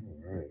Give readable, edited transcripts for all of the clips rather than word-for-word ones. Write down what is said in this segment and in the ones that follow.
All right.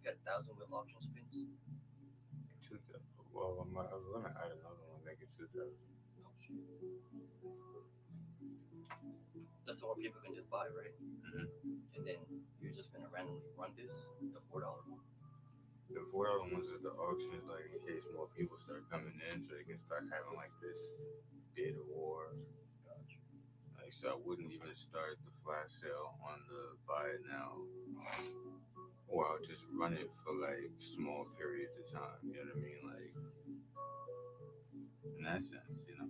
You got 1,000 wheel auction spins? Well, I was gonna add another one, make it 2,000. Oh shit. That's the one people can just buy, right? And then you're just gonna randomly run this, the $4 one. The $4 ones is the auctions, like in case more people start coming in, so they can start having like this bid war. Gotcha. Like, so I wouldn't even start the flash sale on the buy it now, or I'll just run it for like small periods of time. You know what I mean? Like in that sense, you know.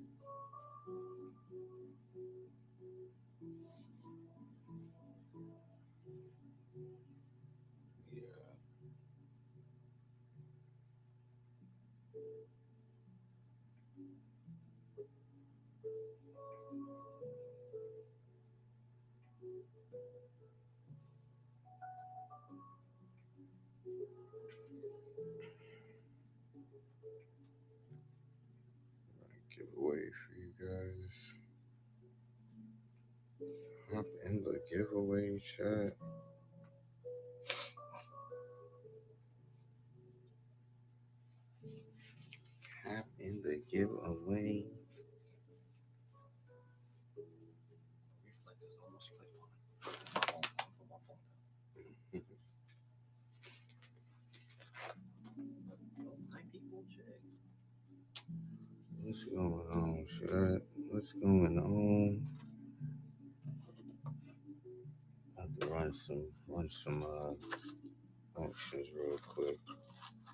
Yeah. Giveaway for you guys. Hop in the giveaway chat. Hop in the giveaway. Reflexes almost clicked on it. My phone, put my phone down. Hi people, check. What's going on, chat? What's going on? I have to run some auctions real quick.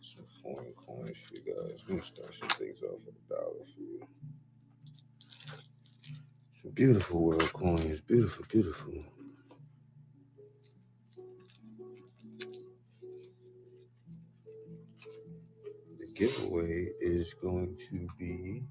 Some foreign coins for you guys. I'm gonna start some things off at $1 for you. Some beautiful world coins. Beautiful, beautiful. The giveaway is going to be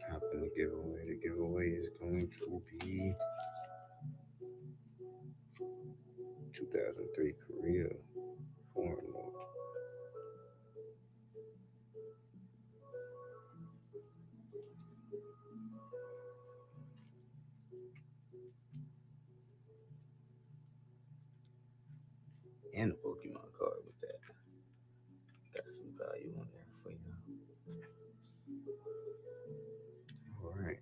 happen the giveaway. The giveaway is going to be 2003 Korea foreign note. And a Pokemon card with that. Got some value on there for you. Alright.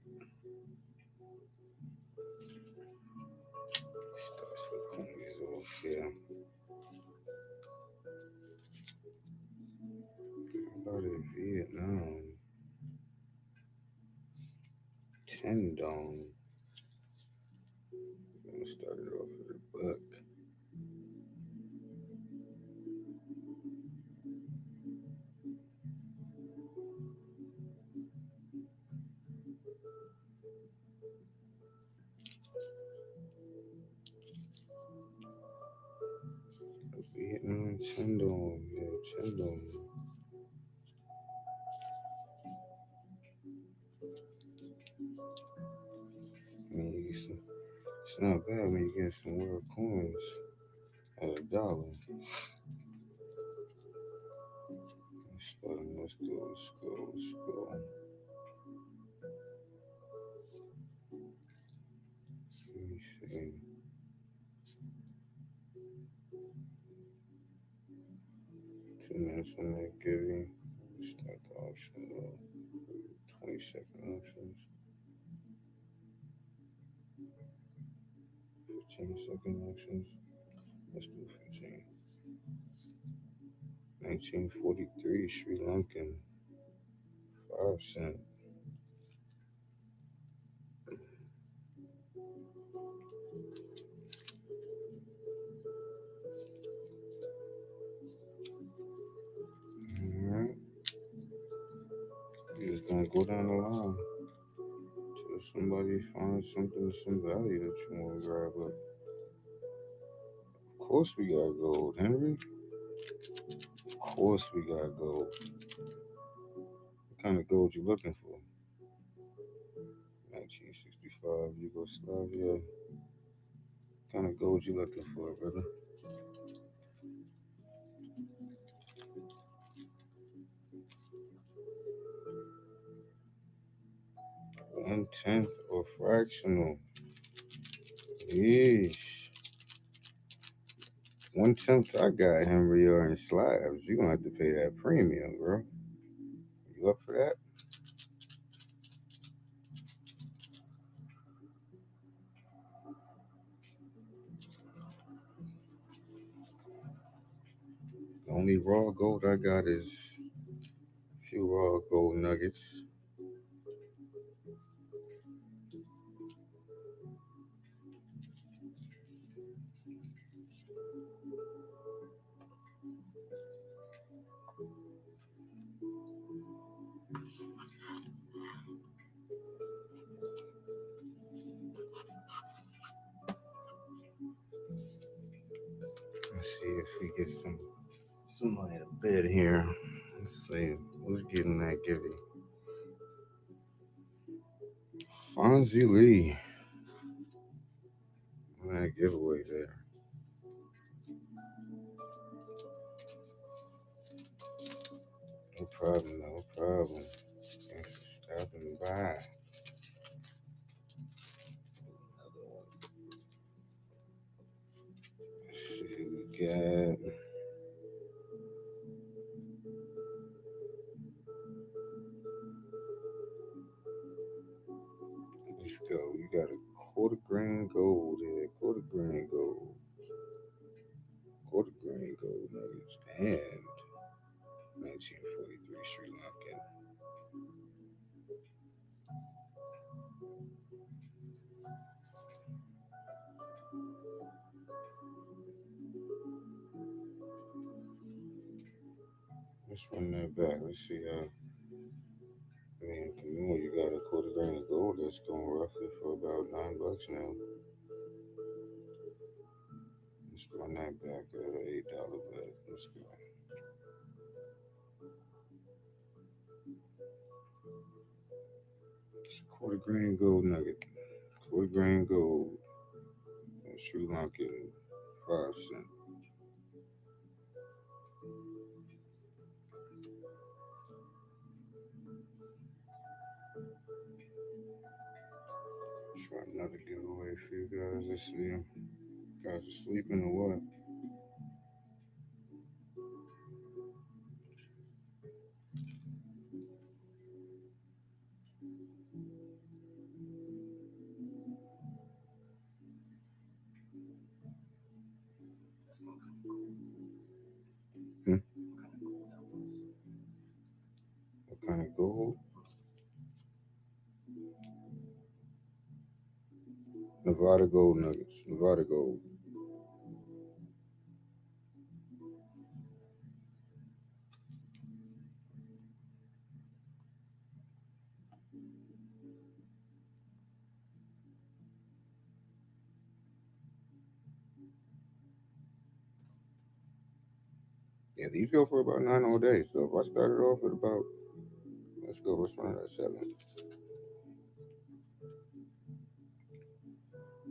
Start some coins off here. How about it, Vietnam? 10 dong. I'm gonna start it off with a buck. Vietnam 10 dong. Yeah, 10 dong. I mean, it's not bad when you get some world coins at $1. Let's go. cents on that giving. Start the auction. 20-second auctions. 15-second auctions. Let's do 15. 1943 Sri Lankan. 5 cent. Alright. You're just gonna go down the line till somebody finds something of some value that you want to grab up. Of course we got gold, Henry. Of course we got gold. What kind of gold you looking for? 1965 Yugoslavia. What kind of gold you looking for, brother? One-tenth or fractional. Yeesh. 1/10 I got Henry in slabs. You gonna have to pay that premium, bro. You up for that? The only raw gold I got is a few raw gold nuggets. Let's see if we get somebody to bid here. Let's see who's getting that giving. Fonzie Lee. That giveaway there. No problem, no problem. Thanks for stopping by. Another one. Let's see who we got. Let's go. You got a quarter grain gold here. Quarter grain gold. Quarter grain gold nuggets and 1943 Sri Lankan. Let's run that back. Let's see how. Man, come on, you got a quarter grain of gold that's going roughly for about $9 now. Let's run that back at an $8 bet. Let's go. It's a quarter grain gold nugget. Quarter grain gold. Sri Lankan 5 cent. Let's run another giveaway for you guys. Let's see. You guys are sleeping or what? That's some kind of gold. Hmm? What kind of gold that was? What kind of gold? Nevada gold nuggets. Nevada gold. Yeah, these go for about 9 all day. So if I started off at about, let's go, let's run it at 7.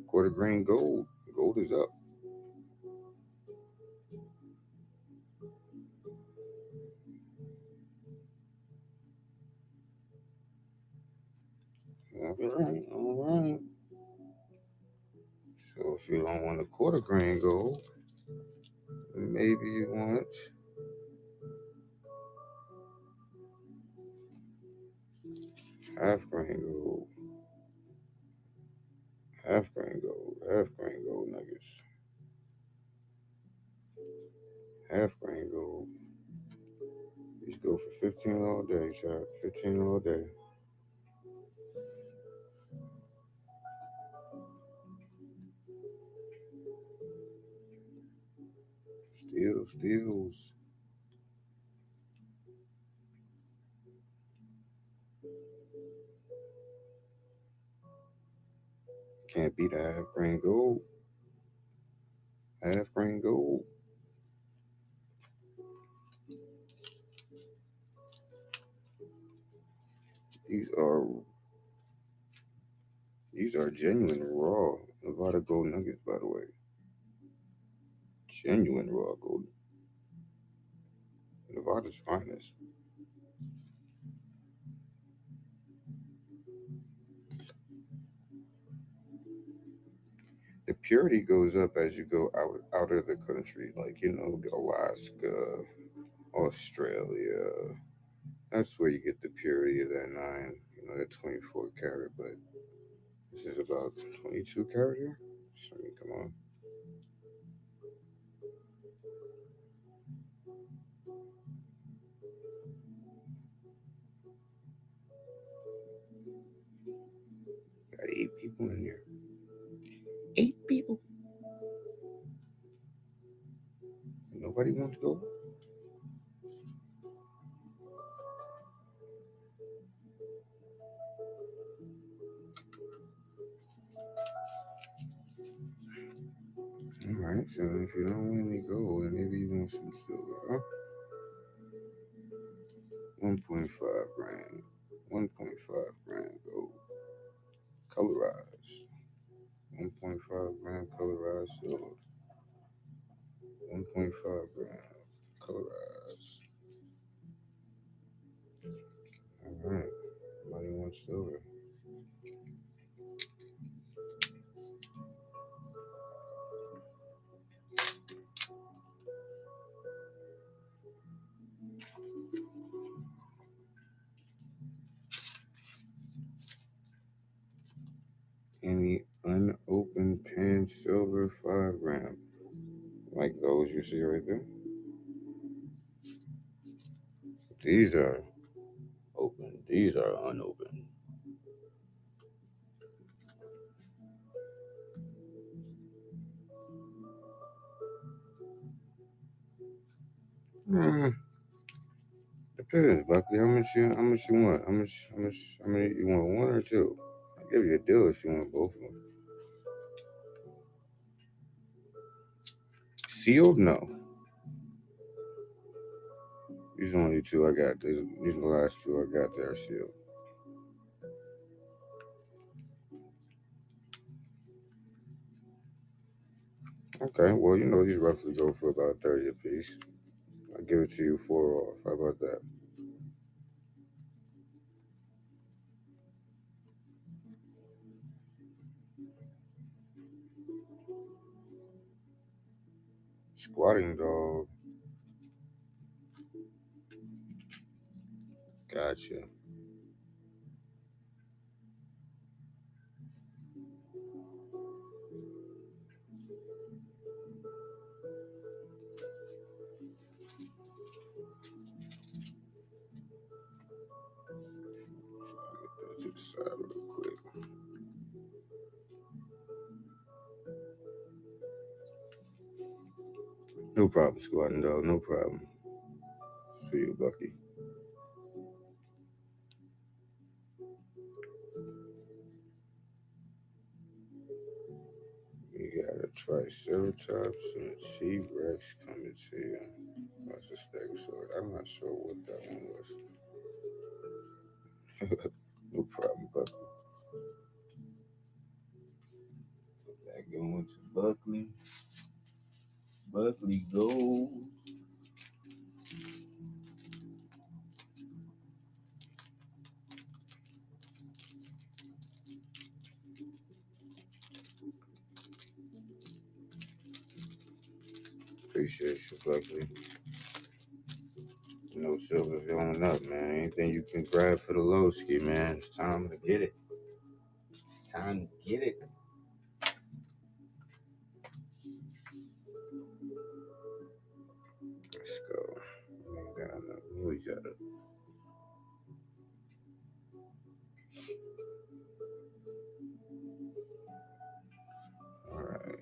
Quarter grain gold. Gold is up. All right. So if you don't want a quarter grain gold, maybe you want Half grain gold. Half grain gold. Half grain gold nuggets. Half grain gold. These go for 15 all day, child. 15 all day. Steals. Can't beat a half grain gold. Half grain gold. These are genuine raw Nevada gold nuggets, by the way. Genuine raw gold. Nevada's finest. The purity goes up as you go out of the country, like Alaska, Australia. That's where you get the purity of that 9, that 24 karat. But this is about 22 karat here. So, come on. Got 8 people in here. 8 people. Nobody wants gold. All right, so if you don't want any gold, then maybe you want some silver, huh? 1.5 grand. 1.5 grand gold. Colorized. 1.5 gram colorized silver. 1.5 gram colorized. All right. Somebody wants silver. Any unopened pan silver 5 gram. Like those you see right there. These are open. These are unopened. Depends, Buckley. How much you want? How many you want? 1 or 2? I'll give you a deal if you want both of them. Sealed? No. These are the only 2 I got. These are the last 2 I got that are sealed. Okay, well, these roughly go for about 30 a piece. I'll give it to you 4 off. How about that? Squatting dog. Gotcha. Get that to the side real quick. No problem, squatting dog. No problem. For you, Bucky. You got a Triceratops and a T-Rex coming to you. That's a stegosaur. I'm not sure what that one was. No problem, Bucky. That going to Buckley. Buckley gold. Appreciate you, Buckley. You know, silver's going up, man. Anything you can grab for the low ski, man. It's time to get it. It's time to get it. Let's go. We got it. All right.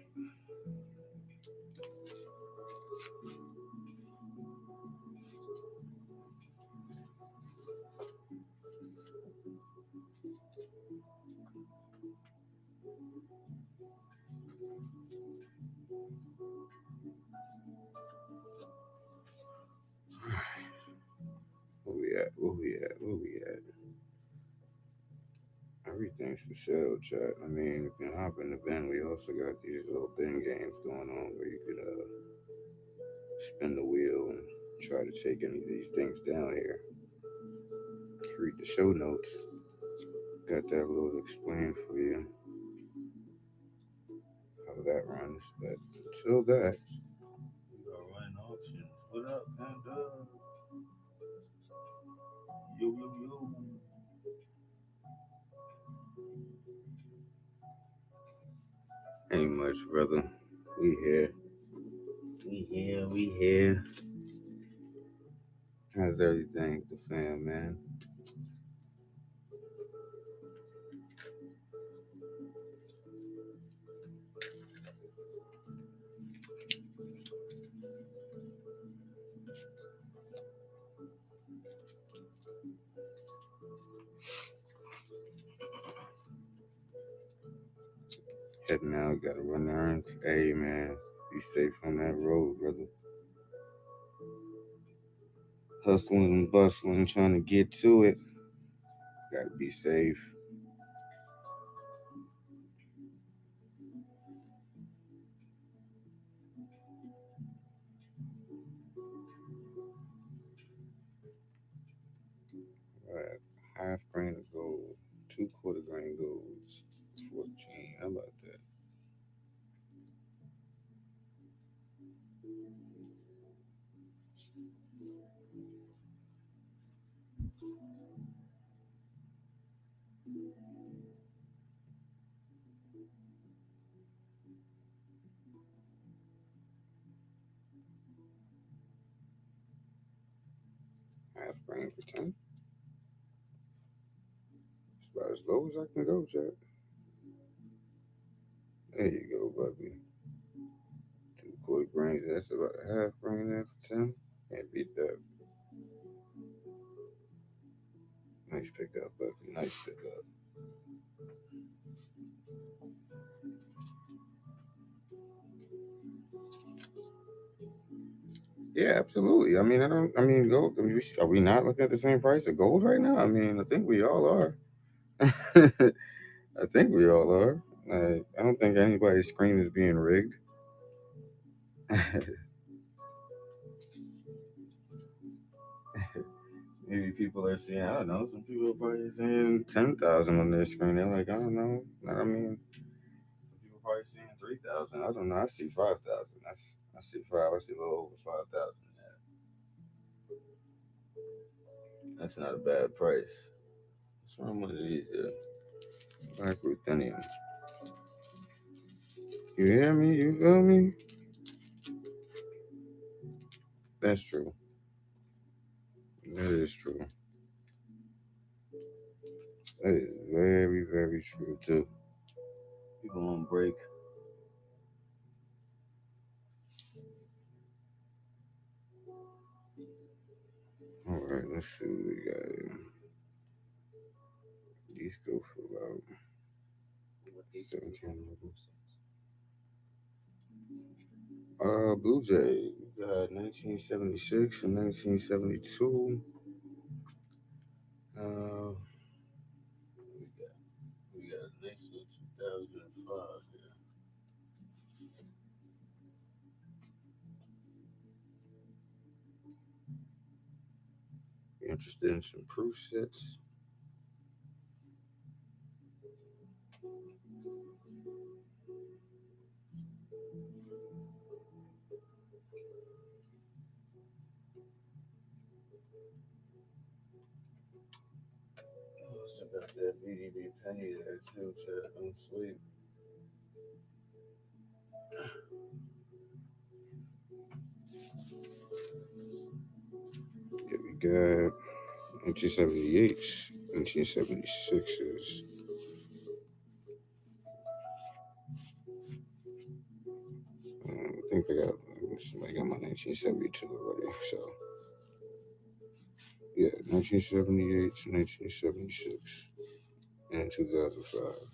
Where we at? Where we at? Where we at? Everything's for sale, chat. I mean, you can hop in the bin. We also got these little bin games going on where you could spin the wheel and try to take any of these things down here. Read the show notes. Got that little explained for you how that runs. But until that, we are running auctions. What up, Panda? Yo, yo, yo. Ain't much, brother. We here. We here. How's everything, the fam, man? Heading out, gotta run errands. Hey, man, be safe on that road, brother. Hustling and bustling, trying to get to it. Gotta be safe. All right, half grain of gold, 2/4 grain golds, 14. How about that? Half grain for 10. It's about as low as I can go, Jack. There you go, Bucky. 2/4 grains, that's about a half grain there for 10. Can't beat that. Nice pickup, Bucky. Nice pickup. Yeah, absolutely. I mean, gold. I mean, are we not looking at the same price of gold right now? I mean, I think we all are. I think we all are. I don't think anybody's screen is being rigged. Maybe people are saying, I don't know. Some people are probably saying 10,000 on their screen. They're like, I don't know. I mean, some people probably saying 3,000. I don't know. I see 5,000. I see five. I see a little over 5,000. That's not a bad price. What's wrong with these here? Black ruthenium. You hear me? You feel me? That's true. That is true. That is very, very true too. People on break. All right, let's see what we got here. These go for about 17. Blue Jay. We got 1976 and 1972. We got a nice little 2005 here. You interested in some proof sets? Still got that VDB penny there too, chat. Don't sleep. Yeah, we got 1978s, 1976s. I think somebody got my 1972 already. So, yeah, 1978 to 1976 and 2005.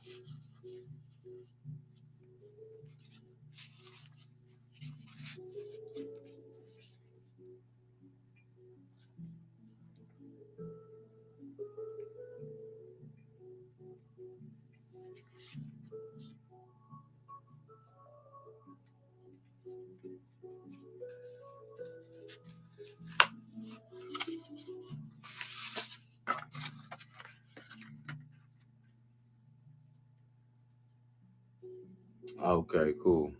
Okay, cool.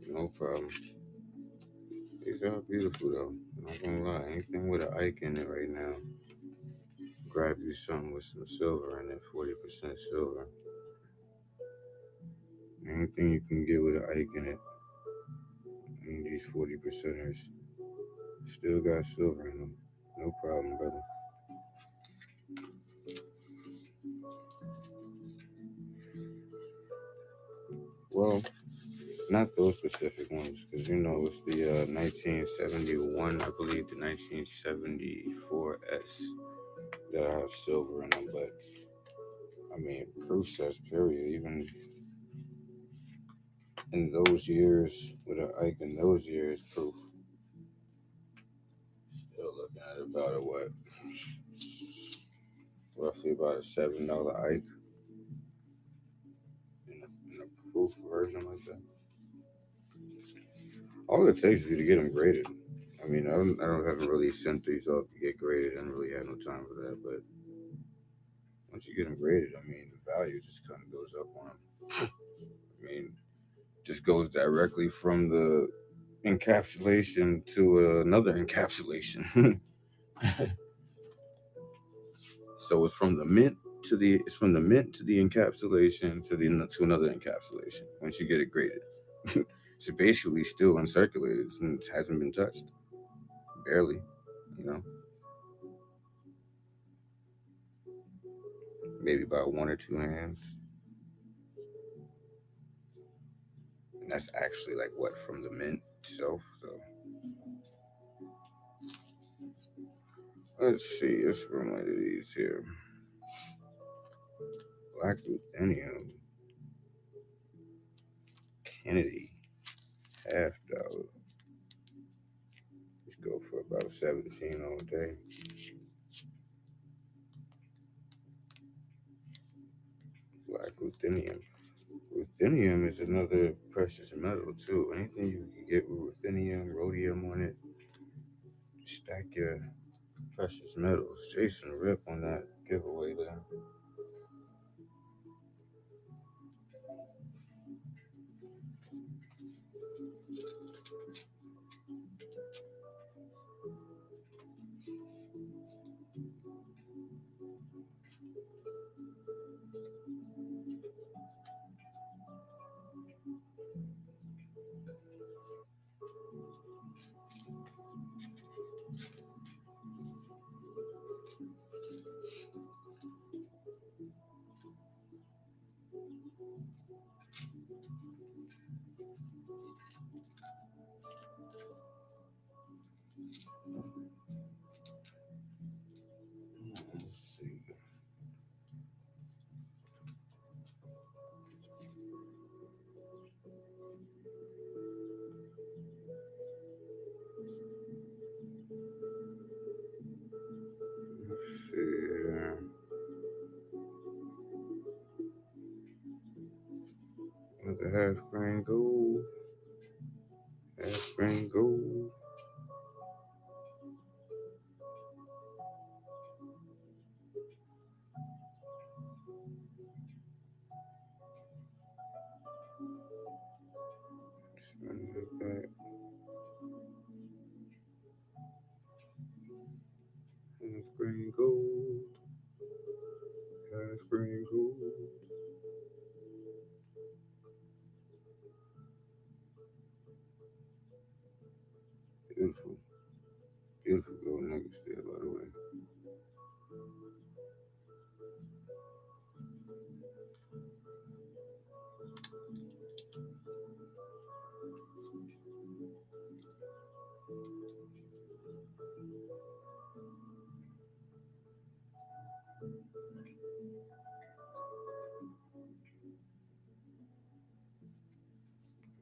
No problem. These are beautiful though. I'm not gonna lie. Anything with an Ike in it right now. Grab you something with some silver in it, 40% silver. Anything you can get with an Ike in it. And these 40%ers still got silver in them. No problem, brother. Well, not those specific ones, because you know it's the 1971, I believe, the 1974S that have silver in them. But I mean, proof says period. Even in those years, with an Ike in those years, proof. Still looking at about a what? Roughly about a $7 Ike in a proof version like that. All it takes is you to get them graded. I mean, I don't haven't really sent these off to get graded. I don't really have no time for that. But once you get them graded, I mean, the value just kind of goes up on them. I mean, just goes directly from the encapsulation to another encapsulation. So it's from the mint to the encapsulation to another encapsulation. Once you get it graded, it's basically still uncirculated. It hasn't been touched, barely. You know, maybe about one or two hands, and that's actually like what from the mint itself. So let's see. Let's run one of these here. Black ruthenium, Kennedy, $half. Let's go for about 17 all day. Black ruthenium. Ruthenium is another precious metal too. Anything you can get with ruthenium, rhodium on it, stack your precious metals. Jason Rip on that giveaway there. Let's see. Let's see. Another half grain gold. Half grain gold. Something like that. Half grain gold.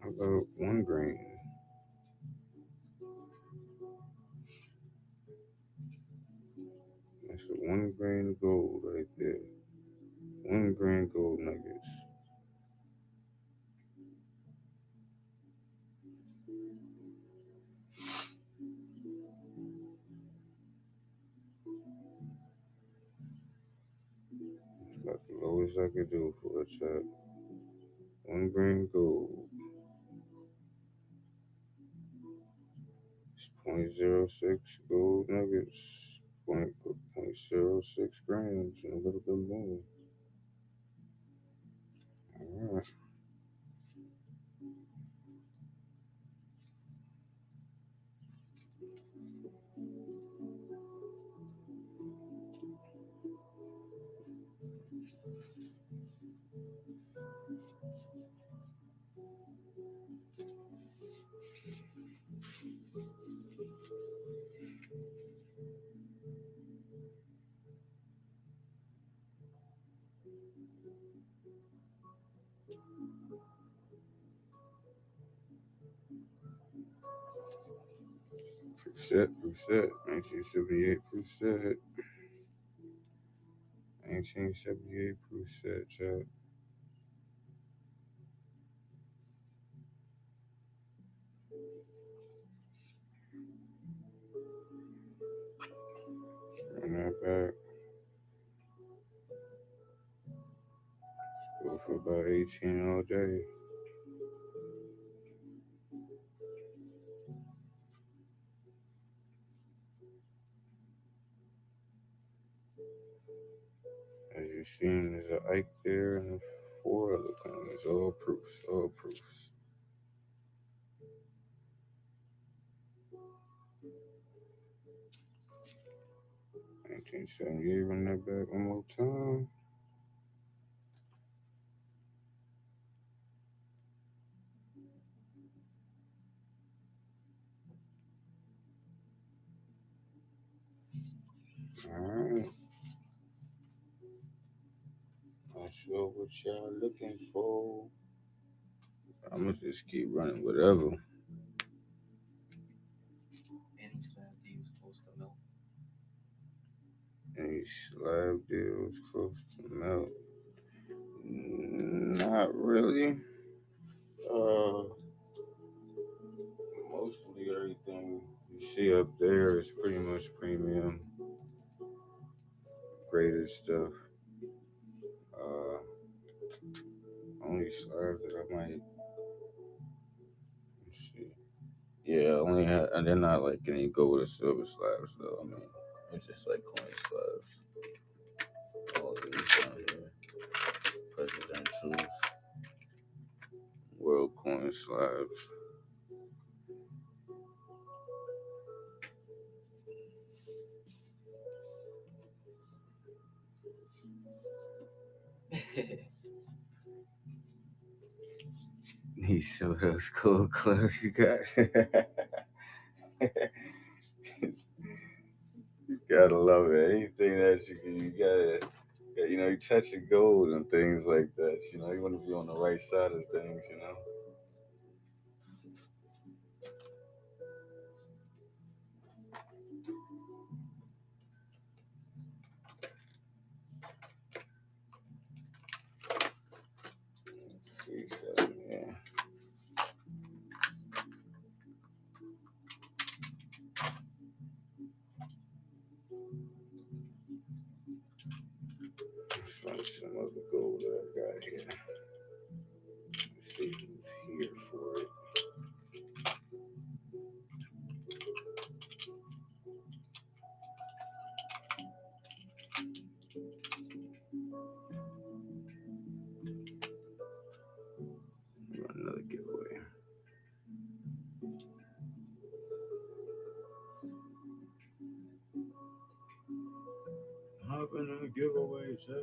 How about 1 grain? That's a 1 grain of gold right there. 1 grain gold nuggets. It's about the lowest I could do for a chat. 1 grain gold. It's 0.06 gold nuggets. 0.06 grams and a little bit more. All right. Preset. 1978 preset. 1978 preset, chat. Run that back. Go for about 18 all day. As you've seen, there's an Ike there and 4 other coins. All proofs. All proofs. 1978, run that back one more time. Alright. Not sure what y'all looking for. I'm gonna just keep running whatever. Any slab deals close to melt? Any slab deals close to melt? Not really. Mostly everything you see up there is pretty much premium graded stuff. Only slabs that I might see. Yeah, only and they're not like any gold or silver slabs though. I mean, it's just like coin slabs. All these down here, presidentials, world coin slabs. These some of those cool clubs you got. You gotta love it. Anything that you gotta, you touch the gold and things like that. You want to be on the right side of things. See something, yeah. Let's find some other gold that I got here. Let's see who's here for it. Run another giveaway. Hop in a giveaway, chat.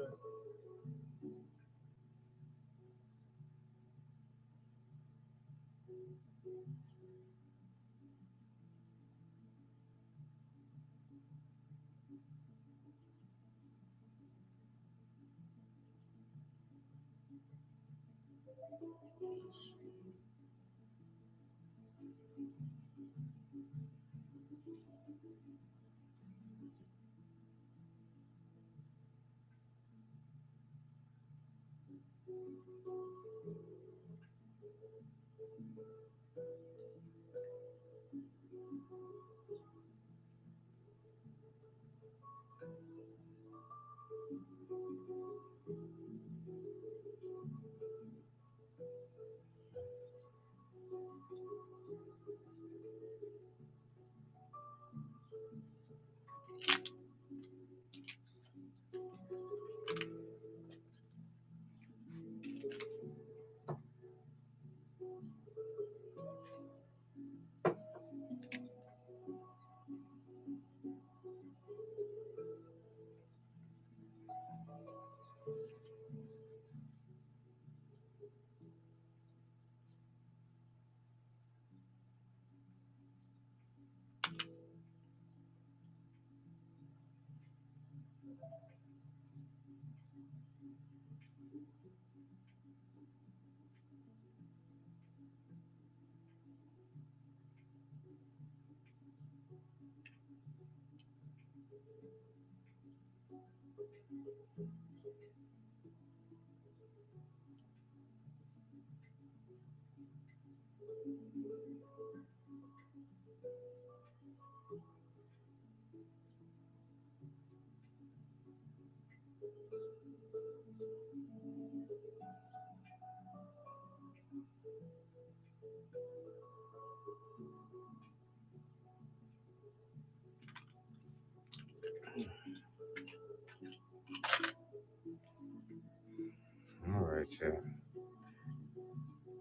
All right, chat.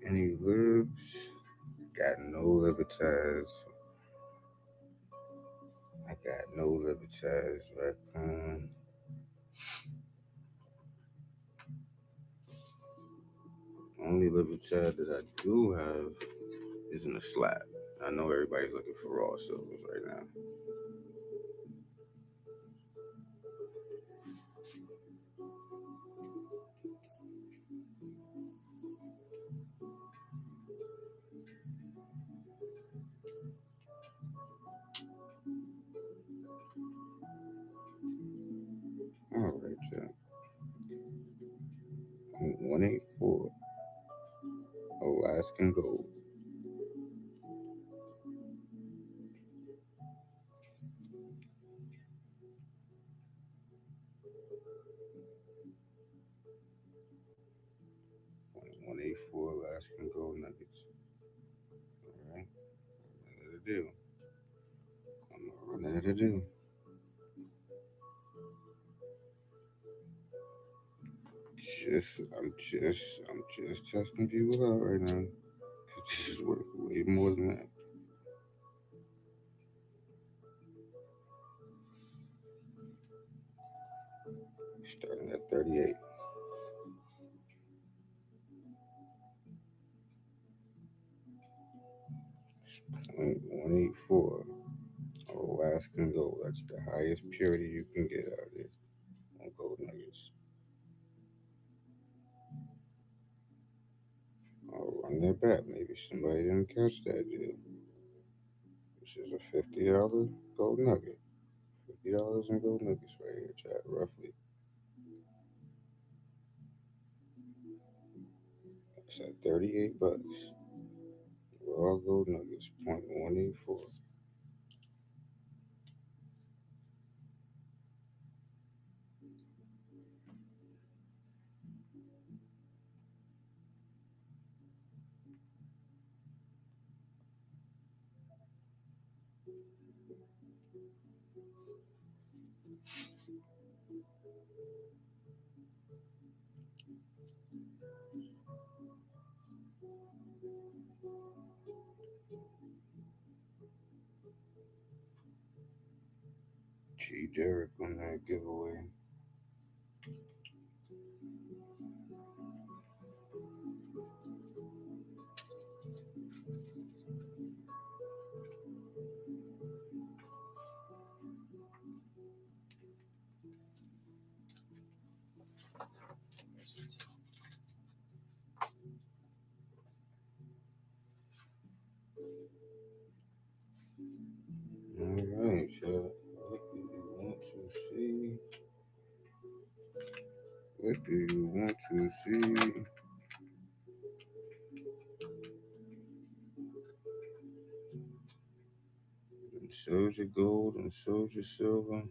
Any libs? Got no libertaz. I got no libertaz, raccoon. Only libertad that I do have is in the slab. I know everybody's looking for raw silvers right now. All right, chat. 184 Alaskan gold. 184 Alaskan gold nuggets. All right. Run that a do. I'm gonna run that a do. I'm just testing people out right now. Cause this is worth way more than that. Starting at 38. 184 Alaskan gold. That's the highest purity you can get out here on gold nuggets. I'll run that back. Maybe somebody didn't catch that deal. This is a $50 gold nugget. $50 in gold nuggets right here, chat, roughly. That's at 38 bucks. Raw gold nuggets, 0.184. G. Derrick on that giveaway. What do you want to see? And soldier gold and soldier silver.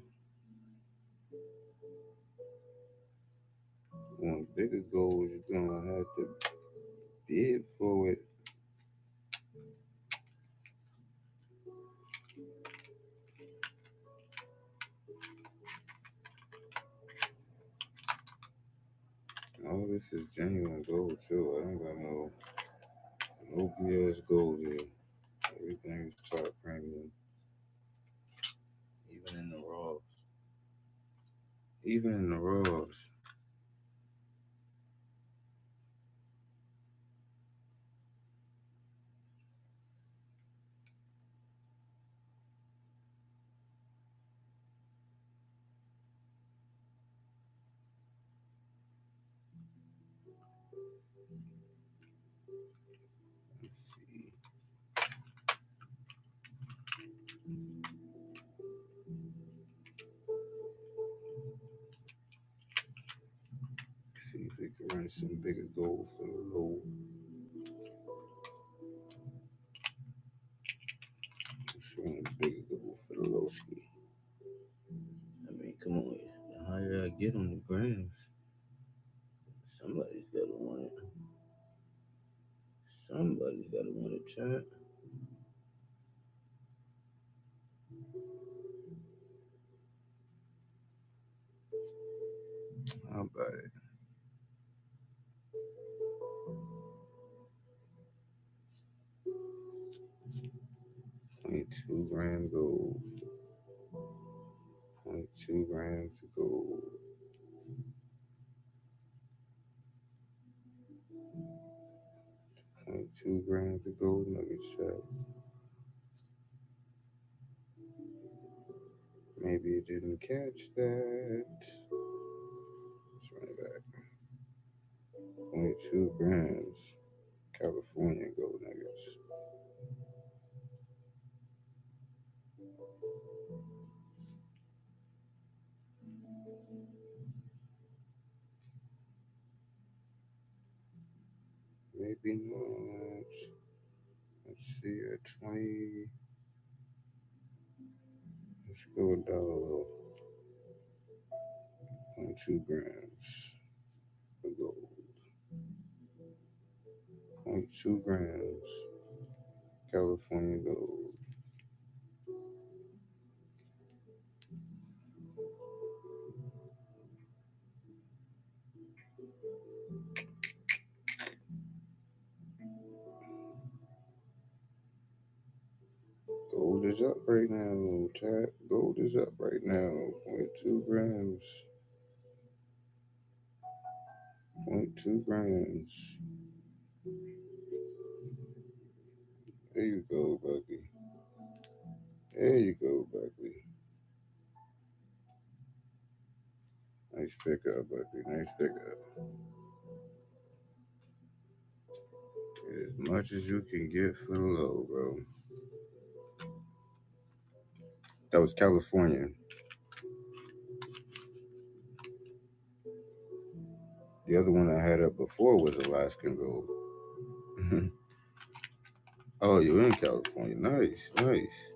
Want bigger goals, you're gonna have to bid for it. All this is genuine gold too. I ain't got no BS gold here. Everything's top premium. Even in the raws. Even in the raws. Let's see. See if we can run some bigger gold for the low. Showing bigger gold for the low ski. I mean, come on. The higher I get on the grams, somebody's gotta want it. Somebody's gotta want it, chat. How about it? 0.2 gram gold. 0.2 grams of gold. 0.2 grams of gold nugget shot. Maybe you didn't catch that. Let's run it back. 0.2 grams. California gold nuggets. Maybe not. Let's see at 20. Let's go a dollar low. 0.2 grams of gold. 0.2 grams. California gold. Gold is up right now, chat. Gold is up right now. 0.2 grams. 0.2 grams. There you go, Bucky. There you go, Bucky. Nice pickup, Bucky. Nice pickup. Get as much as you can get for the low, bro. That was California. The other one I had up before was Alaskan gold. Oh, you're in California. Nice, nice.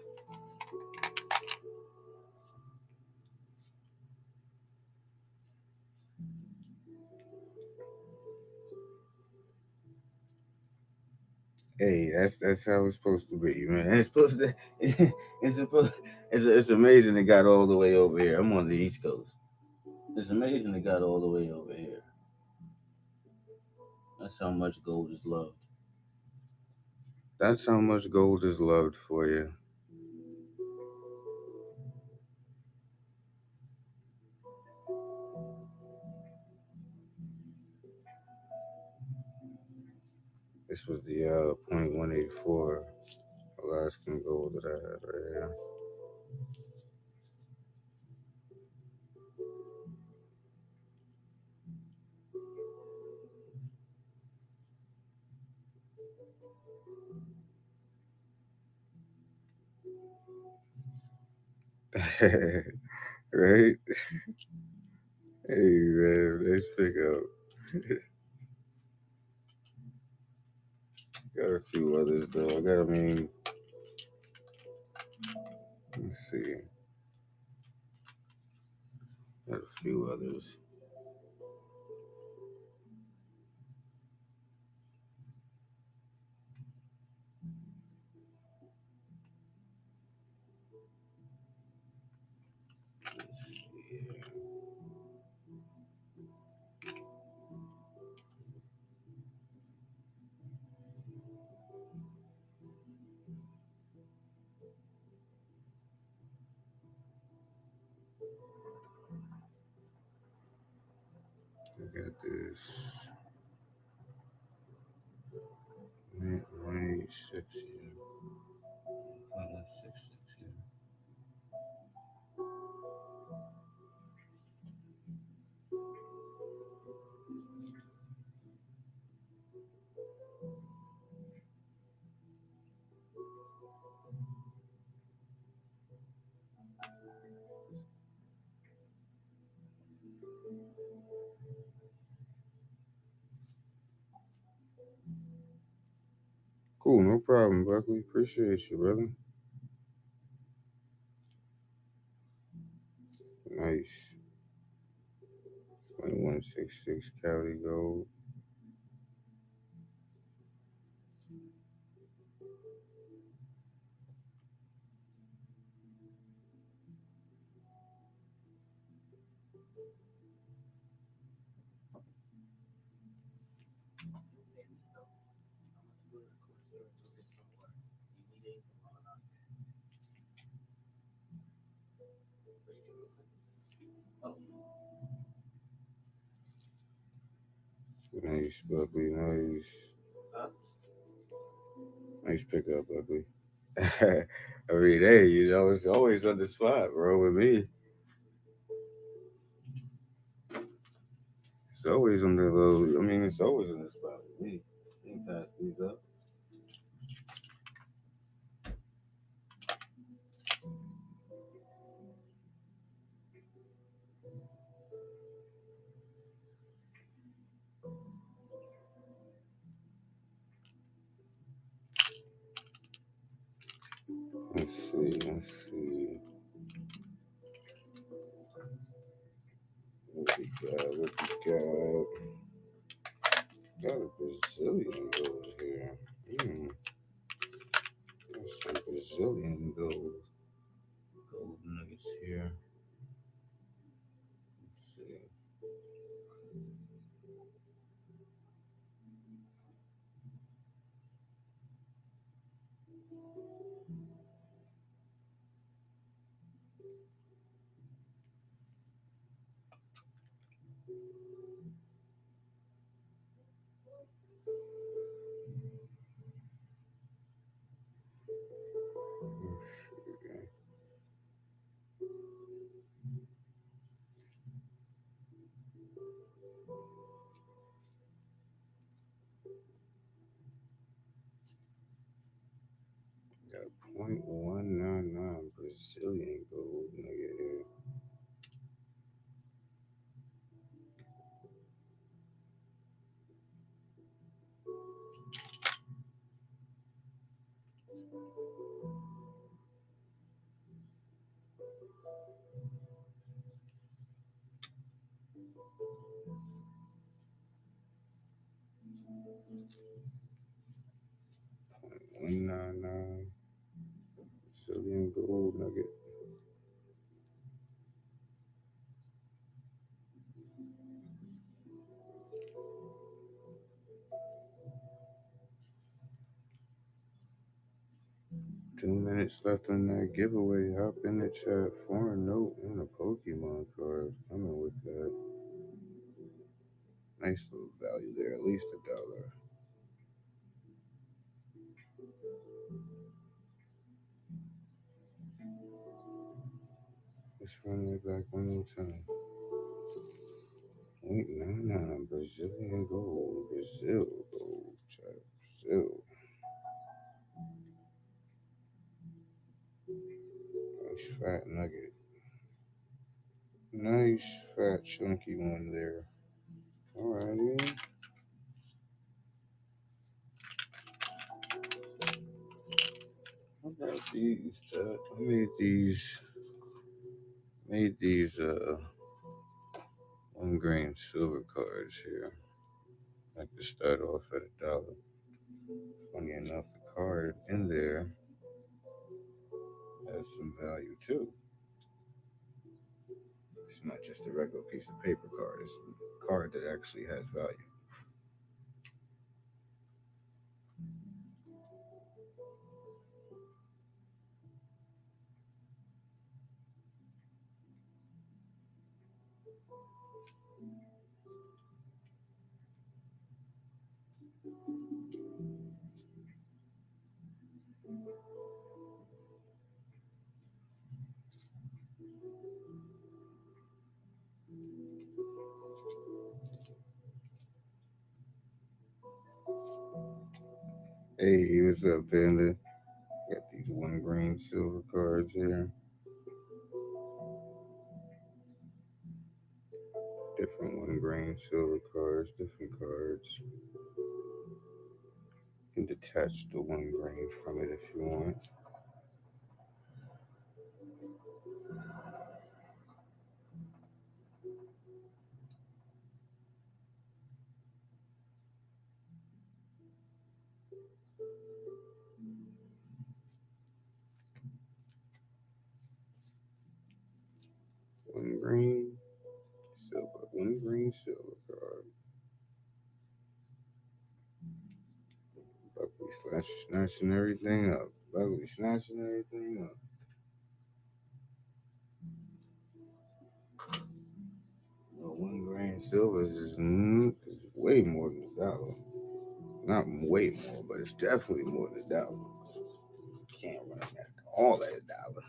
Hey, that's how it's supposed to be, man. It's supposed to. It's supposed. It's amazing it got all the way over here. I'm on the East Coast. It's amazing it got all the way over here. That's how much gold is loved. That's how much gold is loved for you. This was the 0.184 Alaskan gold that I had right here. Right? Hey man, let's pick up. Got a few others though. Let's see. Got a few others. Let's see here. I got this. Mid-range 6 here. 6 here. Cool, no problem, Buckley. Appreciate you, brother. Nice. 2166 Cali Gold. Oh, Nice, Buckley. Nice. huh? Nice pickup, Buckley. I mean, hey, it's always on the spot, bro, with me. It's always on the low. I mean, it's always on the spot with me. Can't pass these up. Let's see. Let's see. What we got? What we got? Got a Brazilian gold here. Got some Brazilian gold nuggets here. Let's see. 0.199 Brazilian gold nugget here. Point 199 Brazilian gold nugget. Two minutes left on that giveaway. Hop in the chat. Foreign note and a Pokemon card. Coming with that. Nice little value there. At least $1. Let's run that back one more time. 0.99 Brazilian gold. Brazil gold. Chat. Brazil. Nice fat nugget. Nice fat chunky one there. Alrighty. How about these? I made these 1 grain silver cards here. I like to start off at $1. Funny enough, the card in there has some value too. It's not just a regular piece of paper card. It's a card that actually has value. Hey, what's up, Panda? Got these 1 grain silver cards here. Different 1 grain silver cards, different cards. You can detach the 1 grain from it if you want. One green, silver. 1 grain silver card. Buckley snatching everything up. Buckley snatching everything up. No, 1 grain silver is way more than $1. Not way more, but it's definitely more than $1. Can't run that all at $1.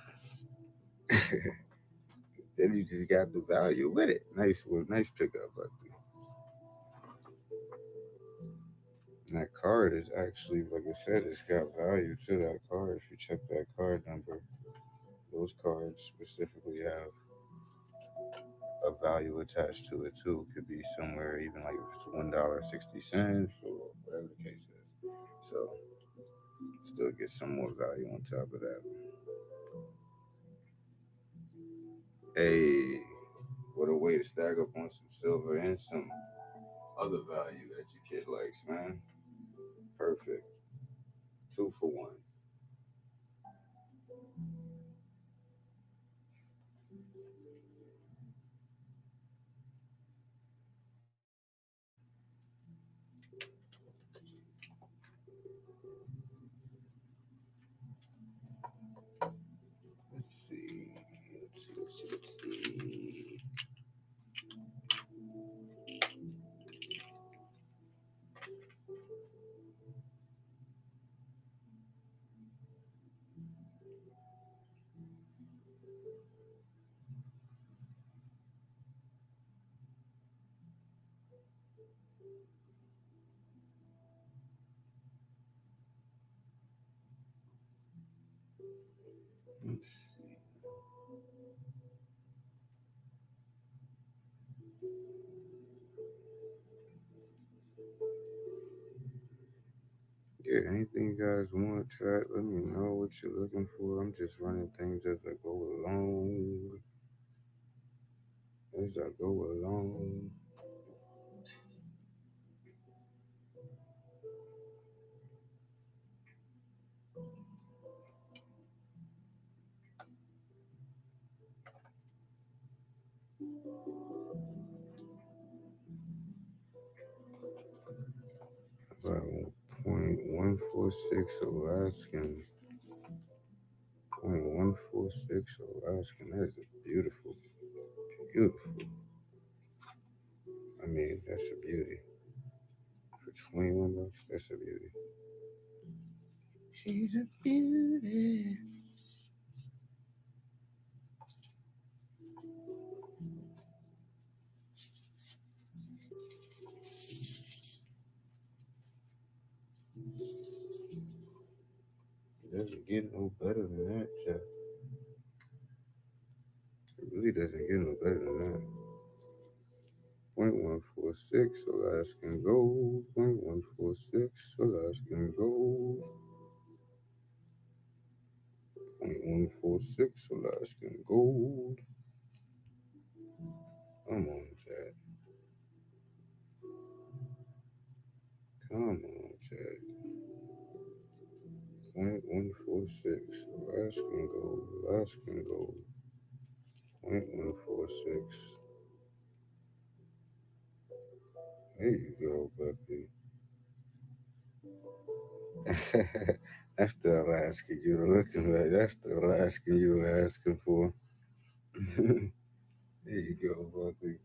Then you just got the value with it. Nice pickup, Buckley. And that card is actually, like I said, it's got value to that card. If you check that card number, those cards specifically have a value attached to it too. It could be somewhere even like if it's $1.60 or whatever the case is. So still get some more value on top of that. Hey, what a way to stack up on some silver and some other value that your kid likes, man. Perfect. 2 for 1. Let's see. Let's see. Let's see. Yeah, anything you guys want, chat, let me know what you're looking for. I'm just running things as I go along. As I go along. About 0.146 Alaskan. 0.146 Alaskan. That is a beautiful, beautiful. I mean, that's a beauty. For $21, that's a beauty. She's a beauty. It doesn't get no better than that, chat. It really doesn't get no better than that. 0.146 Alaskan gold. 0.146 Alaskan gold. 0.146 Alaskan gold. Come on, Chad. Come on, Chad. 0.146 Alaskan gold. Alaskan gold. 0.146. There you go, puppy. That's the Alaskan you were looking like. That's the Alaskan you were asking for. There you go, puppy.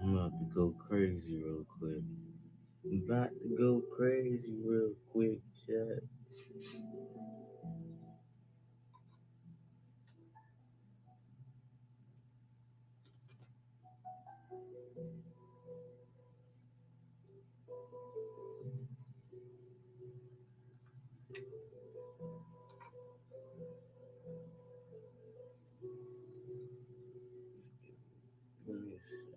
I'm about to go crazy real quick. I'm about to go crazy real quick, chat. Give me a second.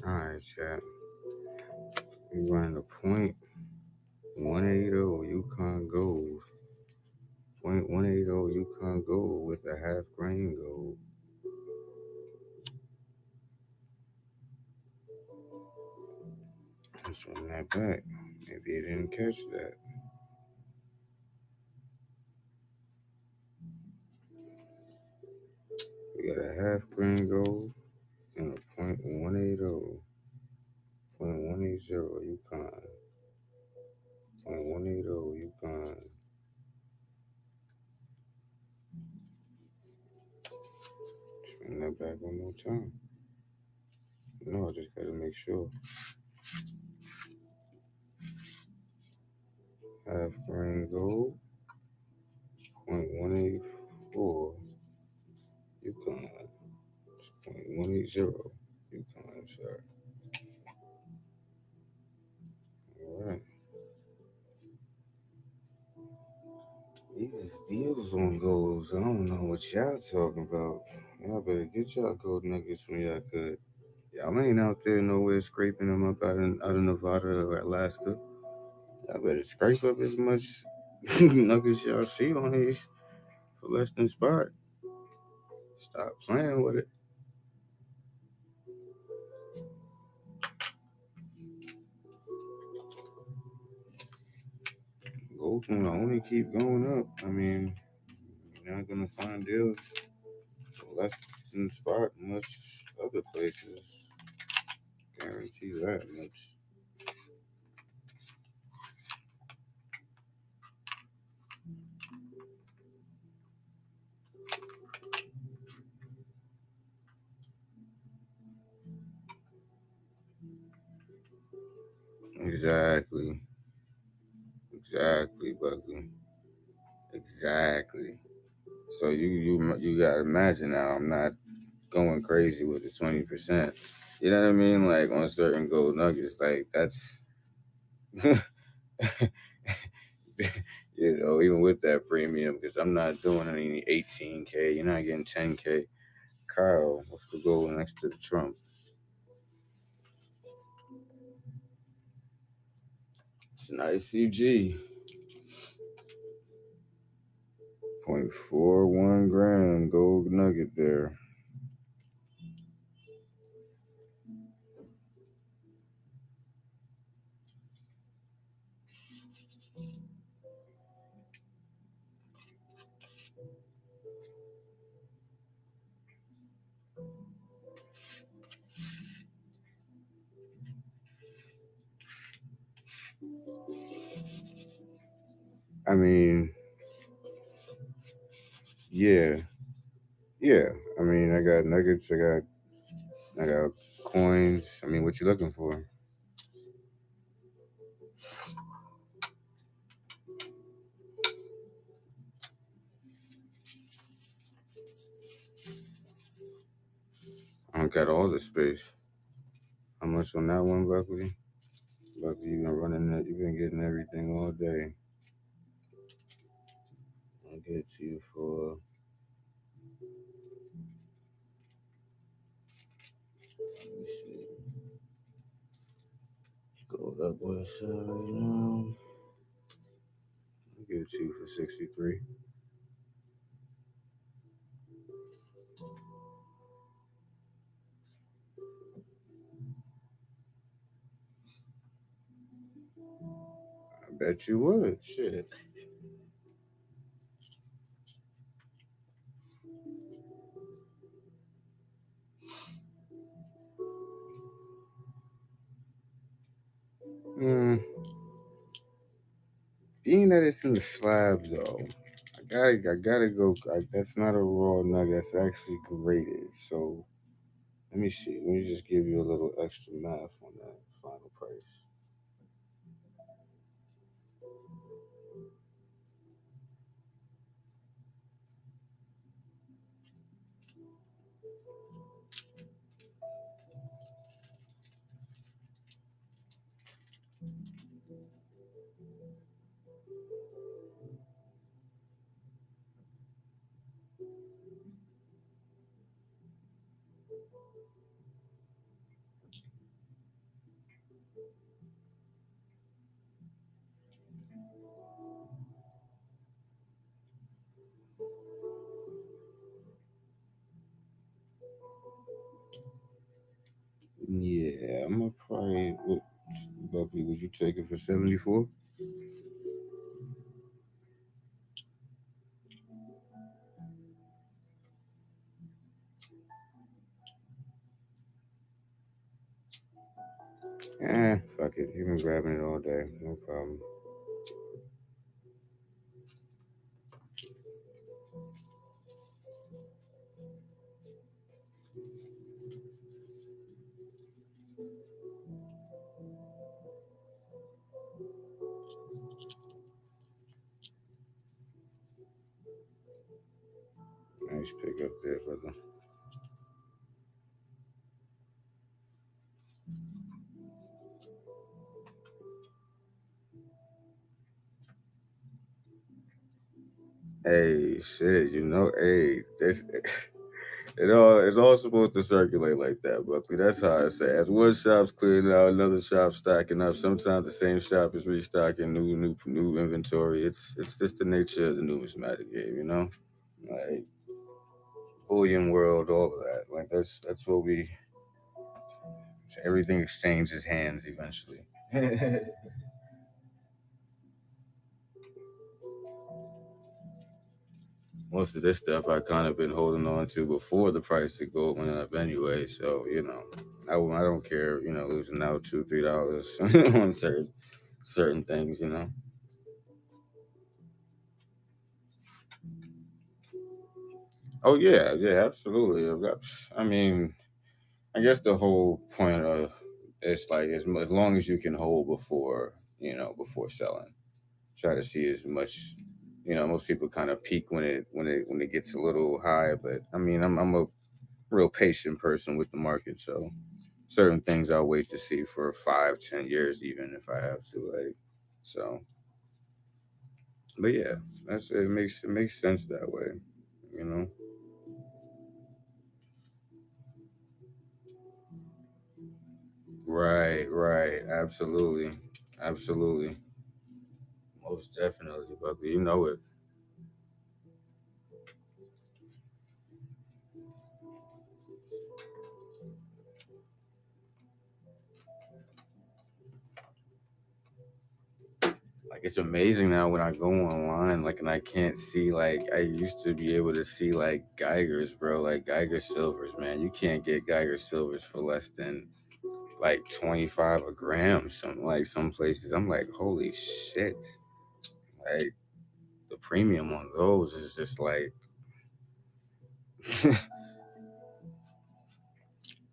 Alright, chat. We run a 0.180 Yukon gold. 0.180 Yukon gold with a half grain gold. Let's run that back. Maybe you didn't catch that. We got a half grain gold and a 0.180. 0.180 Yukon. 0.180 Yukon. Let's run that back one more time. No, I just gotta make sure. Half grain gold. 0.184 Yukon. 0.180 Yukon, sorry. Alright. These is deals on goals. I don't know what y'all talking about. Y'all better get y'all gold nuggets when y'all could. Y'all ain't out there nowhere scraping them up out of Nevada or Alaska. Y'all better scrape up as much nuggets y'all see on these for less than spot. Stop playing with it. Gold's gonna only keep going up. I mean, you're not gonna find deals for less than spot much other places. Guarantee that much. Exactly. Exactly, Buckley. Exactly. So you gotta imagine now. I'm not going crazy with the 20%. You know what I mean? Like on certain gold nuggets, like that's even with that premium, because I'm not doing any 18K. You're not getting 10K. Kyle, what's the gold next to the Trump? It's an ICG. 0.41 gram gold nugget there. I mean, yeah, yeah. I mean, I got nuggets. I got coins. I mean, what you looking for? I don't got all the space. How much on that one, Buckley? Buckley, you been running it. You've been getting everything all day. I'll get it to you for. Let me see. Gold up west side right now. I'll give it to you for 63. I bet you would. Shit. Hmm. Being that it's in the slab though, I gotta go. That's not a raw nugget. That's actually graded. So let me see. Let me just give you a little extra math on that final price. Yeah, I'm gonna probably. Buckley, would you take it for 74? Fuck it. You've been grabbing it all day. No problem. Nice pick up there, brother. Hey, shit, hey, this it's all supposed to circulate like that, Buckley. That's how I say. As one shop's clearing out, another shop's stacking up. Sometimes the same shop is restocking new inventory. It's just the nature of the numismatic game, like bullion world, all of that. Like that's what we. Everything exchanges hands eventually. Most of this stuff I kind of been holding on to before the price of gold went up anyway. So I don't care. Losing out $2-3 on certain things. Oh yeah, yeah, absolutely. I mean, I guess the whole point of it's like as long as you can hold before selling. Try to see as much. Most people kind of peak when it gets a little high, but I mean, I'm a real patient person with the market, so certain things I'll wait to see for 5, 10 years, even if I have to. Like, so, but yeah, it makes sense that way, you know. Right, right, absolutely, absolutely, most definitely, Buckley. You know it. Like it's amazing now when I go online, like, and I can't see, like I used to be able to see like Geigers, bro, like Geiger silvers, man. You can't get Geiger silvers for less than like 25 a gram. Some places, I'm like, holy shit! Like the premium on those is just like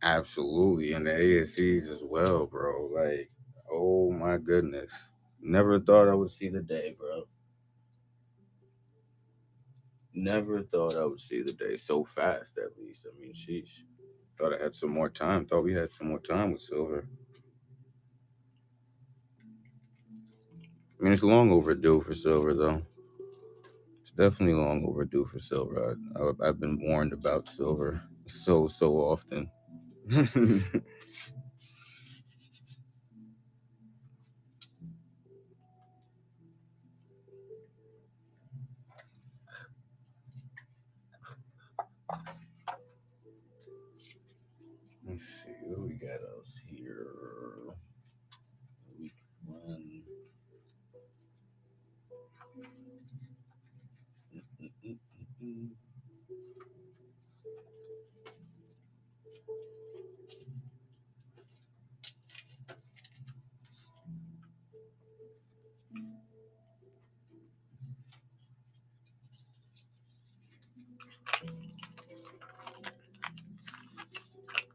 absolutely, and the ASCs as well, bro. Like, oh my goodness, never thought I would see the day, bro. Never thought I would see the day so fast, at least. I mean, sheesh. Thought I had some more time. Thought we had some more time with silver. I mean, it's long overdue for silver, though. It's definitely long overdue for silver. I've been warned about silver so often. Let's see what we got else here. Week one. Mm-mm-mm-mm.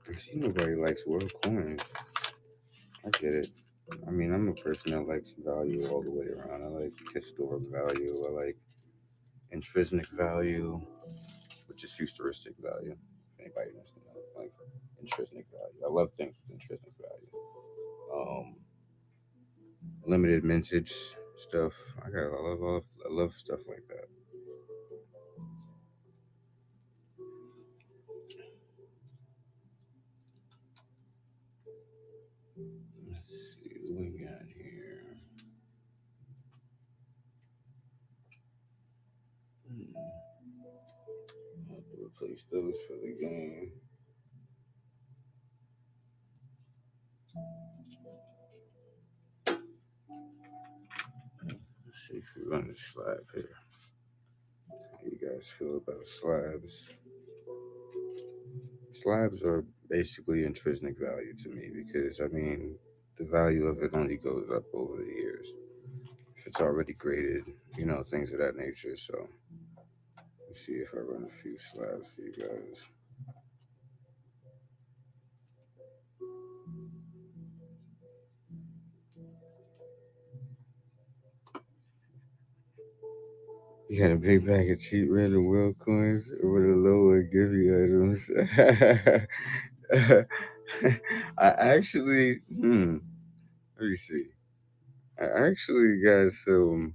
I see nobody likes world coins. I get it. I mean, I'm a person that likes value all the way around. I like historic value. I like intrinsic value, which is futuristic value. If anybody wants to know, like intrinsic value. I love things with intrinsic value. Limited mintage stuff. I love stuff like that. Let's see what we got here. I'll have to replace those for the game. Let's see if we run the slab here. How you guys feel about slabs? Slabs are basically intrinsic value to me because I mean the value of it only goes up over the years. If it's already graded, things of that nature. So let's see if I run a few slabs for you guys. You got a big bag of cheap random world coins with a lower give you items. I actually, let me see. I actually got some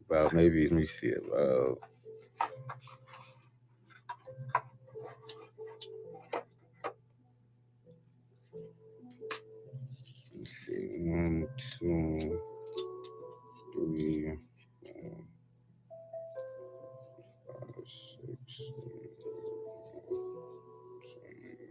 about maybe let me see about let's see 1, 2, 3, 4, 5, 6, 7, 8, 9, 10,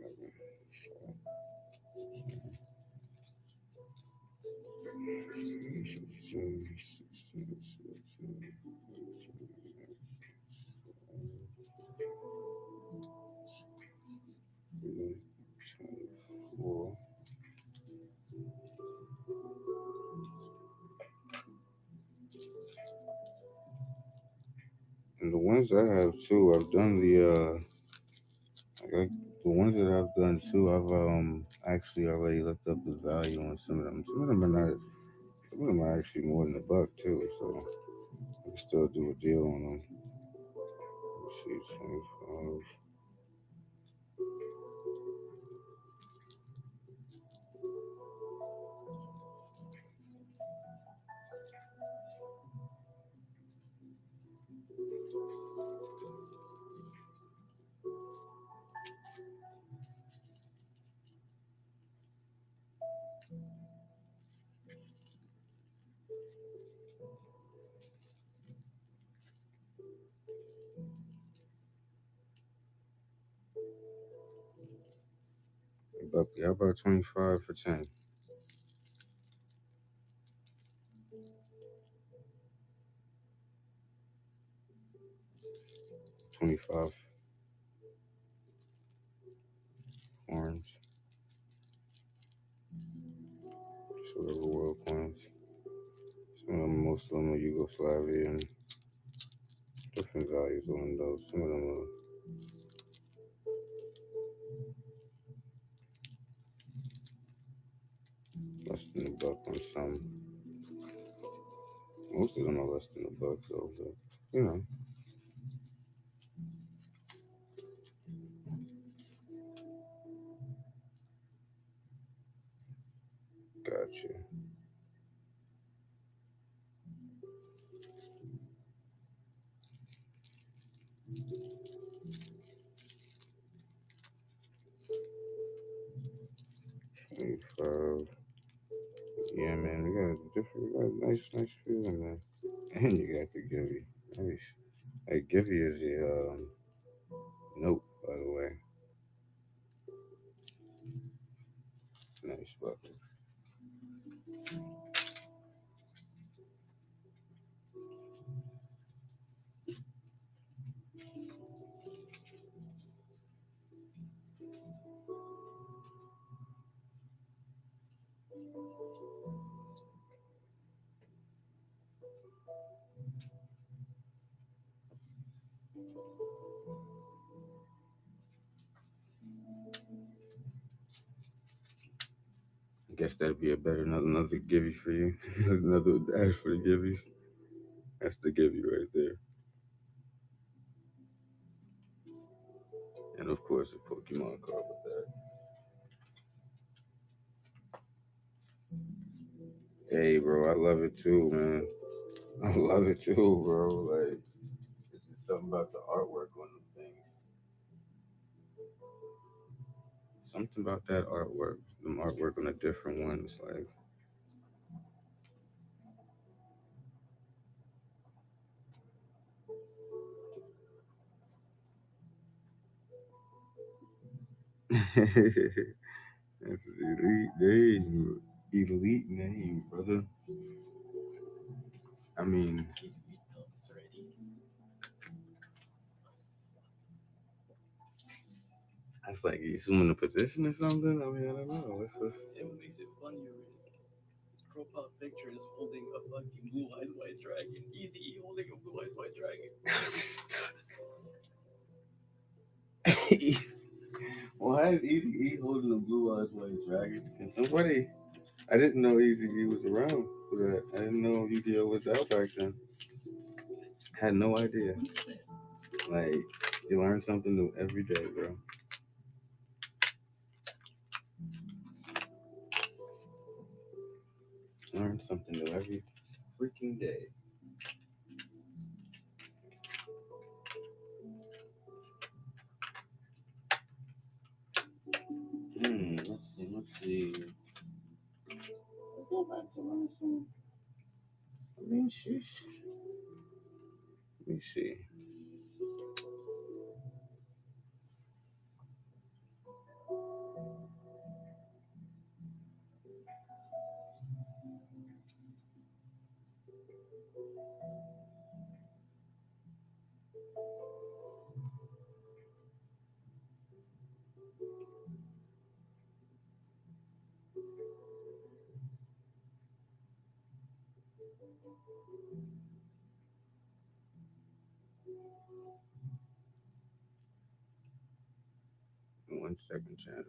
11, 12, 13, 14. And the ones I have too, I've done the ones that I've done too. I've actually already looked up the value on some of them. Some of them are not. Some of them are actually more than $1 too. So I can still do a deal on them. Let's see, 25. Buckley, how about 25 for 10? 25 forms. Just whatever world coins. Some of them, most of them are Yugoslavian. Different values on those. Some of them are less than a buck on some. Most of them are less than a buck though, but you know. Gotcha. $25. Yeah, man, we got a nice feeling, man. And you got the Givey. Nice. Hey, Givey is the note, by the way. Nice bucket. I guess that'd be another Givey for you. Another dash for the Giveys. That's the Givey right there. And of course, a Pokemon card with that. Hey, bro, I love it too, man. I love it too, bro. Like, it's just something about the artwork on the things. Something about that artwork. The artwork on a different one. It's like, it's an elite name, brother. I mean, He's beat thumbs already. it's like you assuming a position or something. I mean, I don't know. It's just... And what makes it funnier is his profile picture is holding a fucking blue eyes white dragon. Easy holding a blue eyes white dragon. Why is Easy E holding a blue eyes white dragon? Can somebody? I didn't know Easy E was around for that. I didn't know Yu-Gi-Oh was out back then. I had no idea. Like, you learn something new every day, bro. Learn something new every freaking day. Let's see. Let's go back to learn some. I mean, sheesh. Let me see. One second, chat.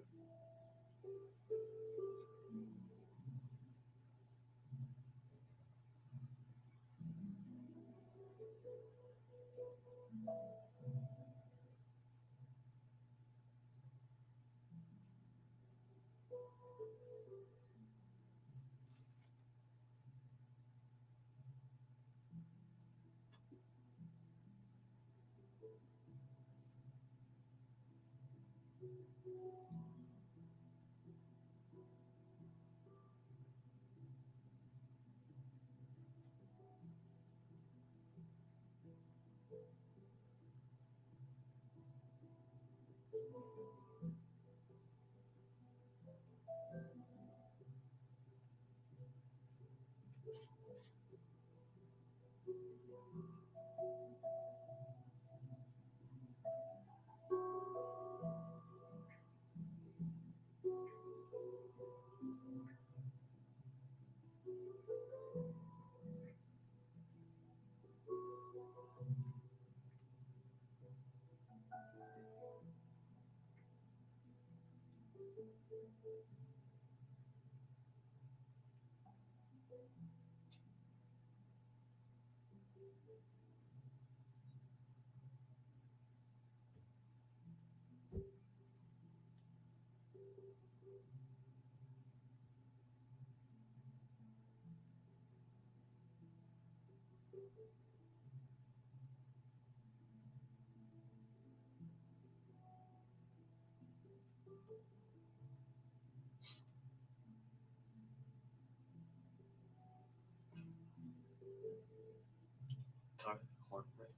Talk the corporate.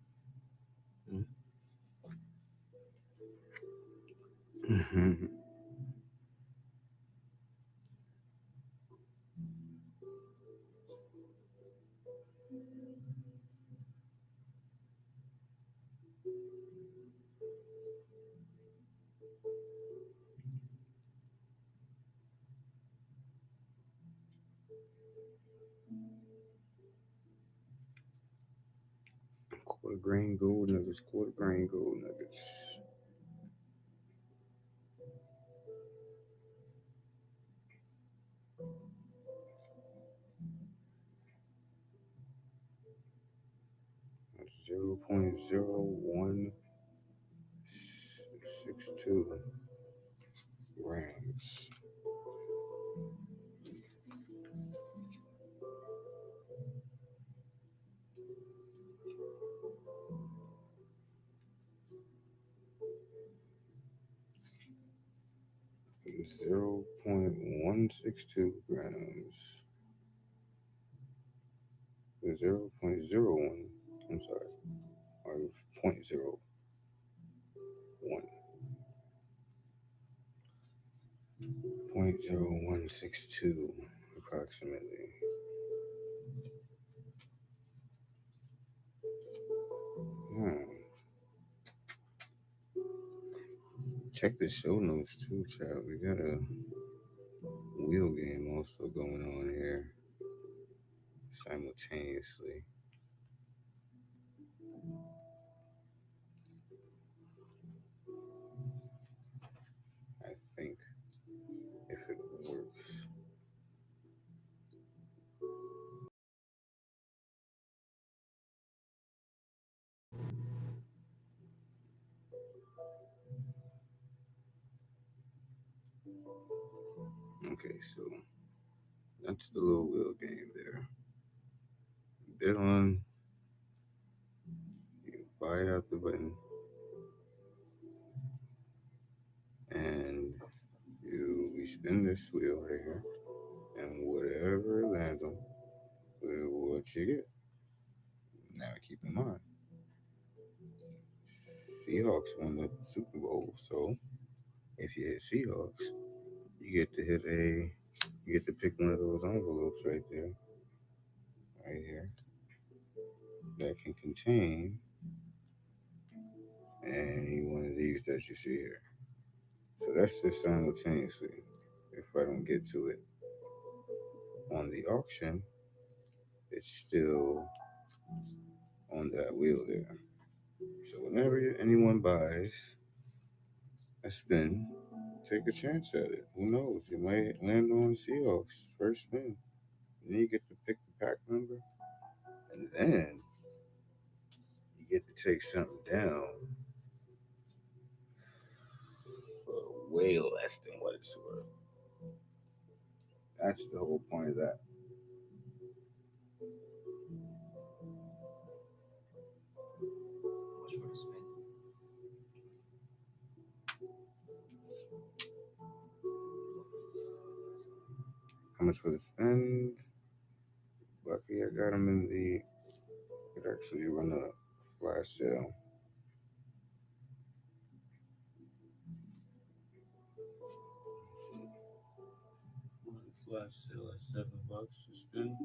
Mm-hmm. Quarter grain gold nuggets, quarter grain gold nuggets. That's 0.0162 grams. 0.162 grams. 0.01. I'm sorry. Or 0.01. 0.0162 approximately. Hmm. Check the show notes too, child. We got a wheel game also going on here simultaneously. I think if it works. Okay, so that's the little wheel game there. Bid on, you buy it out the button, and we spin this wheel right here, and whatever it lands on is what you get. Now keep in mind, Seahawks won the Super Bowl, so if you hit Seahawks, you get to you get to pick one of those envelopes right there, right here, that can contain any one of these that you see here. So that's just simultaneously. If I don't get to it on the auction, it's still on that wheel there. So whenever anyone buys a spin, take a chance at it. Who knows? You might land on Seahawks first spin. Then you get to pick the pack number, and then you get to take something down for way less than what it's worth. That's the whole point of that. How much for the spin? How much for the spins? Bucky, I got him in the. It actually run a flash sale. One flash sale at $7 a spin.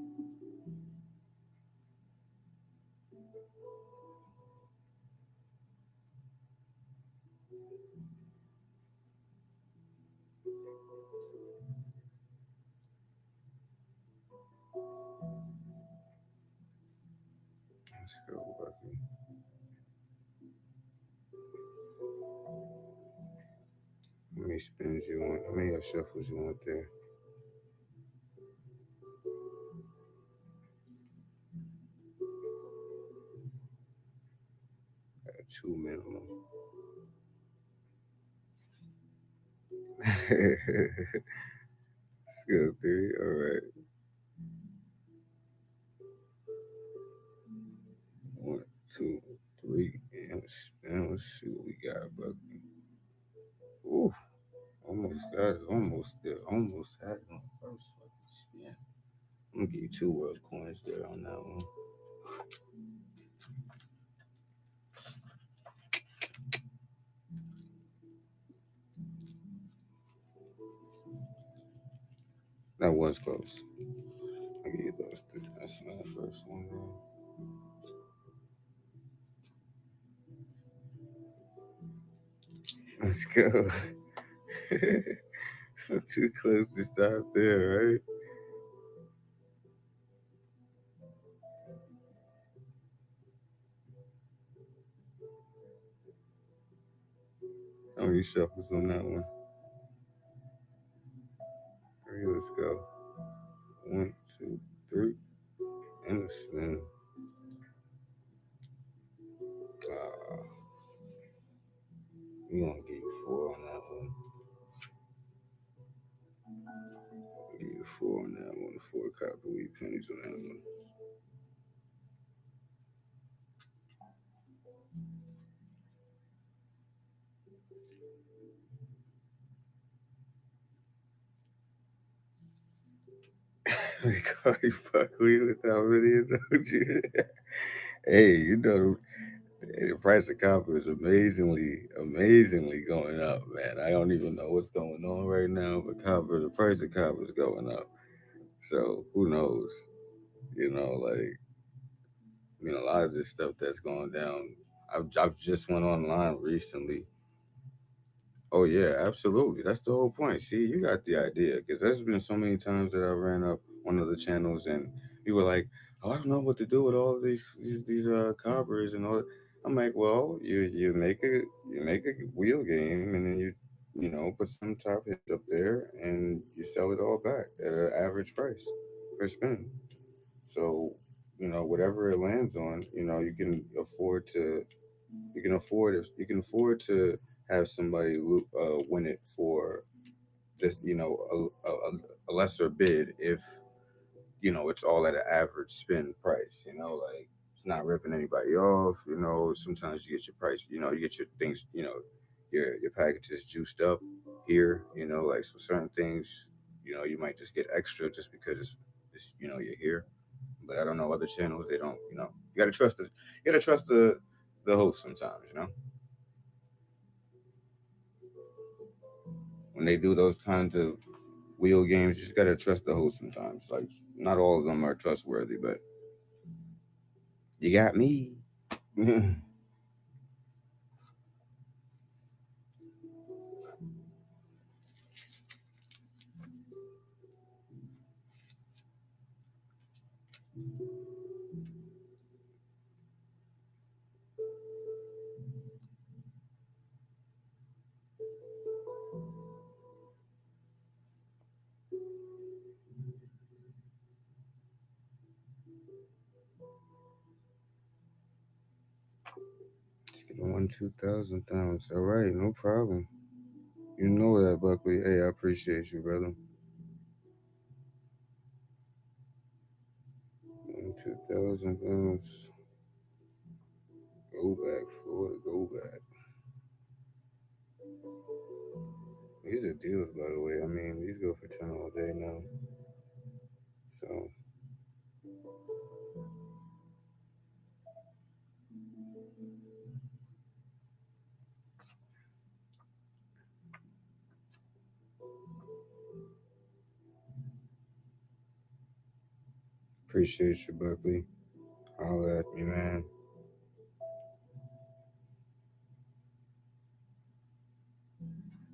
Let's go, Bucky. How many spins you want? How many shuffles you want there? Got two minimum. Let's go three. All right. One, two, three, and a spin. Let's see what we got, Bucky. Ooh, almost got it. Almost there. Almost had it on the first fucking spin. I'm gonna give you two world coins there on that one. That was close. I'll give you those three. That's my first one, man. Let's go. Too close to stop there, right? How many shuffles on that one? Three, let's go. One, two, three, and a spin. Uh, we gonna give you four on that one. Give you four on that one. Four copperweed pennies on that one. We call you buckwheat with how many, don't you? Hey, you know the price of copper is amazingly going up, man. I don't even know what's going on right now, but the price of copper is going up. So who knows? Like a lot of this stuff that's going down. I've just went online recently. Oh yeah, absolutely. That's the whole point. See, you got the idea because there's been so many times that I ran up one of the channels and you were like, "Oh, I don't know what to do with all these coppers and all." I'm like, "Well, you make a wheel game and then you put some top hits up there and you sell it all back at an average price per spin. So whatever it lands on, you can afford to have somebody win it for this, a lesser bid if it's all at an average spin price. Like it's not ripping anybody off. Sometimes you get your price. You get your things. Your packages juiced up here. Like so certain things. You might just get extra just because you're here. But I don't know other channels. They don't. You gotta trust the. You gotta trust the host sometimes. When they do those kinds of wheel games, you just gotta trust the host sometimes. Like not all of them are trustworthy, but you got me. Just get a 1 2,000 pounds. All right, no problem. You know that, Buckley. Hey, I appreciate you, brother. 1 2,000 pounds. Go back, Florida. Go back. These are deals, by the way. I mean, these go for 10 all day now. So appreciate you, Buckley. Holla at me, man.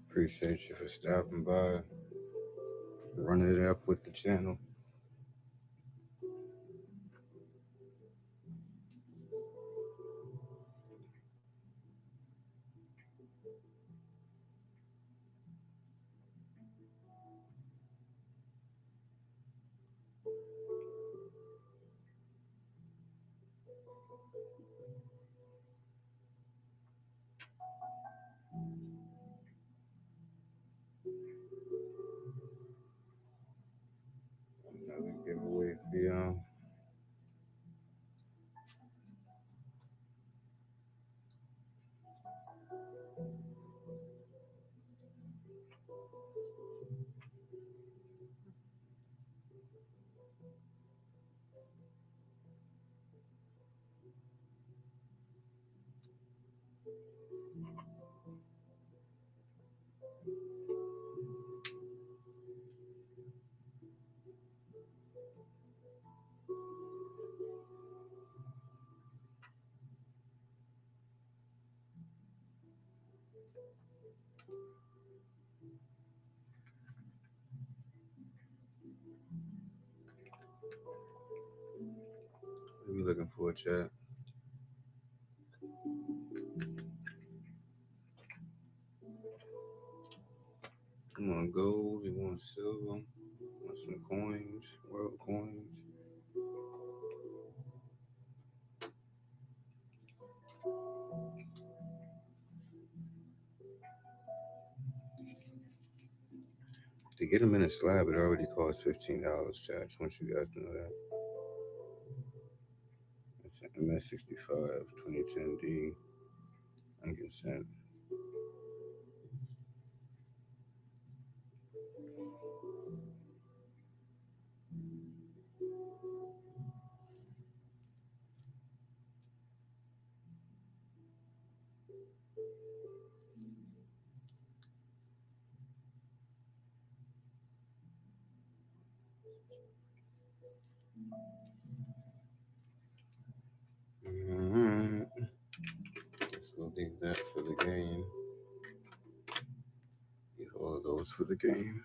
Appreciate you for stopping by, running it up with the channel. Another giveaway for y'all. What are we looking for, chat? You want gold? You want silver? You want some coins? World coins? To get them in a slab, it already costs $15, chat. Just want you guys to know that. It's an MS65 2010D unconsent. Mm-hmm. Guess we'll leave that for the game. Leave all of those for the game.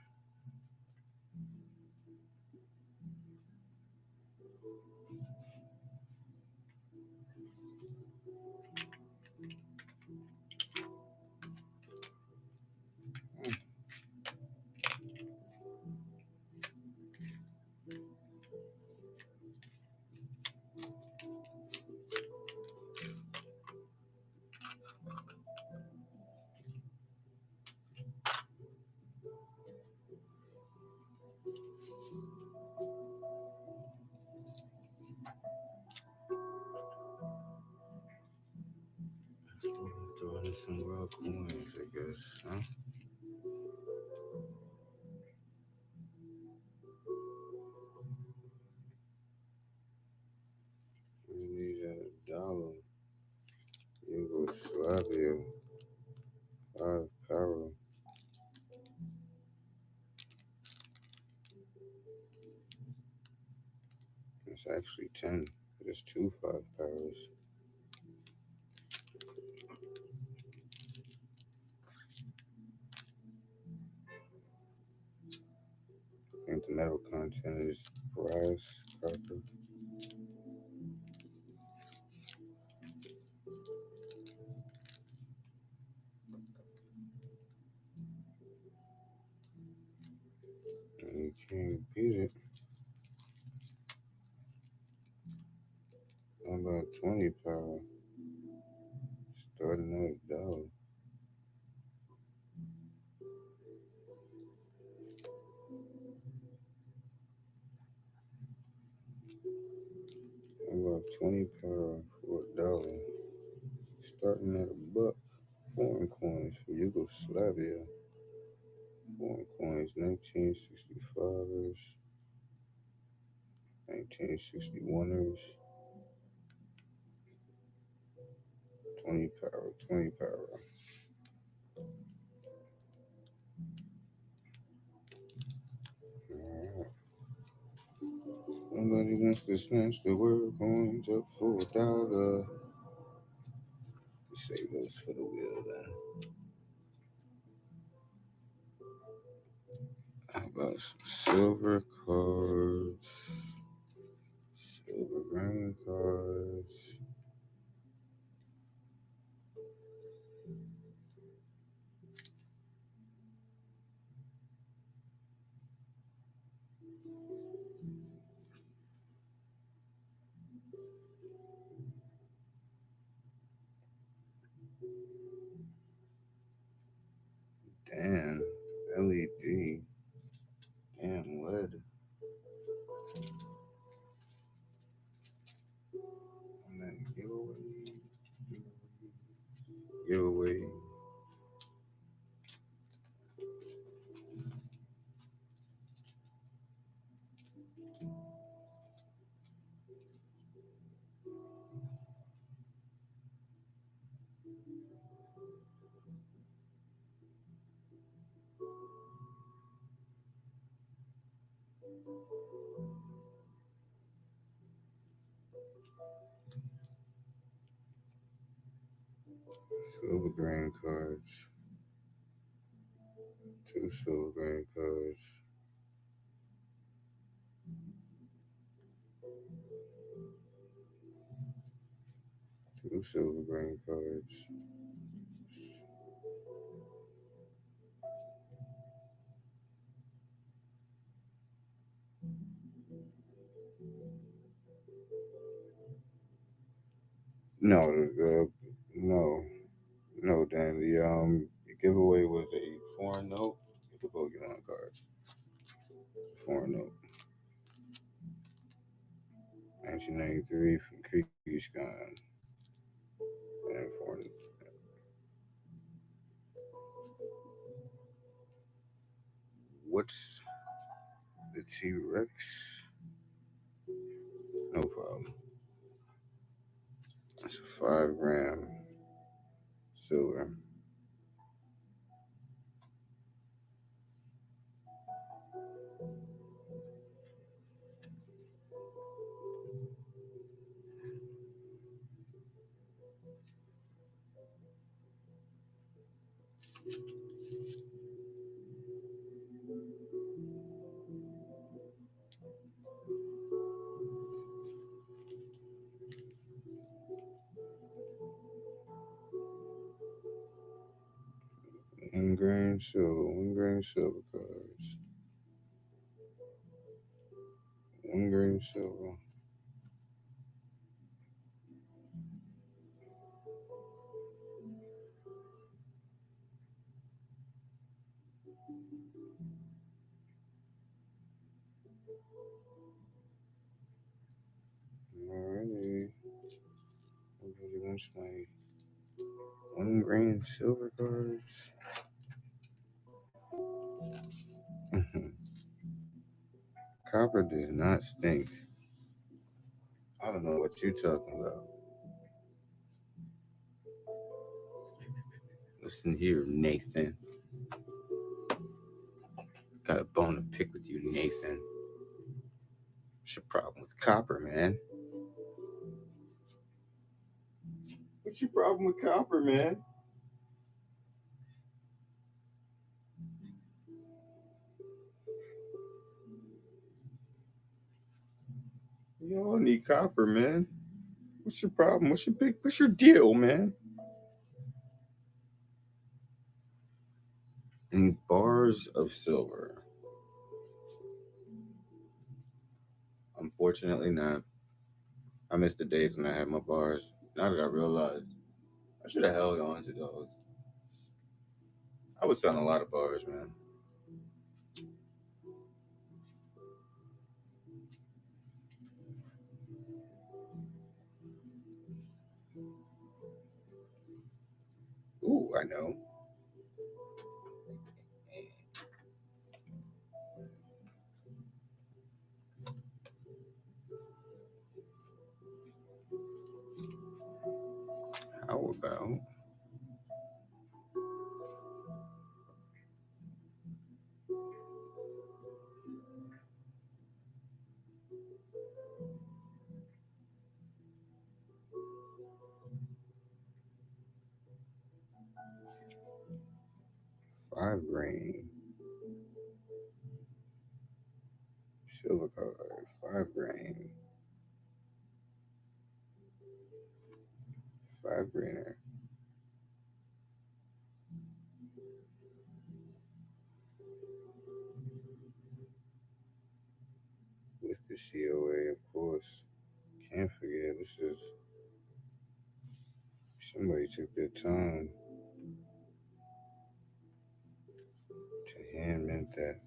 Throw in some raw coins, I guess, huh? We need $1. Yugoslavia, 5 power. It's actually 10. There's 2 5 powers. I think the metal content is brass, copper. And you can't beat it. How about 20 power? Starting at $1. How about 20 power for $1? Starting at $1. Foreign coins for Yugoslavia. Foreign coins, 1965ers. 1961ers. 20 power, 20 power. Alright. Somebody wants to snatch the world coins up for $1. We save those for the wheel then. How about some silver cards? Silver green cards. Damn. LED. Damn lead. And then giveaway. Giveaway. Silver green cards. 2 silver green cards. 2 silver green cards. No, no, Dan. The giveaway was a foreign note with the Pokemon cards. Foreign note. 1993 from QUICKSILVER. And foreign. What's the T-Rex? No problem. That's a 5 gram silver. One grain silver cards. 1 grain silver. Alrighty. Nobody wants my 1 grain silver cards. Copper does not stink. I don't know what you're talking about. Listen here, Nathan. Got a bone to pick with you, Nathan. What's your problem with copper, man? What's your problem with copper, man? You all need copper, man. What's your problem? What's your deal, man? In bars of silver. Unfortunately not. I miss the days when I had my bars. Now that I realize I should have held on to those. I was selling a lot of bars, man. Ooh, I know. about 5 grain silver card, 5 grain, 5 grainer. With the COA, of course. Can't forget, this is somebody took their time to hand mint that.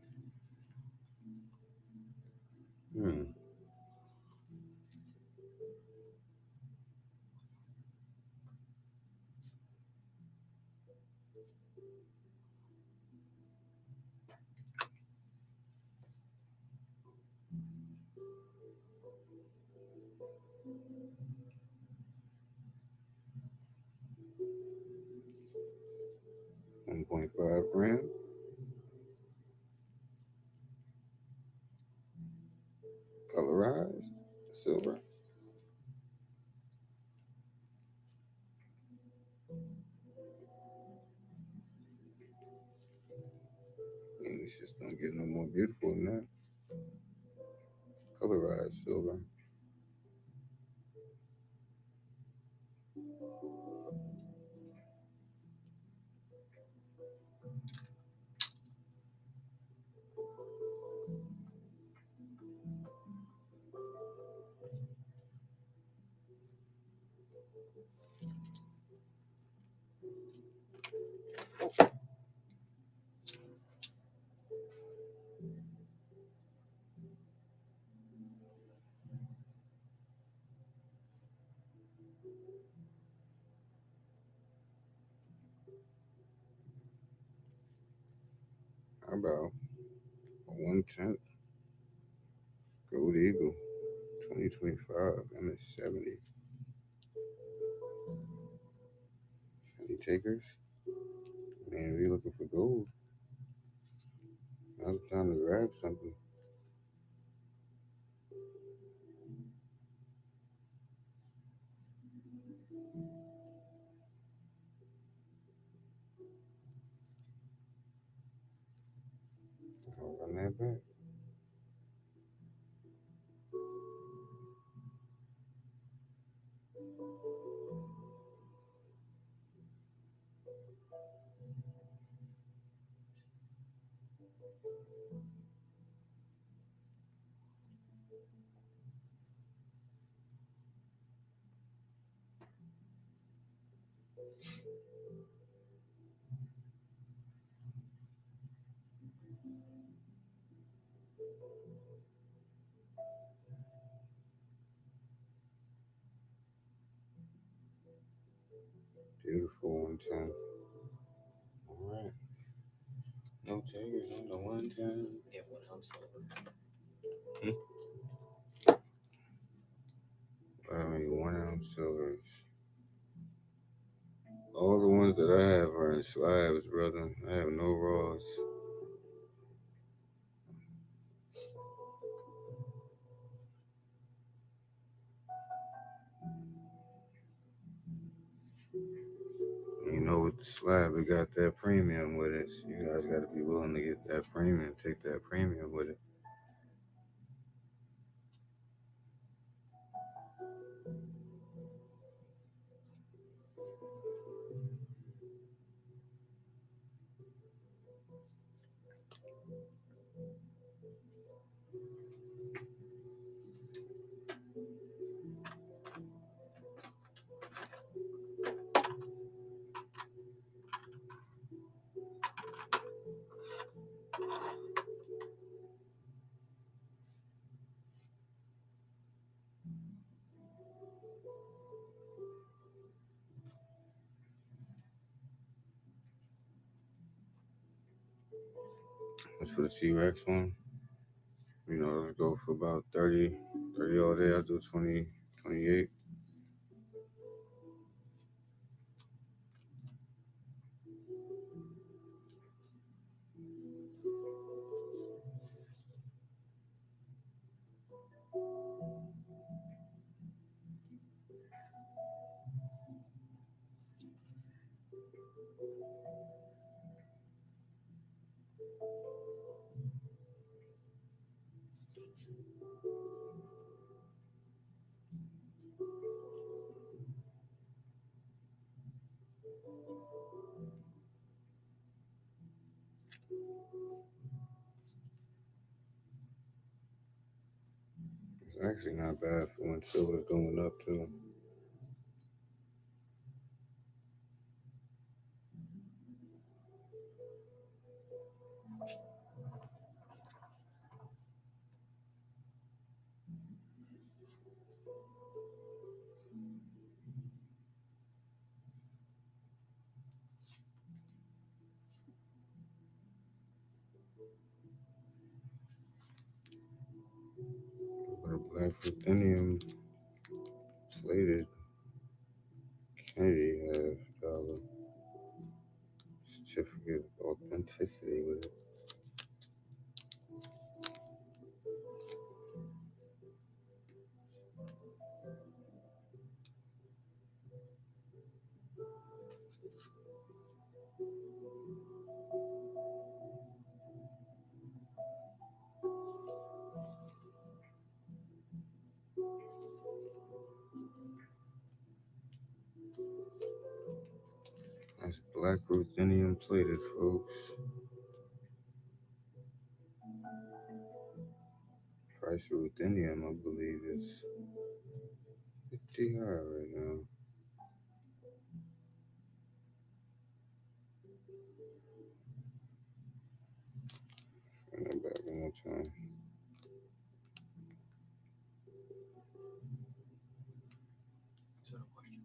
1.5 gram, colorized silver. I mean, it's just don't get no more beautiful than that. Colorized silver. How about a 1/10 Gold Eagle 2025 MS70? Any takers? Man, if you're looking for gold, now's the time to grab something. I'll run that back. Beautiful 1/10. All right. No takers on the 1/10. Yeah, 1 ounce silver. I mean, 1 ounce silvers. All the ones that I have are in slabs, brother. I have no raws. You know, with the slab, it got that premium with it. So you guys got to be willing to get that premium, take that premium with it. As for the T-Rex one, you know, let's go for about 30 all day. I'll do 20, 28. It's actually not bad for when silver's going up too. But a black ruthenium plated Kennedy $1/2 certificate of authenticity with it. That's black ruthenium plated, folks. Price of ruthenium, I believe, is pretty high right now. Run that back one more time. So no question.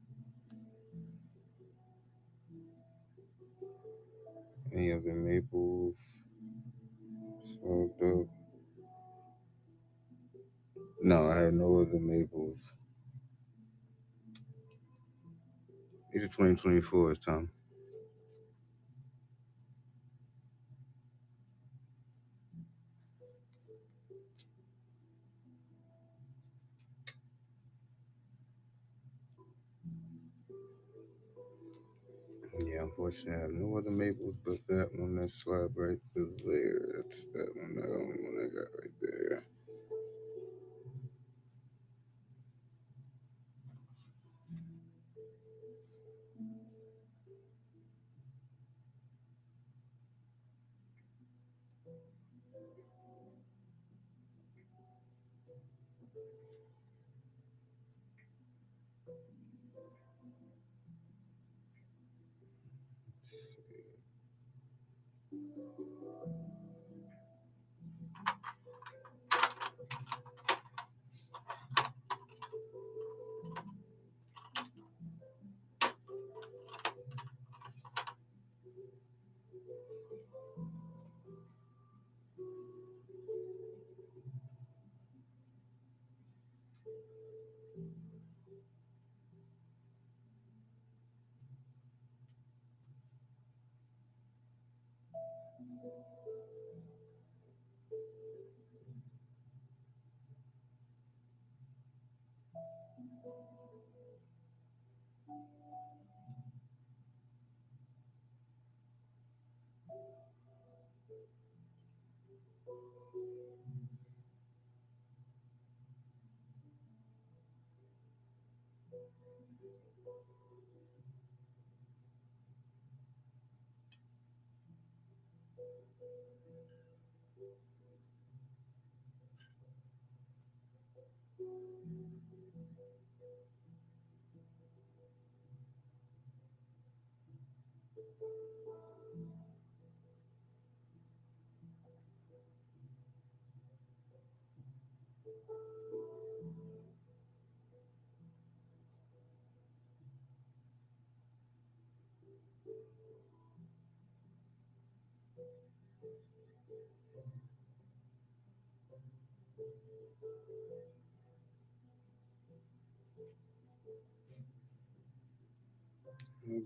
Any other maples smoked up? No, I have no other maples. These are 2024's, Tom. Yeah, unfortunately, I have no other maples but that one, that slab right there. That's that one, the only one I got right there.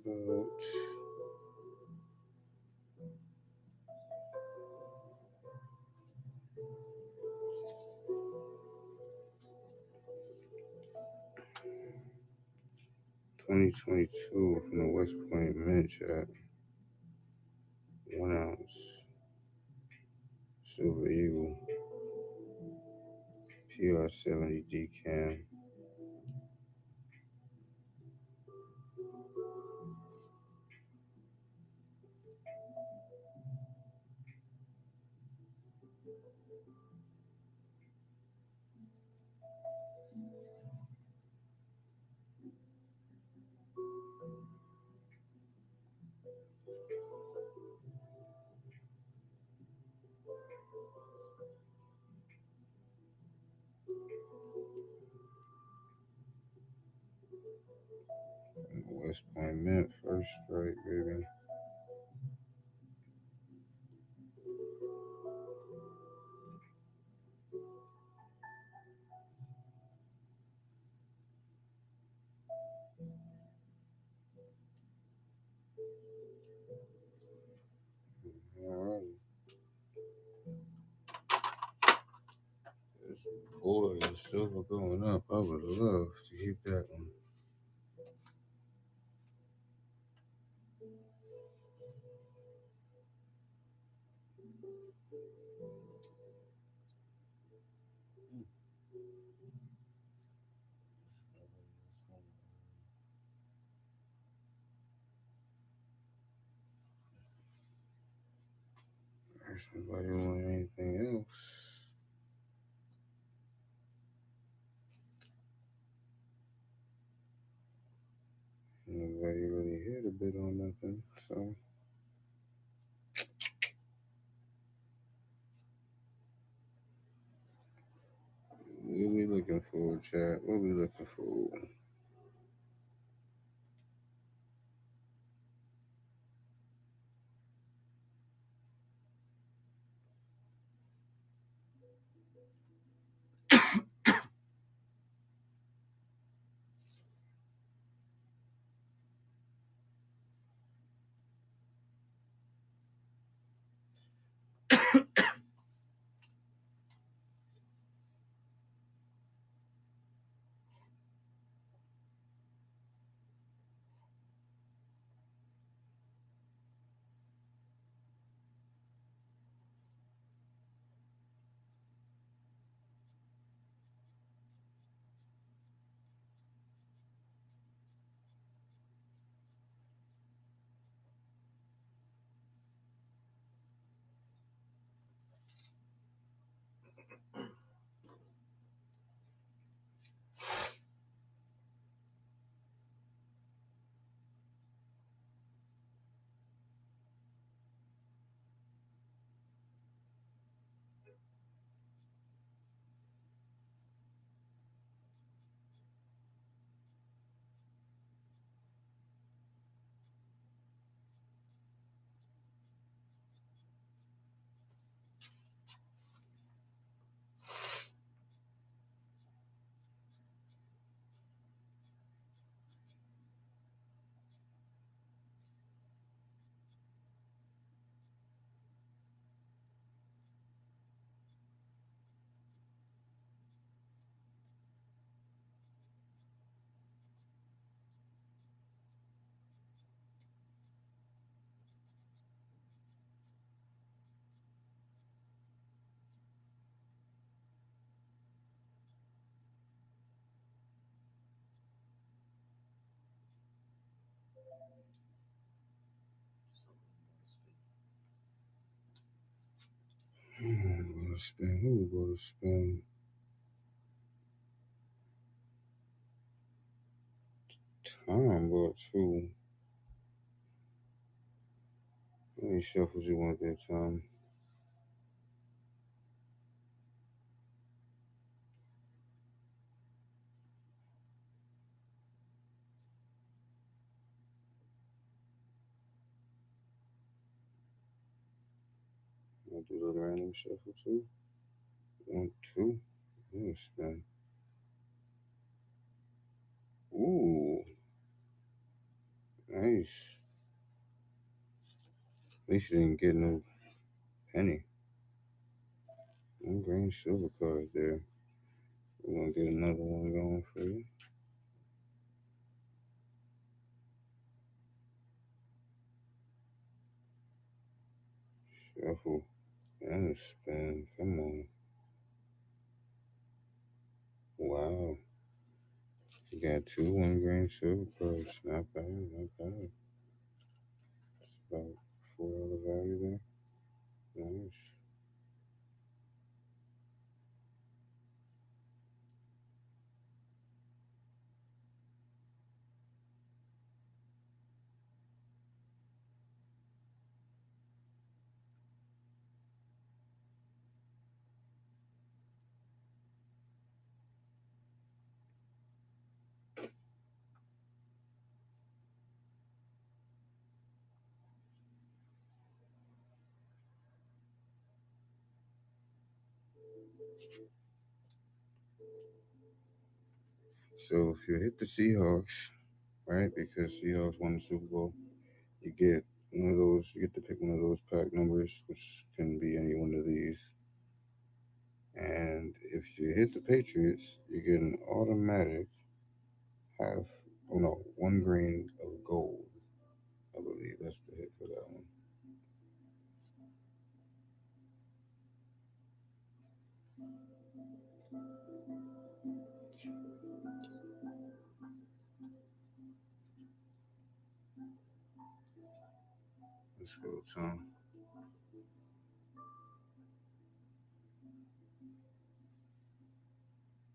About 2022 from the West Point Mint chat. 1 ounce. Silver Eagle. PR70 decam. West Point Mint, first strike, baby. Alright. This boy is silver going up. I would love to hit that one. There's nobody want anything else. Nobody really hit a bit on nothing, so. What we looking for, chat? What we looking for? Go to spin. Who we go to spin? Tom bought two. How many shuffles you want that time? I'll do the random shuffle too. 1, 2. Spin. Ooh, nice. At least you didn't get no penny. 1 green silver card there. We're gonna get another one going for you. Shuffle and spin. Come on. Wow. You got two 1 grain silver cards. Not bad, not bad. It's about $4 value there. Nice. So if you hit the Seahawks, right, because Seahawks won the Super Bowl, you get one of those, you get to pick one of those pack numbers, which can be any one of these. And if you hit the Patriots, you get an automatic half, oh no, 1 grain of gold. I believe that's the hit for that one. Let's go, Tom.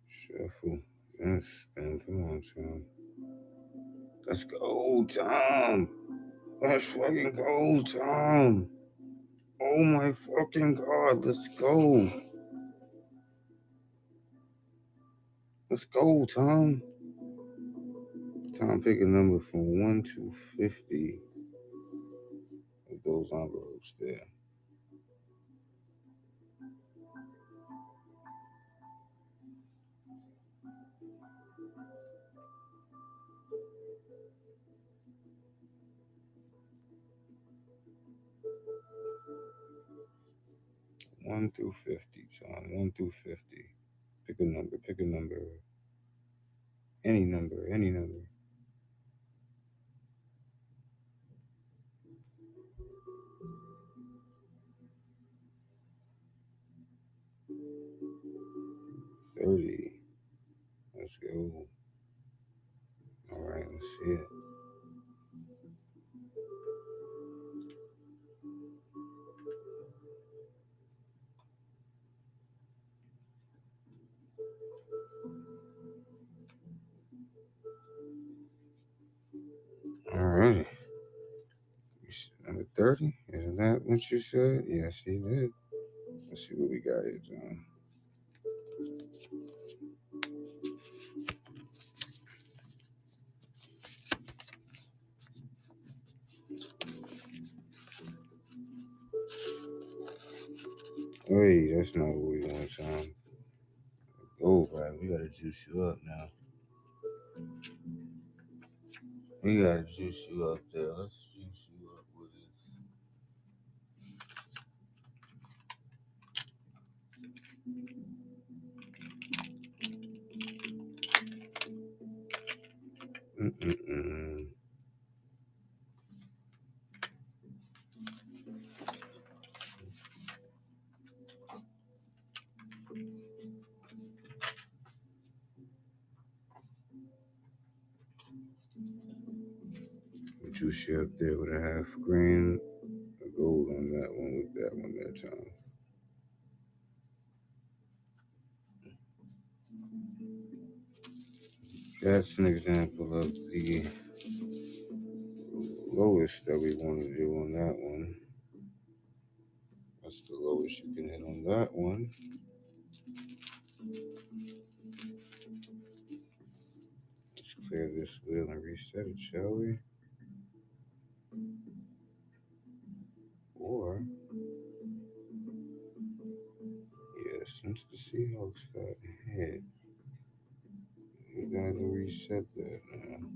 Shuffle. Yes, spin. Come on, Tom. Let's go, Tom. Let's fucking go, Tom. Oh my fucking god, let's go. Let's go, Tom. Tom, pick a number from 1 to 50 with those envelopes there. 1 through 50, Tom. 1 through 50. Pick a number. Pick a number. Any number. Any number. 30. Let's go. All right, let's see it. All righty. Number 30. Isn't that what you said? Yes, he did. Let's see what we got here, Tom. Hey, that's not what we want, Tom. Go, bro. We gotta juice you up now. We gotta juice you up there. Let's juice you up with this. Juice you up there with a half grain of gold on that one with that one that time. That's an example of the lowest that we want to do on that one. That's the lowest you can hit on that one. Let's clear this wheel and reset it, shall we? Or, yeah, since the Seahawks got hit, we gotta reset that now.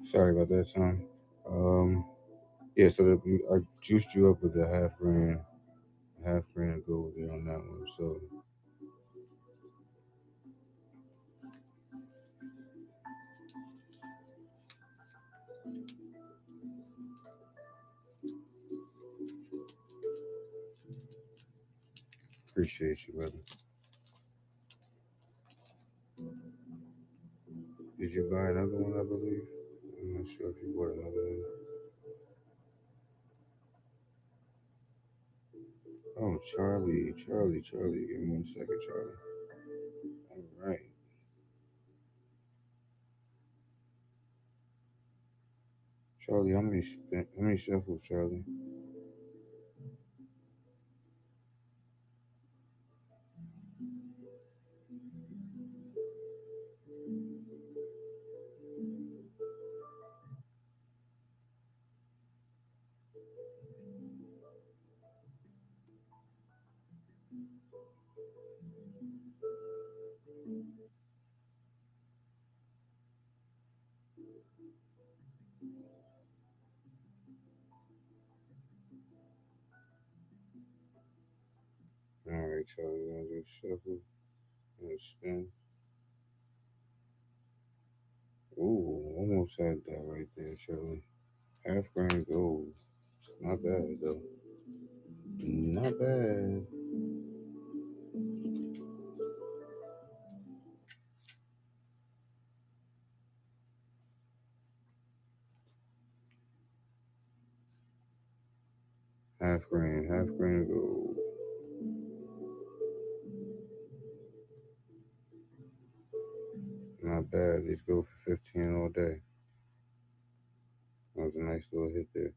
Sorry about that, Tom. Yeah, so I juiced you up with the half grain of gold there on that one. So appreciate you, brother. Did you buy another one? I believe. I'm not sure if you bought another one. Oh, Charlie. Give me 1 second, Charlie. All right, Charlie. How many shuffles, Charlie? All right, Charlie. We're gonna do a shuffle and a spin. Ooh, almost had that right there, Charlie. Half grain gold. Not bad though. Not bad. Half grain gold. Not bad. Let's go for 15 all day. That was a nice little hit there.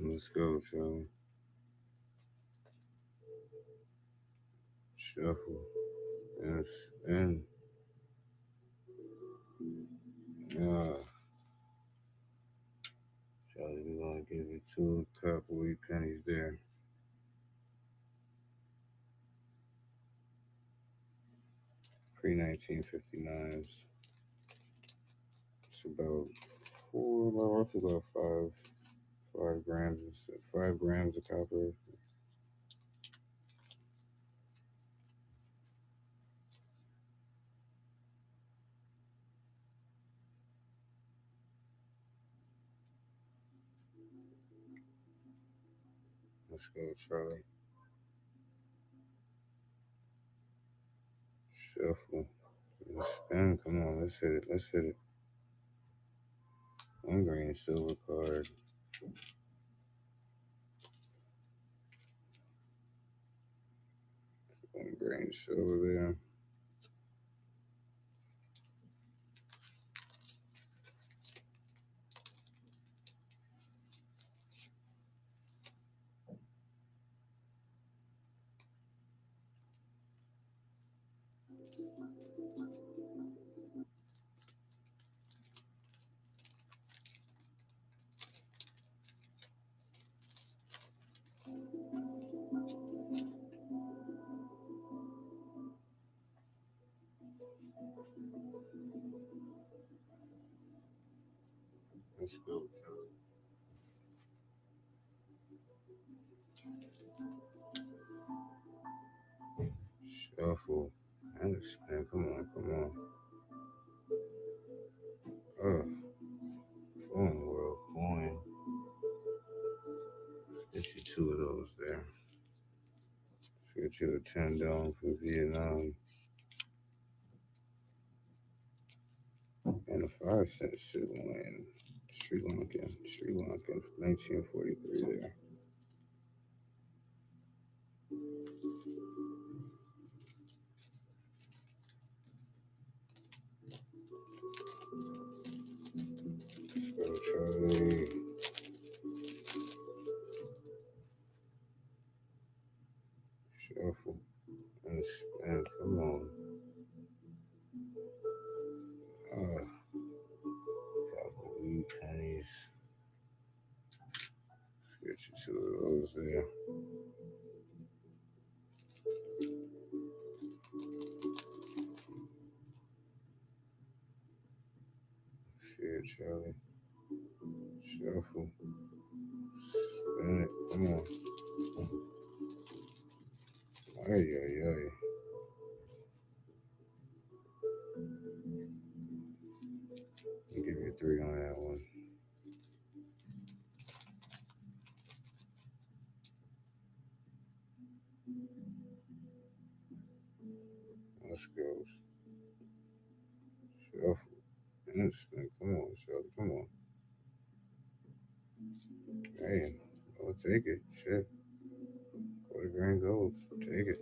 Let's go, Charlie. Shuffle and spin. Ah, Charlie, we're gonna give you two copperweight pennies there. Pre-1959s. It's about roughly about 5 grams, 5 grams of copper. Let's go, Charlie. Shuffle. Let's spin. Come on, let's hit it. Let's hit it. One green silver card. One green silver there. smoke, Charlie. Shuffle and spin. Come on, come on. Phone world coin. Let's get you two of those there. Let's get you a 10 down from Vietnam. And a 5-cent Sri Lankan, 1943 there. Let's go, Charlie. Shuffle and spin. Come on. Couple wheat pennies. Let's get you two of those there. Shit, Charlie. Shuffle. Spin it. Come on. Ay, ay, ay. I'll give you a 3 on that one. Let's go. Shuffle. And spin. Come on, Charlie. Come on. Hey, I'll take it. Shit. Go to grand gold. Take it.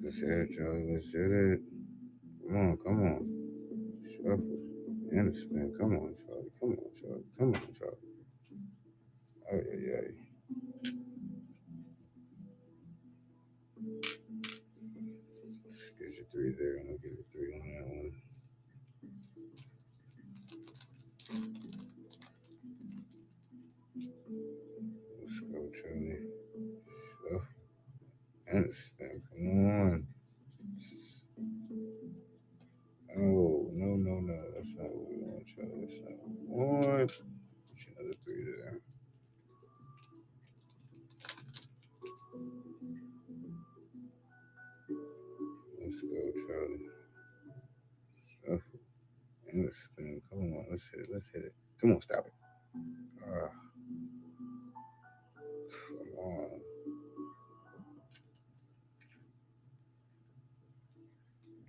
Let's hit it, Charlie. Let's hit it. Come on, come on. Shuffle. And a spin. Come on, Charlie. Come on, Charlie. Come on, Charlie. Ay, ay, ay. Let's get you 3 there. I'm going to give you 3 on that one. Let's go, Charlie. Shuffle. And a spin. Come on. Oh, no, no, no. That's not what we want, Charlie. That's not what we want. Get you another 3 there. Let's go, Charlie. Shuffle. And a spin. Come on. Let's hit it. Let's hit it. Come on, stop it. Come on.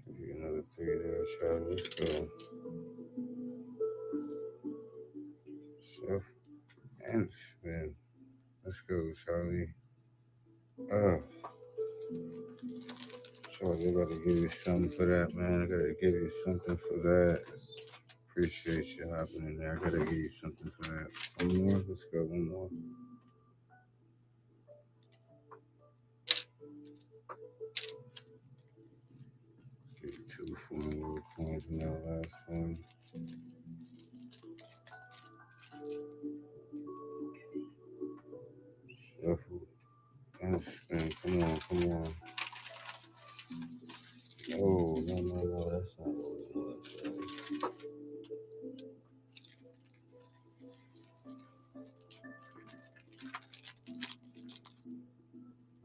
Give you another 3 there, Charlie. Let's go. Shuffle and spin. Let's go, Charlie. Charlie, I gotta give you something for that, man. I gotta give you something for that. Appreciate you hopping in there. I gotta give you something for that. One more. Let's go. One more. Give you 2 4 coins in that last one. Shuffle and spin. Come on, come on. Oh, no, no, no. That's not what we want, Charlie.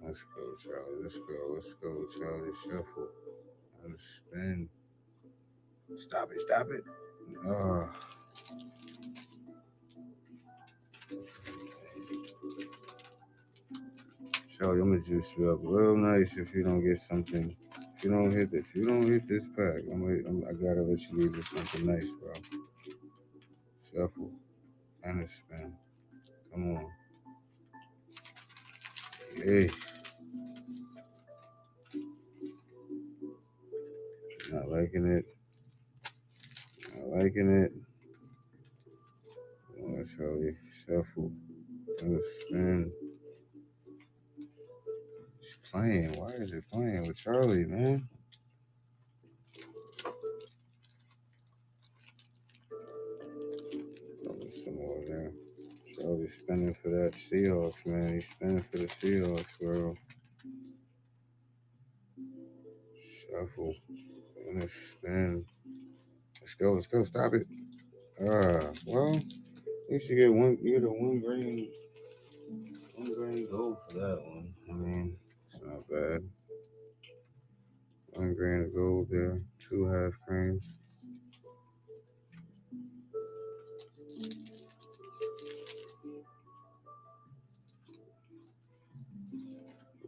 Let's go, Charlie. Let's go. Let's go, Charlie. Shuffle and spin. Stop it. Stop it. Charlie, I'm gonna juice you up real nice if you don't get something. If you don't hit this pack, I gotta let you leave with something nice, bro. Shuffle and a spin. Come on. Hey. Not liking it. Not liking it. Come on, Charlie. Shuffle and a spin. It's playing. Why is it playing with Charlie, man? some more there. Charlie's spinning for that Seahawks, man. He's spinning for the Seahawks, bro. Shuffle. And a spin. Let's go. Stop it. Well, you should get a one green gold for that one. I mean, it's not bad. 1 grain of gold there. 2 half grains.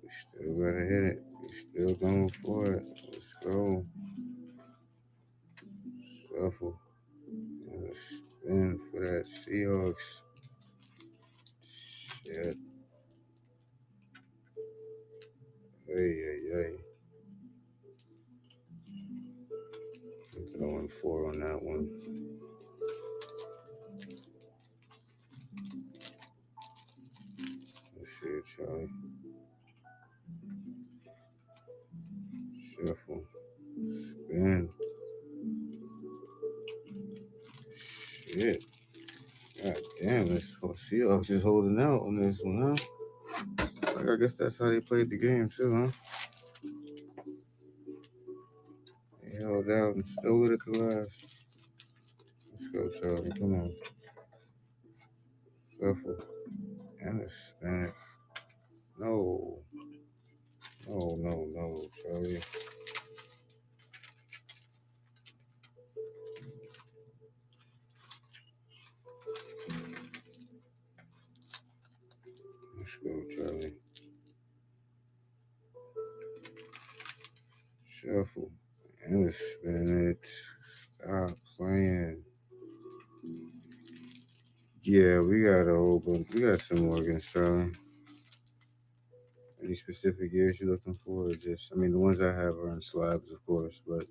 We still gotta hit it. We still going for it. Let's go. Shuffle. And a spin for that Seahawks. Shit. Hey. I'm throwing 4 on that one. Let's see it, Charlie. Shuffle. Spin. Shit. God damn, this Seahawks is holding out on this one, huh? Like, I guess that's how they played the game, too, huh? They held out and stole it at the last. Let's go, Charlie. Come on. Shuffle. And a spin. No, Charlie. Let's go, Charlie. Shuffle. And a spin it. Stop playing. Yeah, we got a whole bunch. We got some more against Charlie. Any specific years you're looking for? Or just, I mean, the ones I have are in slabs, of course, but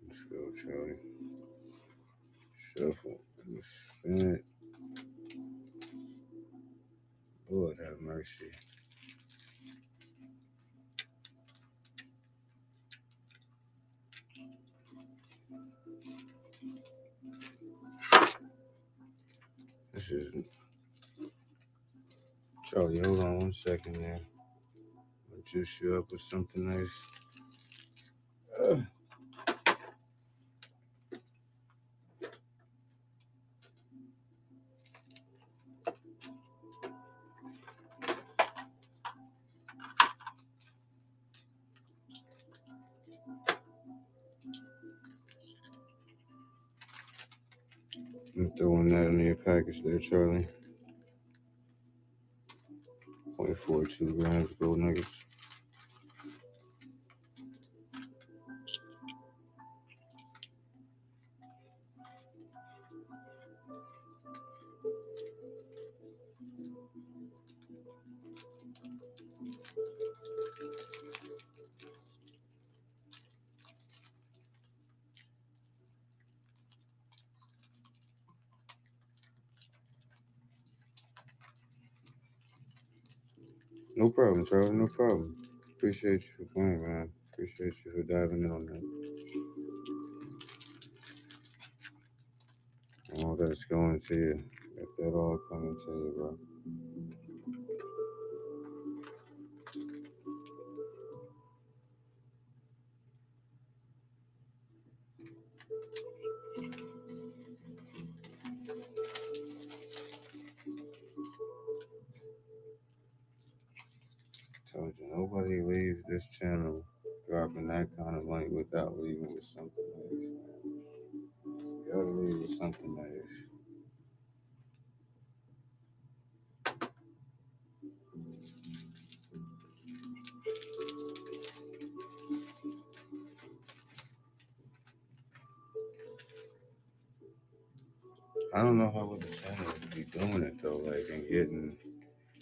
let's go, Charlie. Shuffle and spin it. Lord have mercy. This is Charlie. Hold on 1 second there. I'll juice you up with something nice. I'm throwing that in your package there, Charlie. 0.42 grams of gold nuggets. No problem, Charlie. No problem. Appreciate you for playing, man. Appreciate you for diving in on that. All that's going to you. Got that all coming to you, bro. Told you, nobody leaves this channel dropping that kind of money without leaving with something nice, man. You gotta leave with something nice. I don't know how other channels be doing it though, like and getting.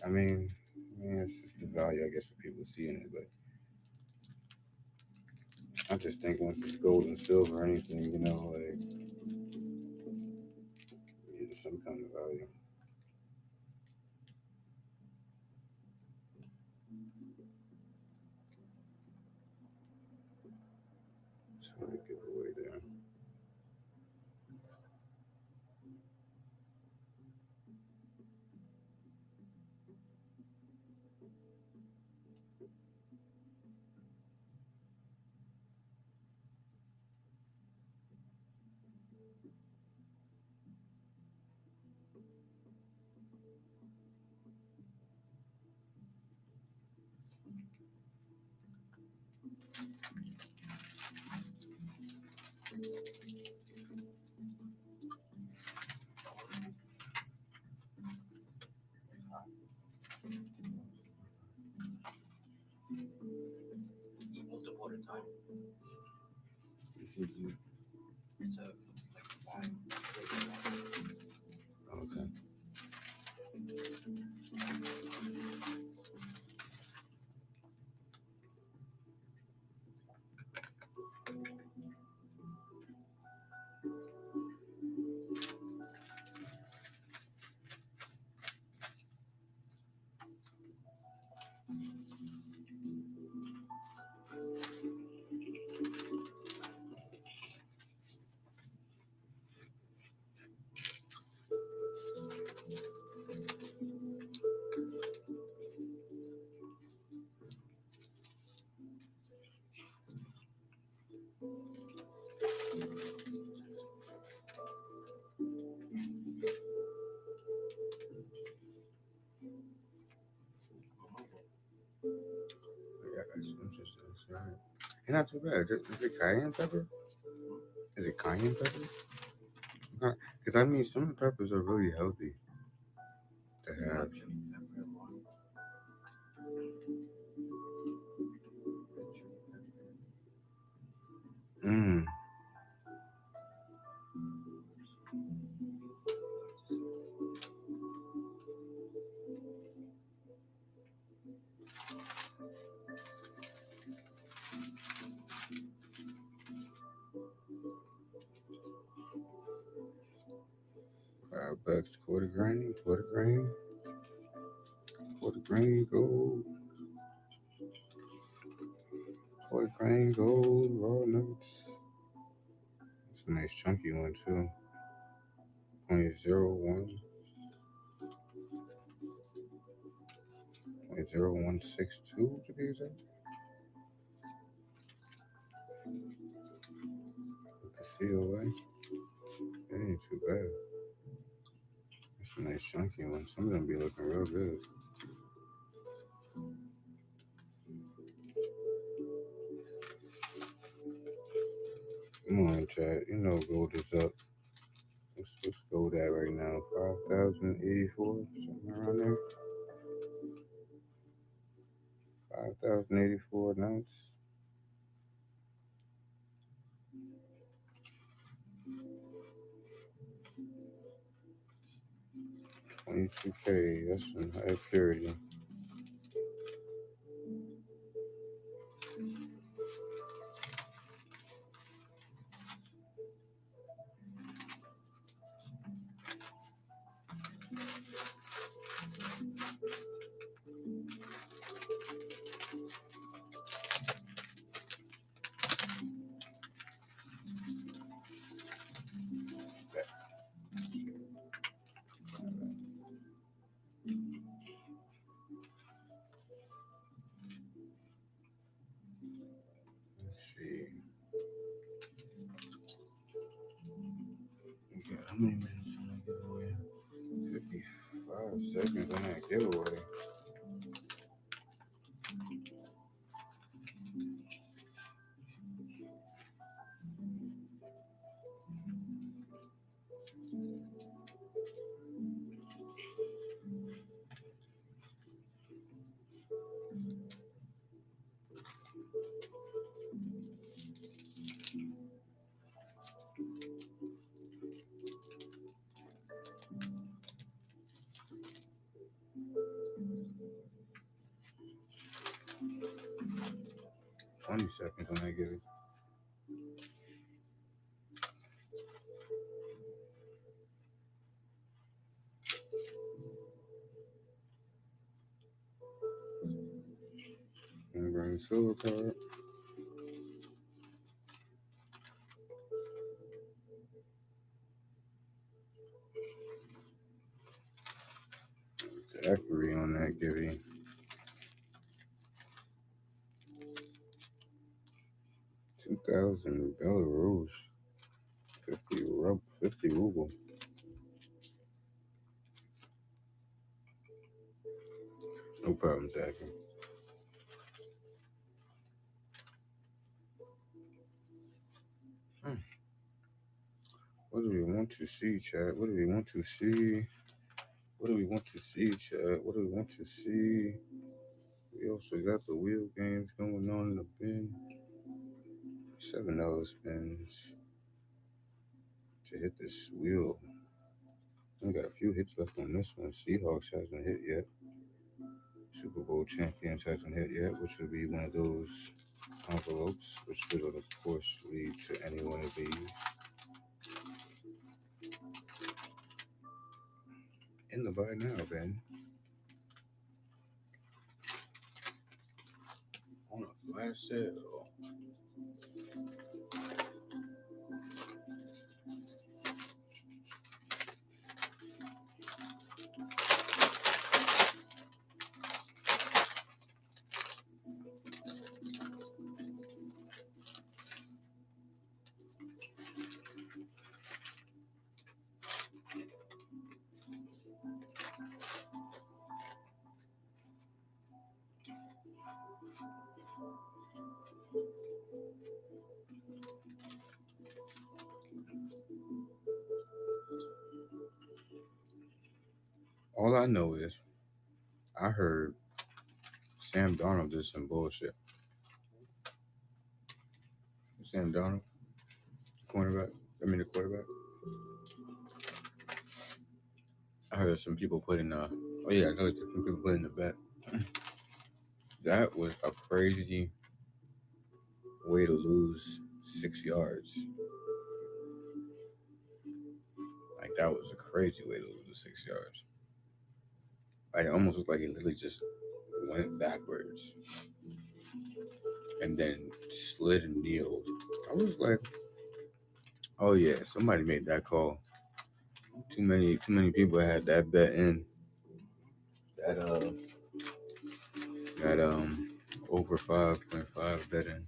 I mean, it's just the value, I guess, for people seeing it. But I just think once it's gold and silver or anything, you know, like get some kind of value. That's what I give away there. Eat multiple at a time. This is you. It's a like wine. Okay. Yeah, I got you. I'm just right. You're not too bad. Is it cayenne pepper? Is it cayenne pepper? Because I mean, some peppers are really healthy to have. Chili pepper and wine. Red chili pepper. Mmm. $5, quarter grain gold, quarter grain gold, raw nuts. It's a nice chunky one too. 0.01, 0.0162 to be exact. With the COA, that ain't too bad. It's a nice chunky one. Some of them be looking real good. Come on, chat. You know gold is up. What's gold at right now? 5,084, something around there. 5,084 an ounce. 22K. That's some high purity. Let's see. We got how many minutes on that giveaway? 55 seconds on that giveaway. $20 on that giveaway. Silver card. Zachary on that Gibby. 2000 Belarus. 50 ruble. No problem, Zachary. What do we want to see, chat? What do we want to see? What do we want to see, chat? What do we want to see? We also got the wheel games going on in the bin. $7 spins to hit this wheel. We got a few hits left on this one. Seahawks hasn't hit yet. Super Bowl champions hasn't hit yet, which would be one of those envelopes, which would, of course, lead to any one of these. In the buy now, Ben. On a flash sale. All I know is I heard Sam Darnold did some bullshit. Sam Darnold, the quarterback. I heard some people put in some people put in the bet. That was a crazy way to lose 6 yards. Like, that was a crazy way to lose 6 yards. Like, it almost looked like he literally just went backwards and then slid and kneeled. I was like, oh yeah, somebody made that call. Too many people had that bet in. That over 5.5 bet in.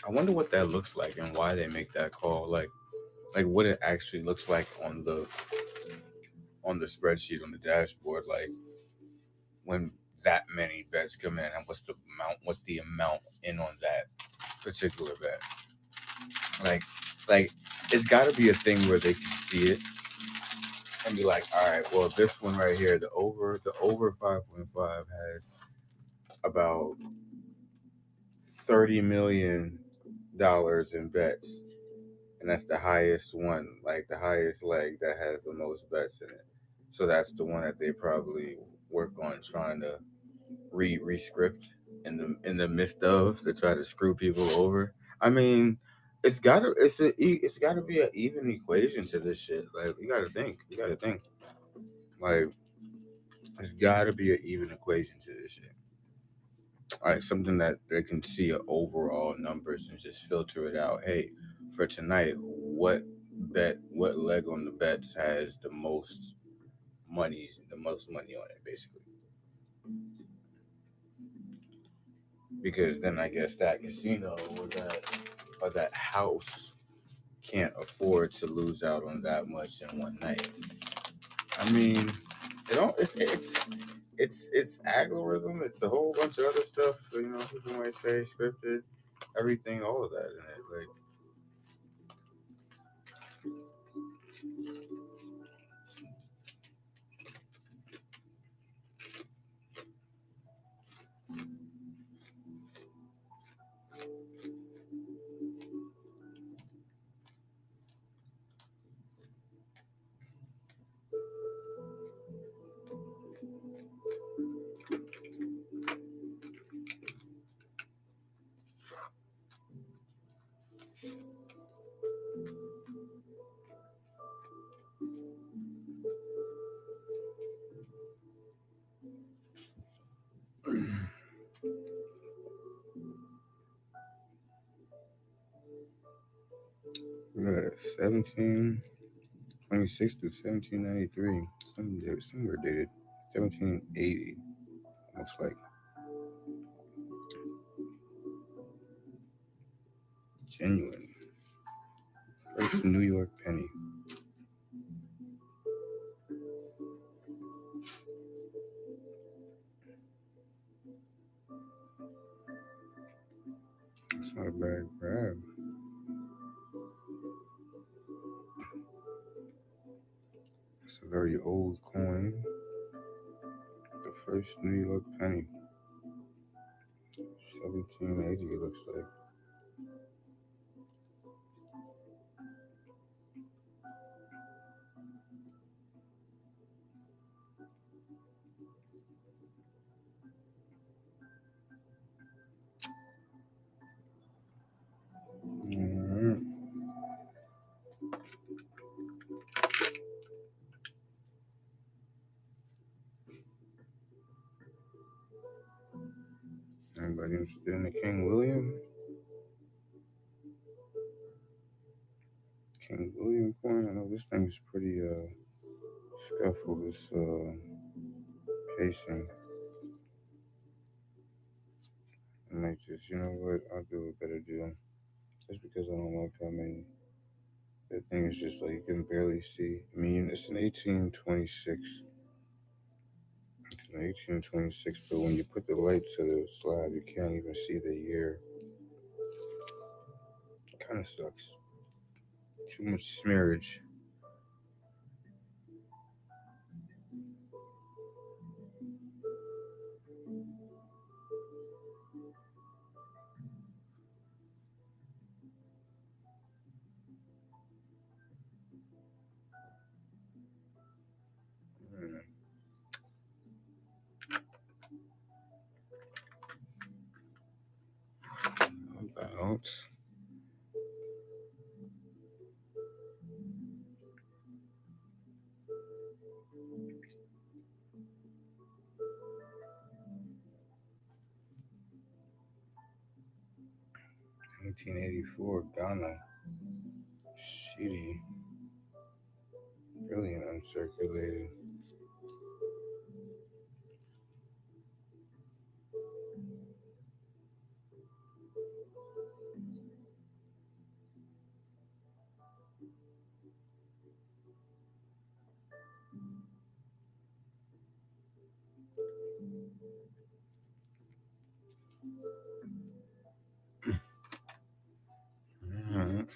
I wonder what that looks like and why they make that call. Like what it actually looks like on the spreadsheet on the dashboard. Like when that many bets come in, and what's the amount in on that particular bet. Like it's got to be a thing where they can see it and be like, all right, well, this one right here, the over 5.5 has about $30 million in bets, and that's the highest one, like the highest leg that has the most bets in it. So that's the one that they probably work on trying to re-script in the midst of to try to screw people over. I mean, it's gotta be an even equation to this shit. Like you gotta think. Like it's gotta be an even equation to this shit. Like something that they can see overall numbers and just filter it out. Hey, for tonight, what leg on the bets has the most money on it, basically. Because then I guess that casino or that house can't afford to lose out on that much in one night. I mean, it's algorithm. It's a whole bunch of other stuff. You know, people might say scripted, everything, all of that in it. Like, Look at it, 1726 to 1793. Somewhere dated 1780. Looks like genuine. First New York penny. It's not a bad grab. It's a very old coin. The first New York penny. 1780 it looks like. Alright. Anybody interested in the King William? King William coin? I know this thing's pretty scuffled, this casing. I might just, you know what, I'll do a better deal. Just because I don't like how many. That thing is just like you can barely see. I mean, it's an 1826. It's an 1826, but when you put the lights to the slab, you can't even see the year. It kind of sucks. Too much smearage. About 1984 Ghana CD. Brilliant uncirculated. Alright.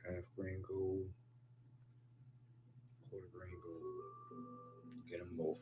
Half grain gold, quarter grain gold. Get them both.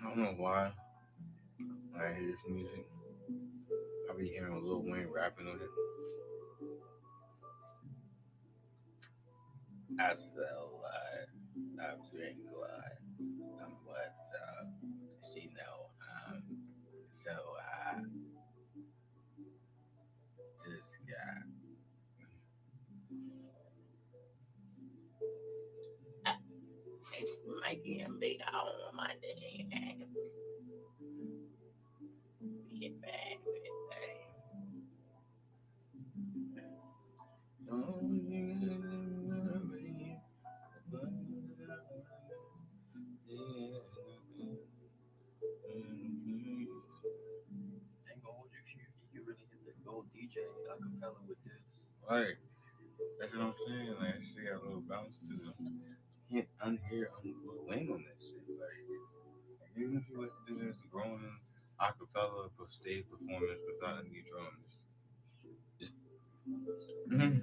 I don't know why when I hear this music. I be hearing Lil Wayne rapping on it. I sell a lot. I drink a lot. What's up? She know I'm so high to the sky. It's making me on my day. Get back with it. Dang, gold, you really hit the gold DJ acapella with this. Right. That's what I'm saying. Like, she got a little bounce to it. You can't unhear wing on that shit. Like, even if you listen to this grown acapella stage performance without any drums. Mm-hmm.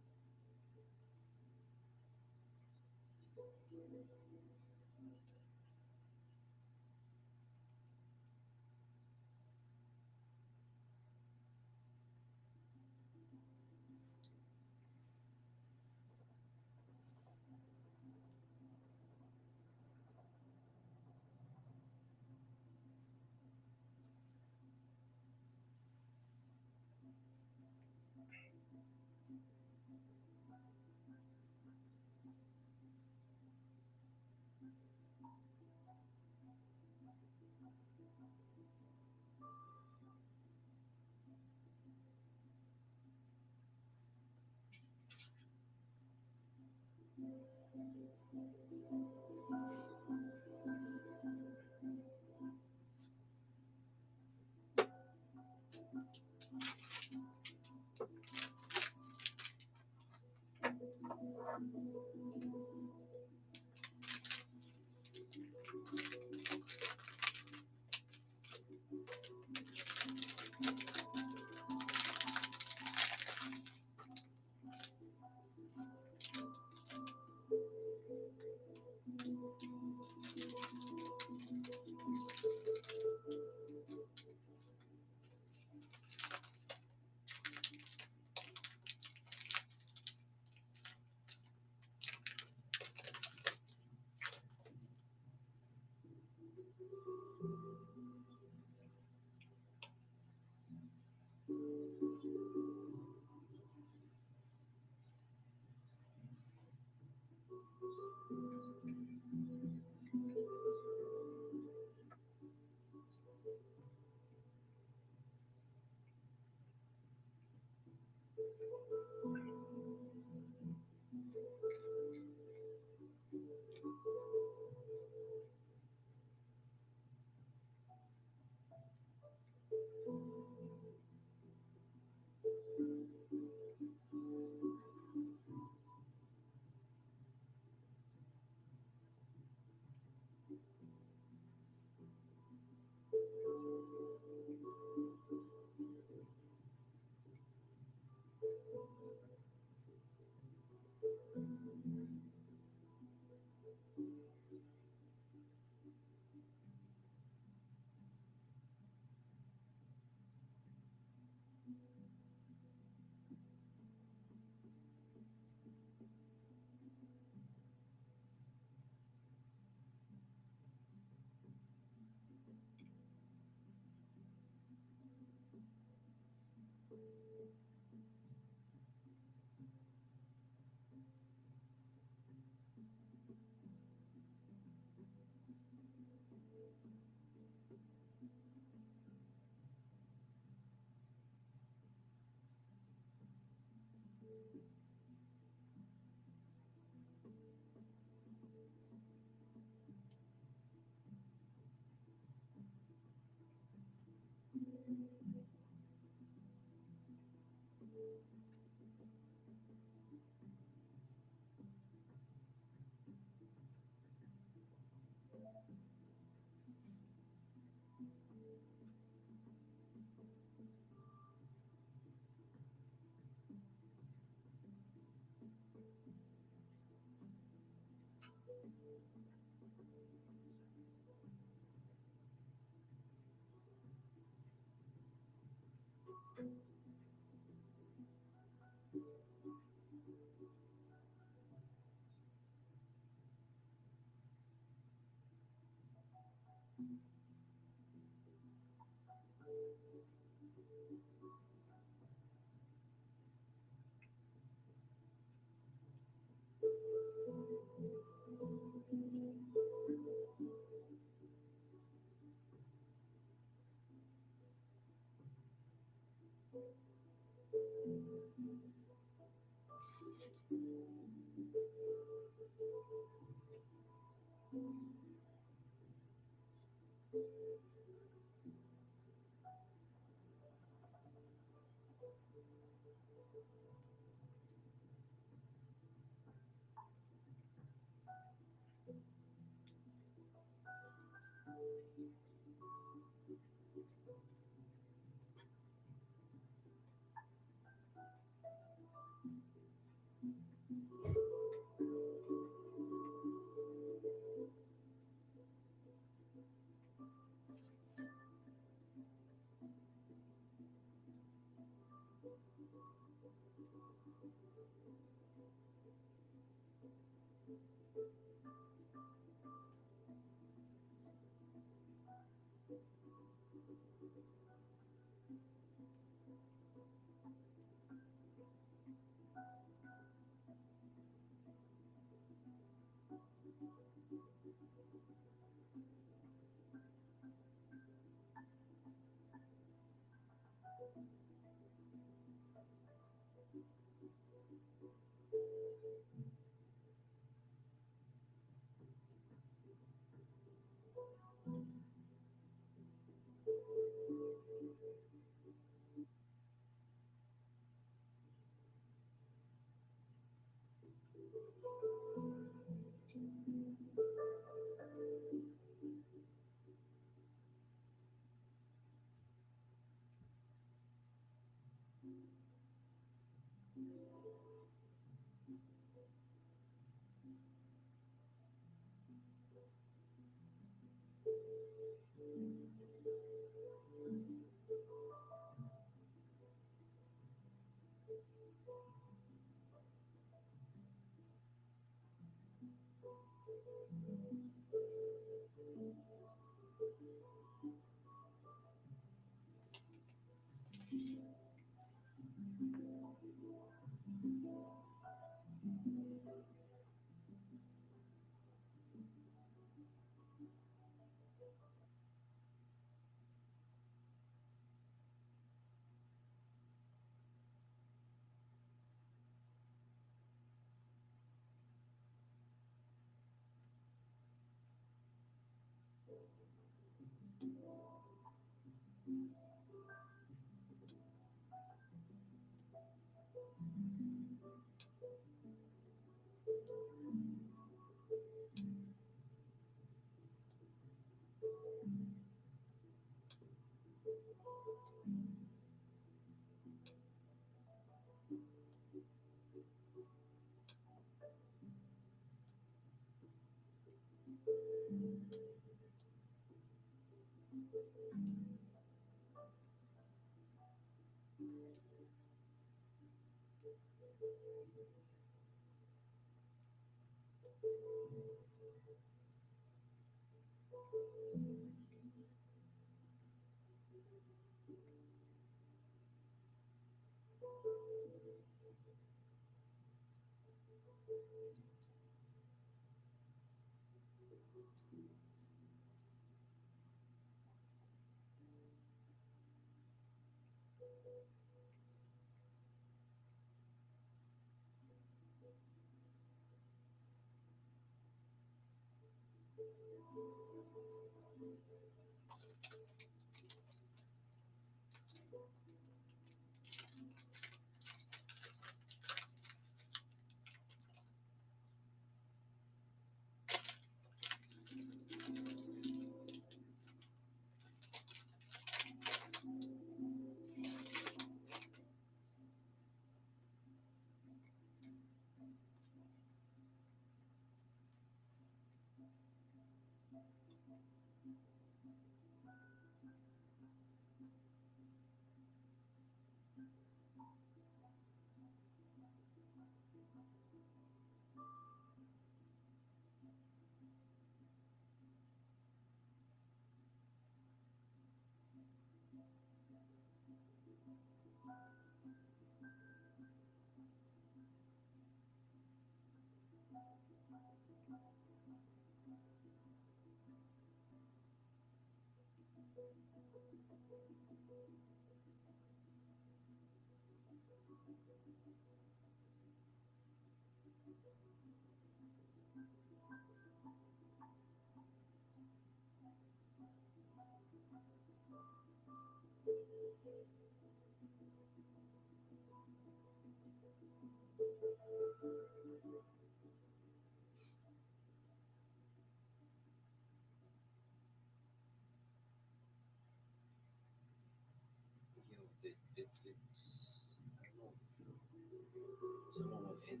Someone went in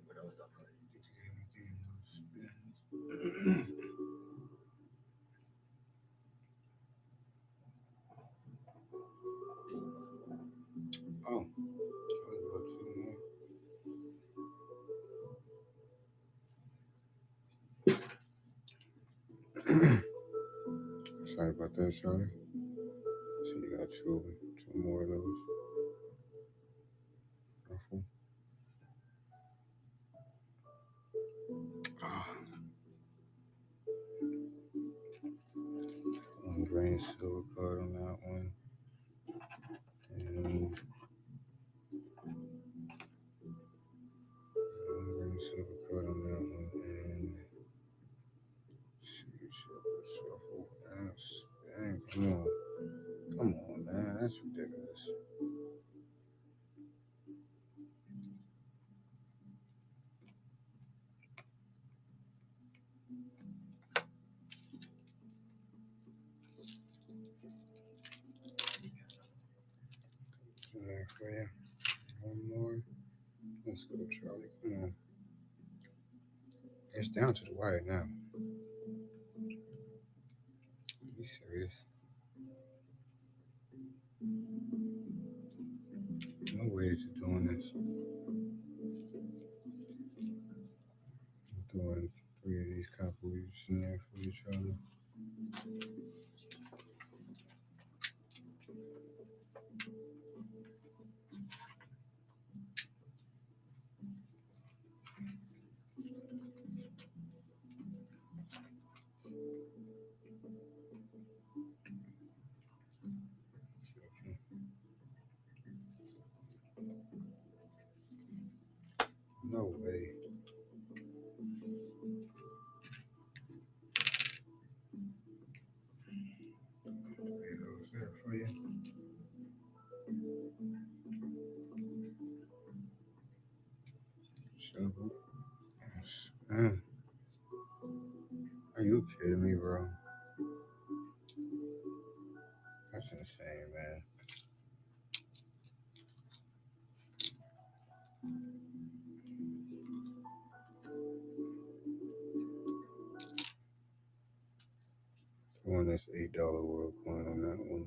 when I was done cutting. Did you get anything in those spins? Oh, Charlie bought two more. Sorry about that, Charlie. So you got two more of those. Careful. One green silver card on that one. And one green silver card on that one. And shuffle and spin. Come on, man. That's ridiculous. There for you. One more. Let's go, Charlie. Come on. It's down to the wire now. Be serious. No ways of doing this. I'm throwing 3 of these copper weaves in there for you, Charlie. No way. Lay those there for you. Shovel. Man. Are you kidding me, bro? That's insane, man. Throwing this $8 world coin on that one.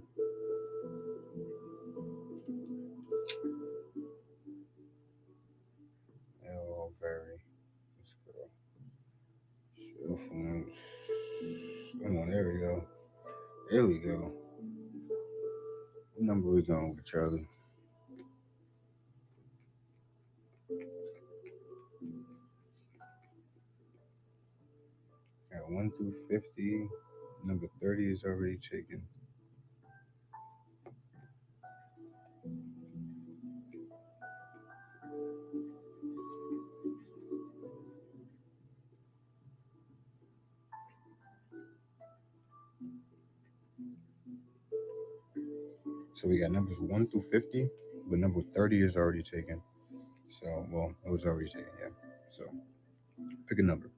They all vary. Let's go. Shuffle. Come on, there we go. There we go. What number we going with, Charlie? Got 1 through 50. Number 30 is already taken. So we got numbers 1 through 50, but number 30 is already taken. So, well, it was already taken, yeah. So, pick a number.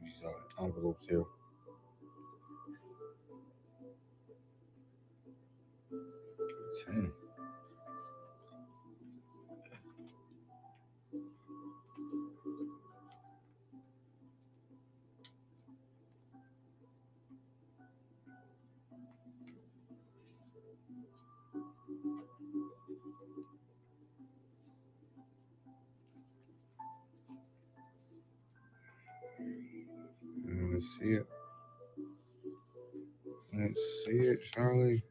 These envelopes here. 10. Let's see it. Let's see it, Charlie.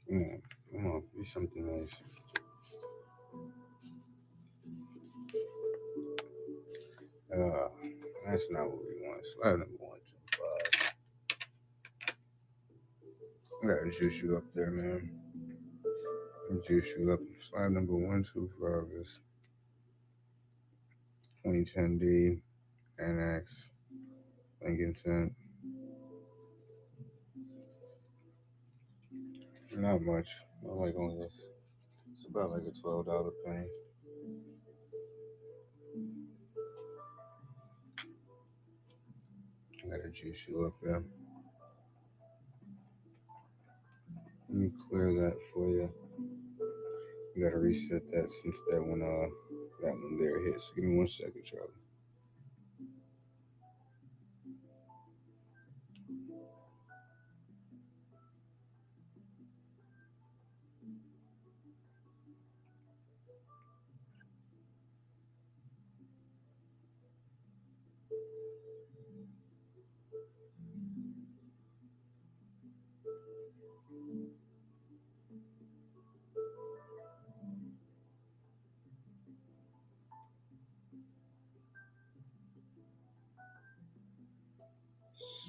Come on, do something nice. That's not what we want. Slide number 1, 2, 5. I gotta juice you up there, man. Juice you up. Slide number 125 is 2010D, Annex, Lincoln Cent. Not much. Not like only this. It's about like a $12 penny. I gotta juice you up there. Let me clear that for you. You gotta reset that since that one there hits. Give me 1 second, Charlie.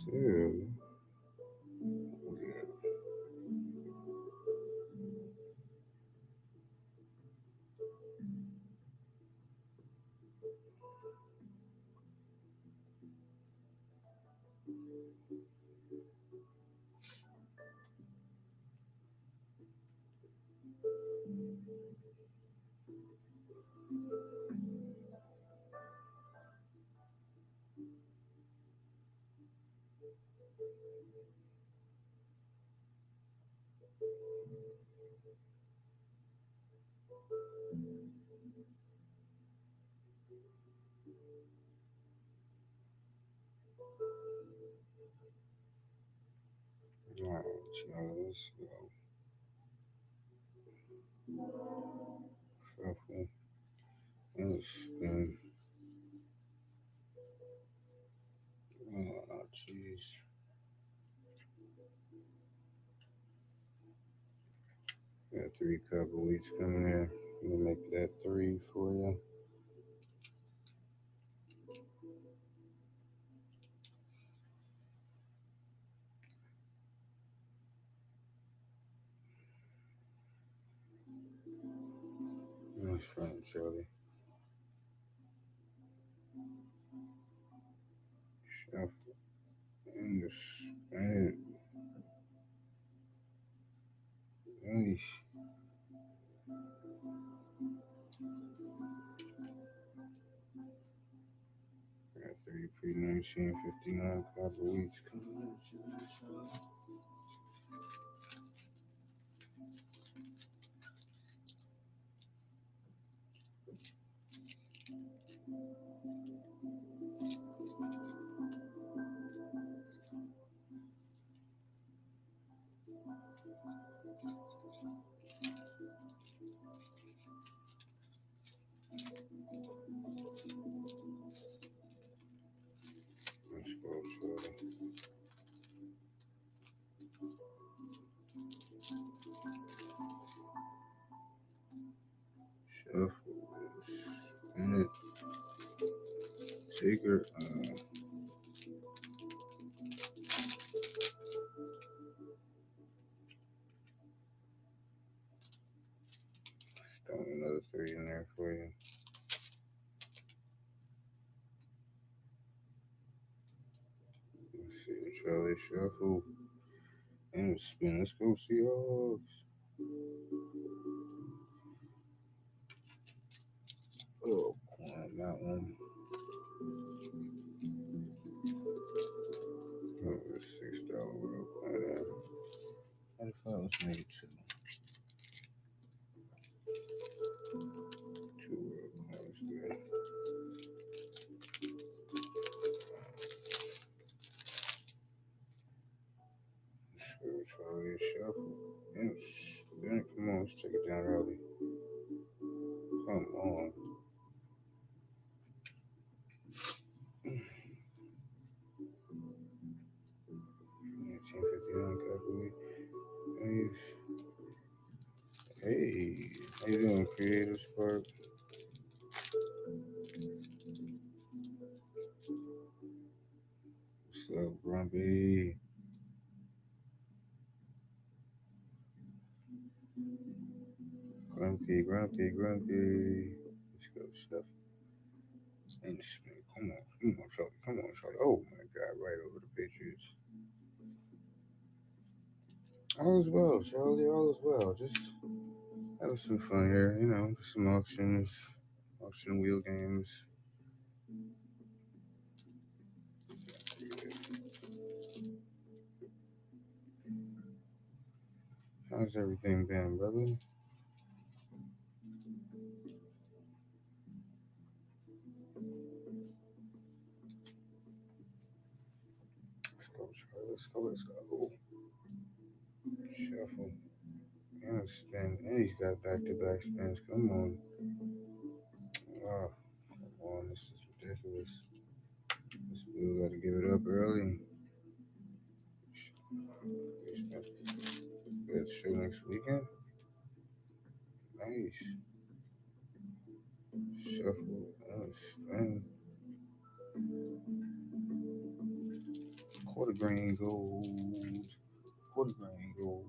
So, alright, Charlie, let's go. Shuffle and spin. Oh, jeez. Got 3 cup of wheats coming in. I'm gonna make that 3 for you. Nice front, Charlie. Shuffle and spin. Nice. Got 3 pre-1959 cup of wheats coming in, Charlie. Let's go, Charlie. Shuffle, spin it, take her. Throw another 3 in there for you. Let's see, Charlie, shuffle and spin. Let's go, Seahawks. Oh, climb that one. Oh, $6 world coin. How the fuck was made 2? 2 world coins there. So Charlie, shuffle and spin. Come on, let's take it down early. Come on. 1959 copy. Hey, how you doing, Creative Spark? What's up, Grumpy? Grumpy, grumpy, grumpy. Let's go, stuff. And spin. Come on, Charlie. Come on, Charlie. Oh my God, right over the Patriots. All is well, Charlie. All is well. Just having some fun here. You know, some auctions, auction wheel games. How's everything been, brother? Let's go, Charlie. Let's go. Let's go. Shuffle. And spin. And he's got back-to-back spins. Come on. Ah, come on. This is ridiculous. This wheel got to give it up early. Good show next weekend. Nice. Shuffle. Spin. Quarter grain gold. Quarter grain gold.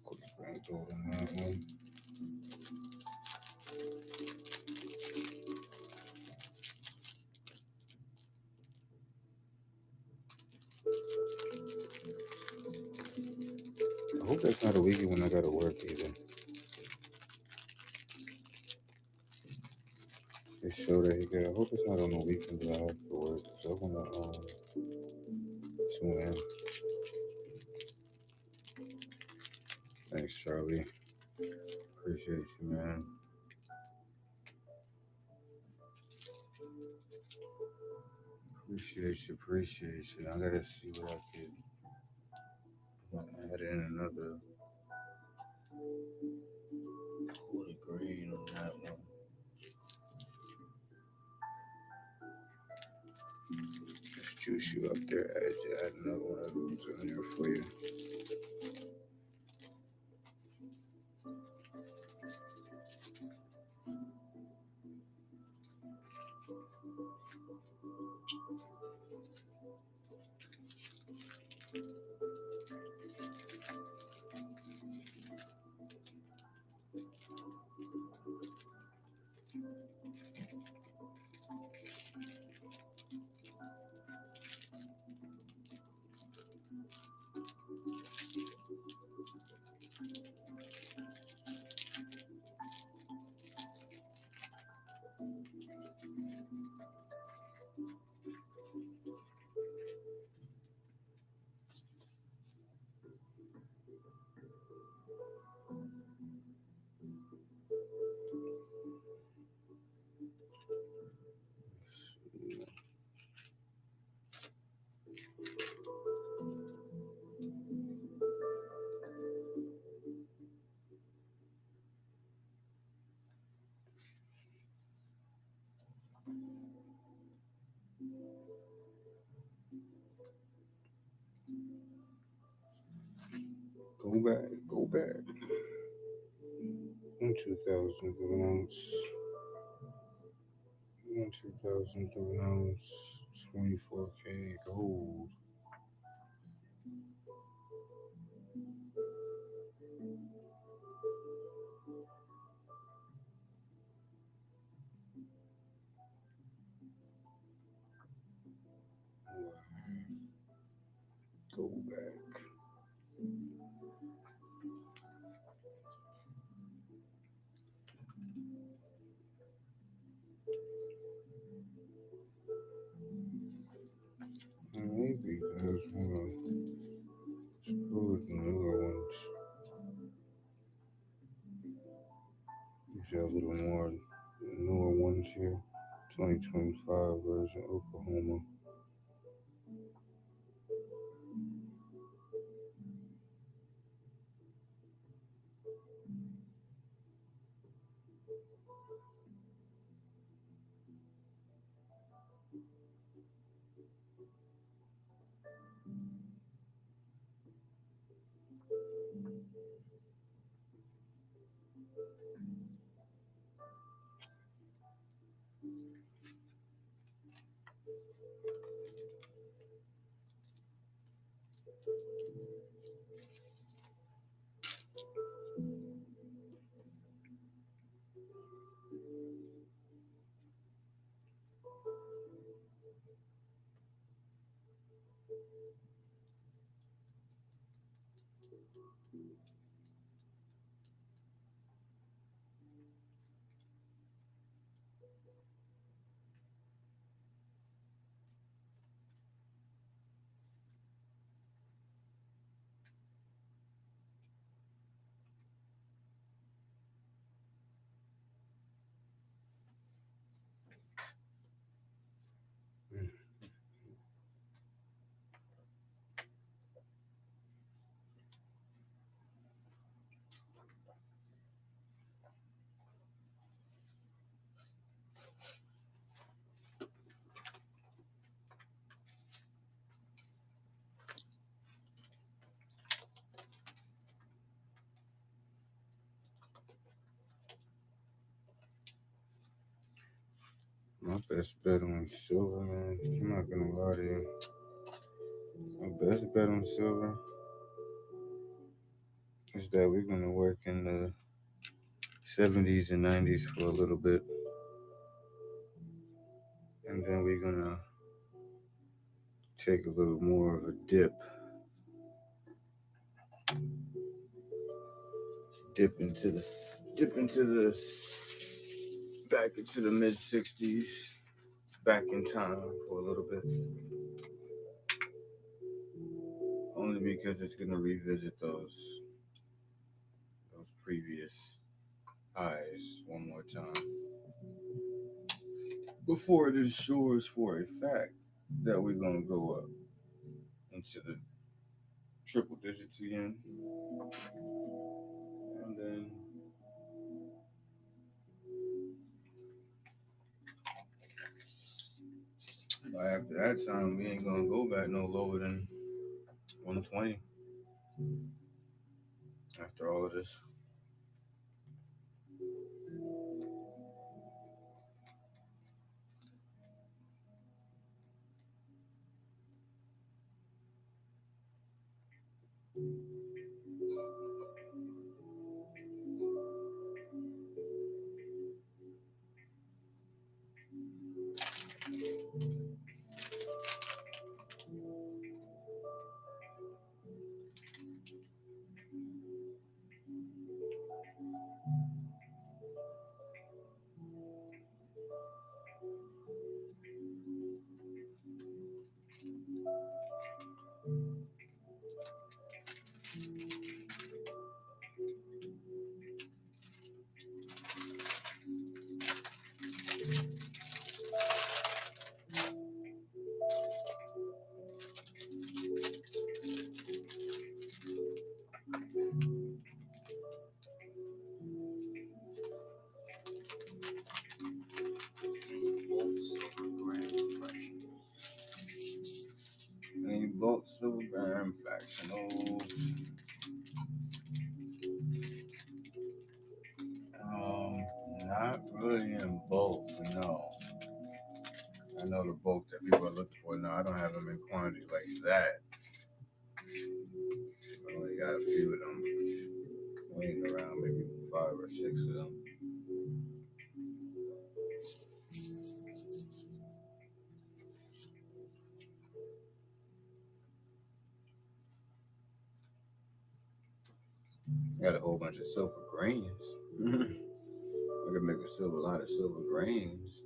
Quarter grain gold on that one. I hope that's not a weekend when I gotta work either. They show that he got. I hope it's not on the weekend that I have to work. So I'm gonna tune in. Thanks, Charlie. Appreciate you, man. Appreciate you. I gotta see what I could add in another quarter green on that one. Just juice you up there, add another one of those in there for you. Go back. 2,000 for an ounce. 2,000 for an ounce. 24K gold. Go back. Maybe guys want to go with the newer ones. These are a little more newer ones here. 2025 version Oklahoma. My best bet on silver, man. I'm not gonna lie to you. My best bet on silver is that we're gonna work in the 70s and 90s for a little bit, and then we're gonna take a little more of a dip into the back into the mid 60s, back in time for a little bit, only because it's gonna revisit those previous highs one more time before it ensures for a fact that we're gonna go up into the triple digits again, and then after that time we ain't gonna go back no lower than 120 after all of this. Any bulk silver gram fractionals? Not really in bulk, no. I know the bulk that people are looking for. No, I don't have them in quantity like that. I only got a few of them waiting around, maybe 5 or 6 of them. Got a whole bunch of silver grains. I could make a lot of silver grains.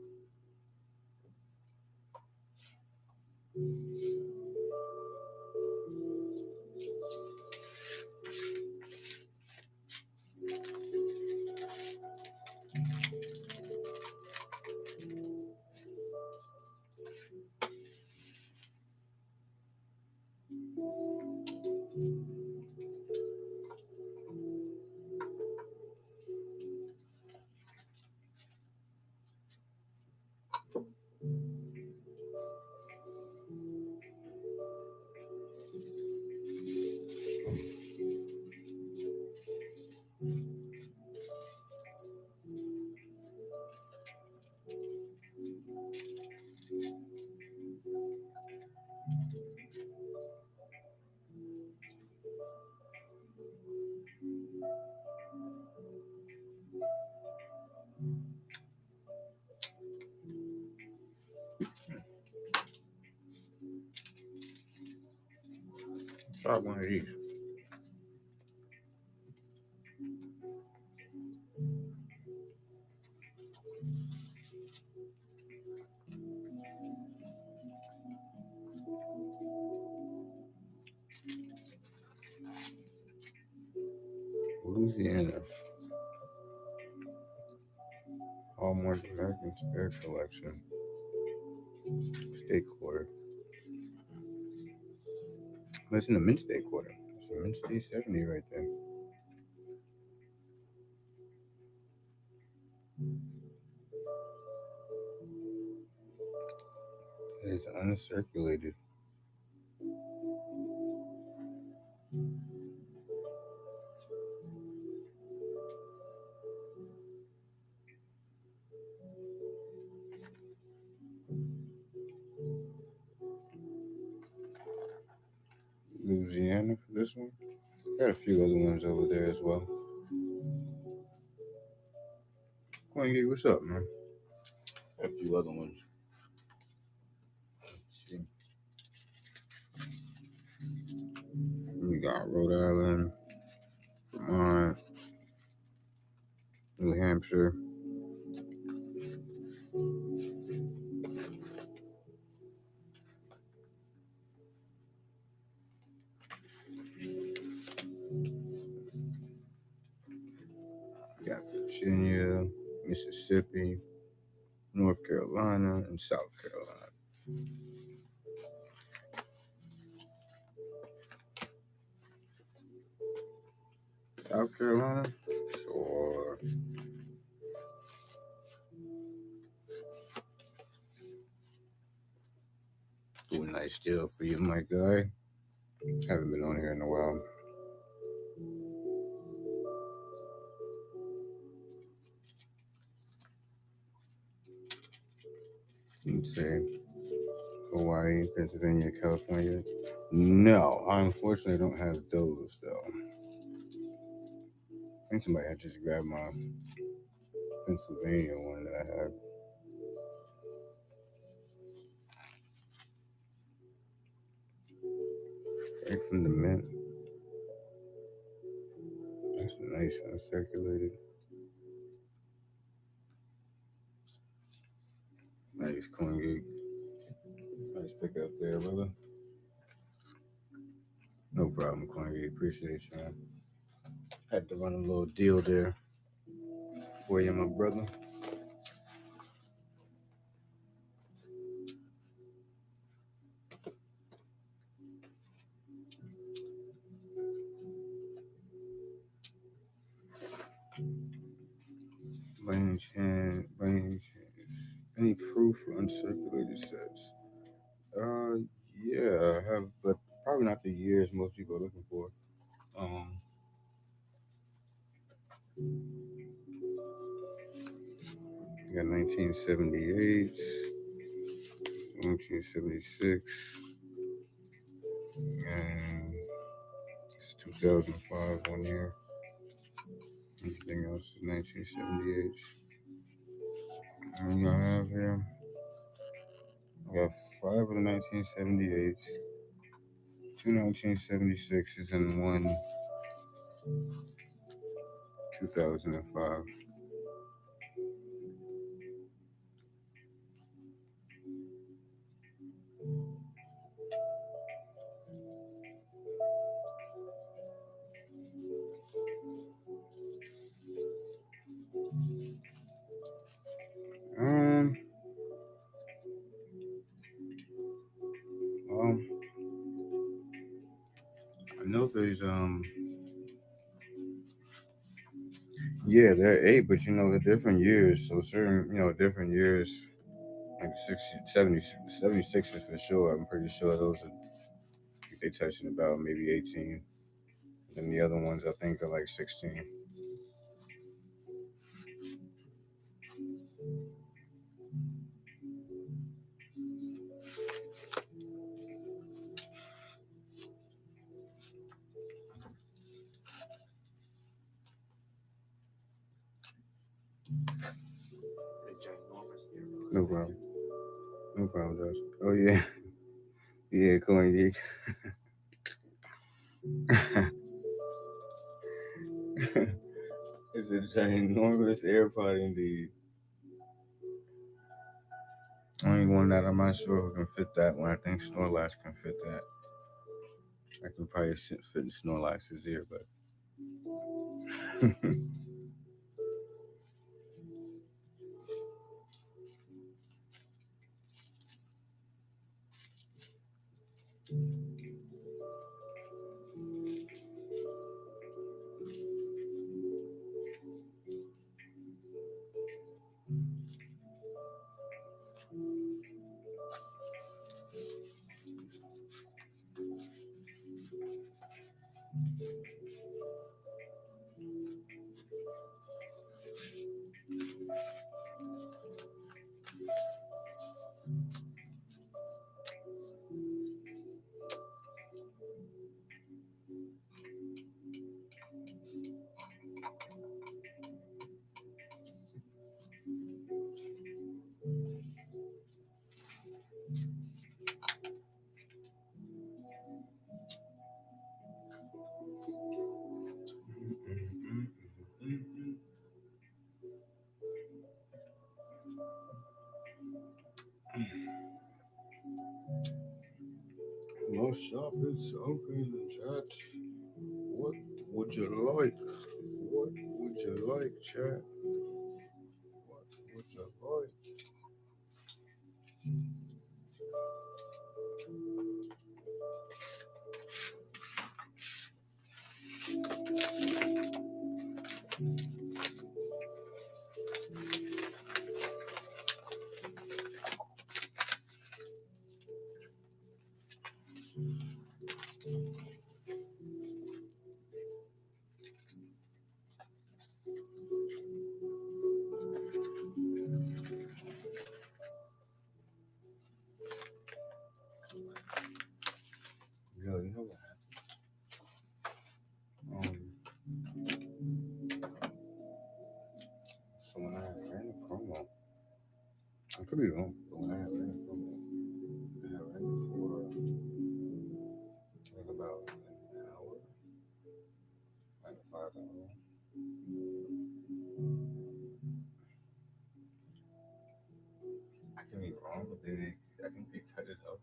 Try one of these. Louisiana. Hallmark American Spirit Collection. Steak quarter. That's in the mint steak quarter. That's a mint steak 70 right there. It is uncirculated. Louisiana for this one. Got a few other ones over there as well. Quingy, what's up, man? Got a few other ones. Let's see. We got Rhode Island, Vermont, New Hampshire. Got Virginia, Mississippi, North Carolina, and South Carolina. South Carolina? Sure. Do a nice deal for you, my guy. Haven't been on here in a while. Let's say Hawaii, Pennsylvania, California. No, I unfortunately don't have those though. I think somebody had just grabbed my Pennsylvania one that I had. Right from the mint. That's nice, uncirculated. Nice coin gate. Nice pick up there, brother. No problem, coin gate. Appreciate you, man. Had to run a little deal there for you, my brother. By any chance, any proof for uncirculated sets? Yeah, I have, but probably not the years most people are looking for. We got 1978, 1976, and it's 2005 1 year. Anything else is 1978. And I have here, I got 5 of the 1978s, 2 1976s, and 1 2005. Well, I know there's yeah, they're 8, but they're different years. So certain, different years, like 60, 70, 76 is for sure. I'm pretty sure those are, they touching about maybe 18. And the other ones I think are like 16. No problem. No problem, Josh. Oh yeah. Yeah, coin geek. It's a ginormous AirPod indeed. Only one that I'm not sure who can fit that one. I think Snorlax can fit that. I can probably fit in Snorlax's ear, but My shop is open, chat. What would you like? What would you like, chat? What would you like? yo, you know what? So when I ran a promo, I could be wrong, but when I ran a promo, I ran it for like about an hour, like $5. I can be wrong, but then I think they cut it up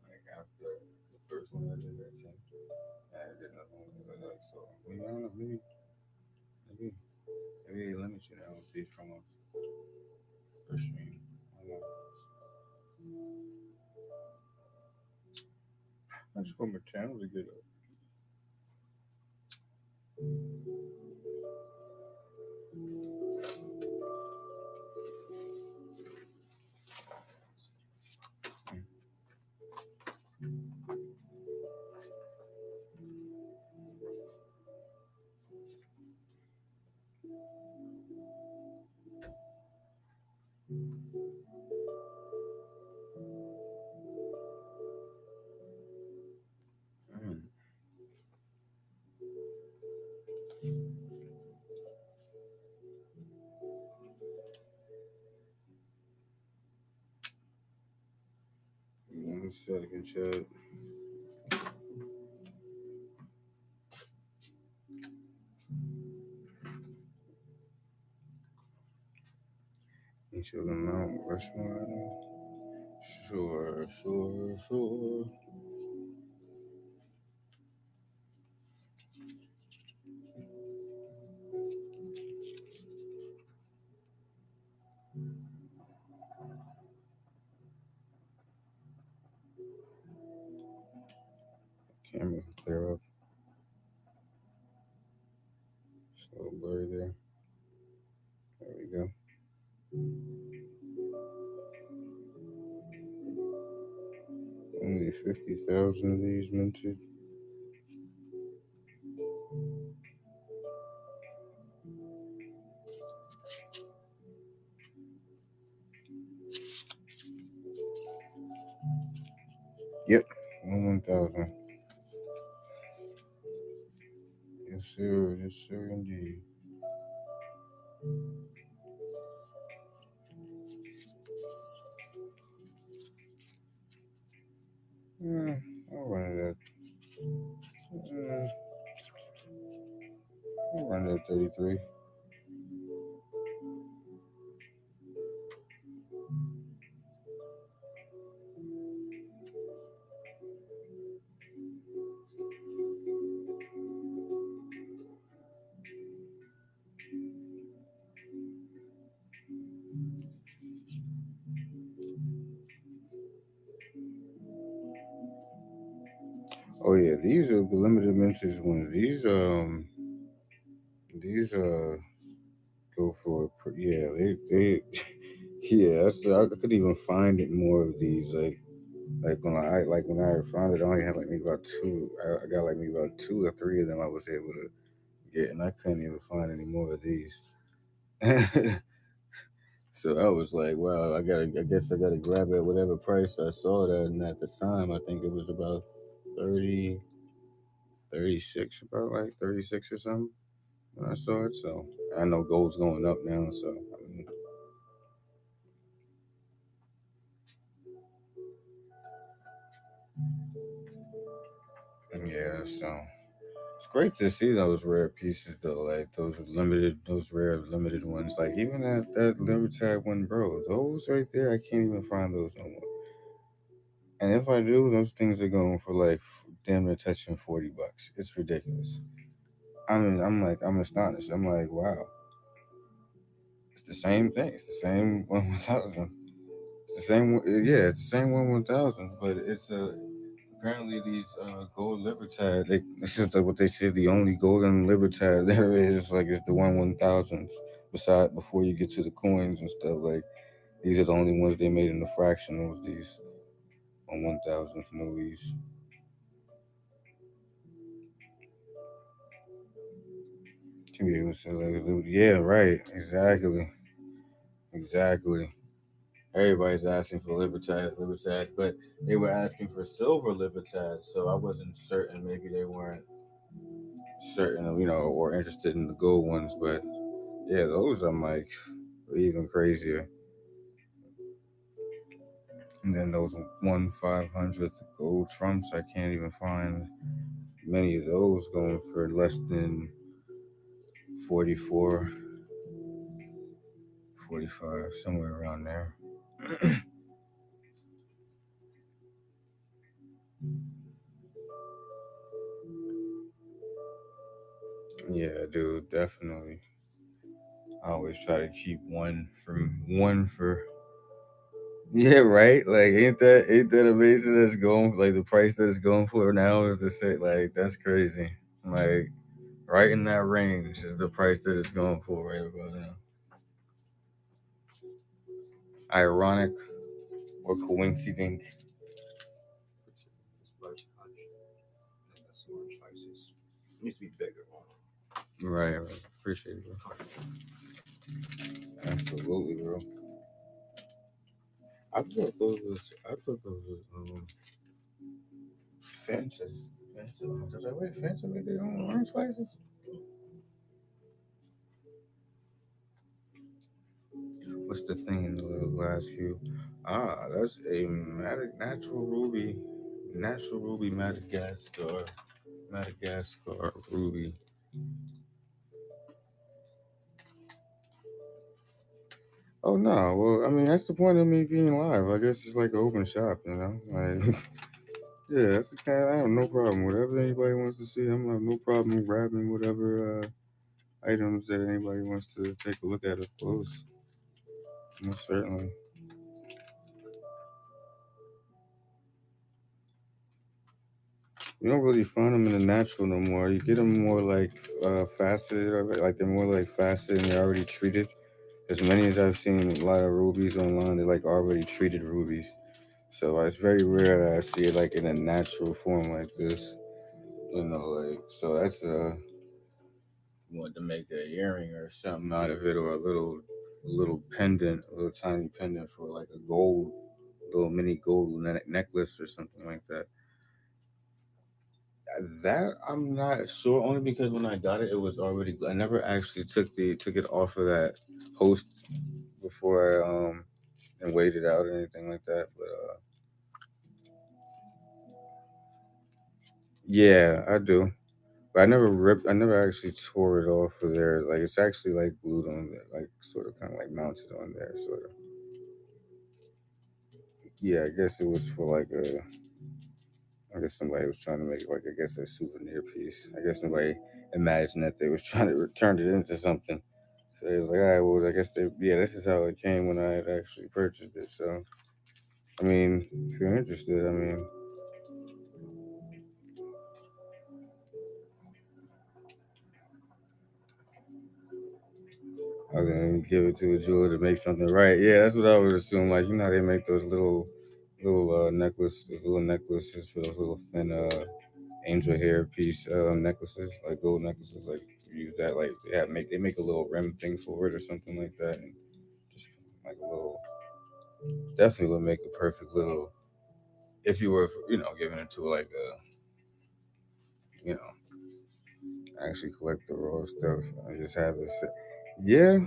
like after the first one I did that 10, and I did another one. Like so, maybe I don't know, maybe they limit you now with these promos per stream. I don't know. I just want my channel to get up. Mm. One second, chat. Each of the Mount Rushmore items? Sure. Camera clear up. So blurry there. There we go. Only 50,000 of these minted. Yep, 1,000. Yes, sir, indeed. I'll run it at 33. Oh yeah, these are the limited vintage ones. These go for yeah, they yeah. I could even find it more of these when I found it, I only had like maybe about two. I got like maybe about two or three of them I was able to get, and I couldn't even find any more of these. So I was like, wow, I guess I gotta grab it at whatever price I saw that, and at the time I think it was about 30, 36, about like 36 or something when I saw it. So I know gold's going up now, so I mean, yeah, so it's great to see those rare pieces though, like those rare limited ones. Like even that Libertad one, bro. Those right there, I can't even find those no more. And if I do, those things are going for like damn near touching $40. It's ridiculous. I mean, I'm astonished. I'm like, wow, it's the same thing. It's the same 1,000. It's the same. Yeah, it's the same 1,000. But it's apparently these gold Libertad. This is what they say. The only golden Libertad there is like is the 1/1000s. Beside before you get to the coins and stuff, like these are the only ones they made in the fractionals. These 1/1000th movies. Yeah, so like, yeah, right, exactly, exactly. Everybody's asking for Libertads, but they were asking for silver Libertads, so I wasn't certain. Maybe they weren't certain, or interested in the gold ones. But yeah, those I'm like even crazier. And then those 1/500th gold trumps, I can't even find many of those going for less than 44, 45, somewhere around there. Yeah, dude, definitely. I always try to keep one for. Yeah, right. Like, ain't that amazing? That's going like the price that it's going for now is the same. Like, that's crazy. Like, right in that range is the price that it's going for right about now. Ironic or coincidence? This large punch. And that's orange slices. It needs to be bigger. Right, right. Appreciate it, bro. Absolutely, bro. I thought those was Fantas. Fanta. Does that wait? Fanta make their own orange slices? What's the thing in the little glass view? Ah, that's a natural ruby Madagascar ruby. Oh no, well, I mean that's the point of me being live. I guess it's like an open shop, Like, yeah, that's the kind. I have no problem. Whatever anybody wants to see, I'm have no problem grabbing whatever items that anybody wants to take a look at up close. Most certainly. You don't really find them in the natural no more. You get them more like faceted, or like they're more like faceted and they're already treated. As many as I've seen, a lot of rubies online, they're like already treated rubies. So it's very rare that I see it like in a natural form like this. Like so that's you want to make an earring or something out of it, or a little pendant, a little tiny pendant for like a little mini gold necklace or something like that. That I'm not sure, only because when I got it, it was already. I never actually took it off of that host before I and weighed it out or anything like that. But yeah, I do. But I never ripped. I never actually tore it off of there. Like it's actually like glued on there, like sort of kind of like mounted on there, sort of. Yeah, I guess it was for like a. I guess somebody was trying to make like I guess a souvenir piece. I guess nobody imagined that they was trying to turn it into something. So they was like, all right, well, I guess they yeah, this is how it came when I had actually purchased it. So I mean, if you're interested, I mean, other than give it to a jeweler to make something right, yeah, that's what I would assume. Like you know, they make those little little necklaces for those little thin angel hair piece necklaces, like gold necklaces. Like use that, like they make a little rim thing for it or something like that, and just like a little definitely would make a perfect little if you were giving it to like a you know actually collect the raw stuff and just have it sit. Yeah,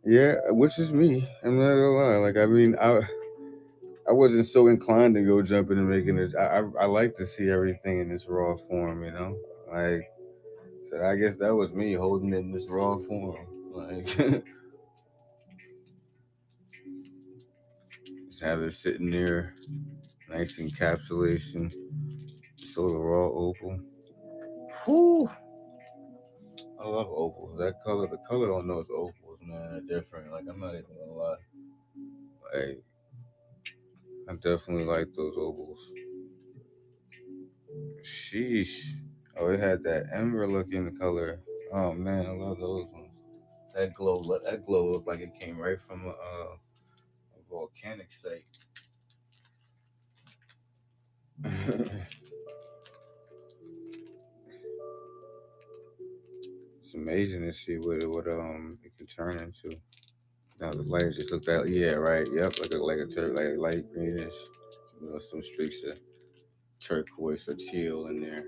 yeah, which is me. I'm not gonna lie. Like I mean, I wasn't so inclined to go jumping and making it. I like to see everything in its raw form. Like so. I guess that was me holding it in this raw form. Like just have it sitting there, nice encapsulation. So the raw opal. Whew. I love opals. That color, the color on those opals, man, are different. Like I'm not even gonna lie. Like I definitely like those opals. Sheesh. Oh, it had that ember looking color. Oh man, I love those ones. That glow looked like it came right from a volcanic site. It's amazing to see what it can turn into. Now the light just looked at yeah right yep like a light greenish, some streaks of turquoise or teal in there.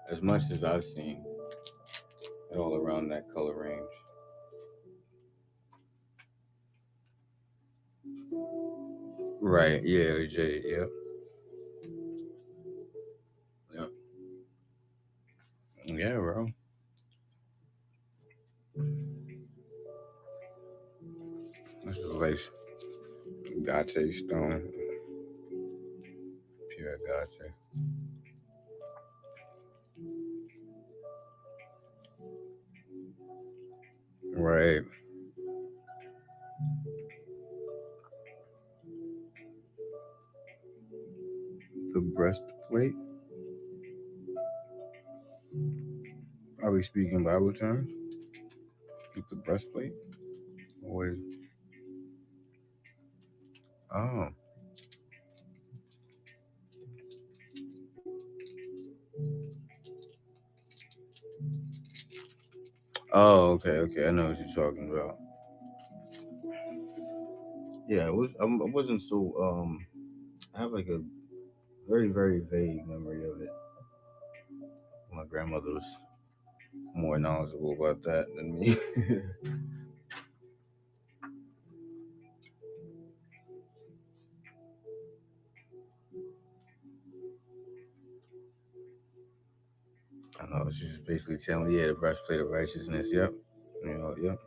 As much as I've seen, all around that color range. Right. Yeah. Jade. Yep. Yep. Yeah, bro. This is like Gate stone, pure Gate. Right. The breastplate. Are we speaking Bible terms? With the breastplate. Or oh. Oh. Okay. Okay. I know what you're talking about. Yeah. It was. I wasn't so. I have like a very vague memory of it. My grandmother was more knowledgeable about that than me. I know she's just basically telling me, yeah, the breastplate of righteousness. Yep. Yep.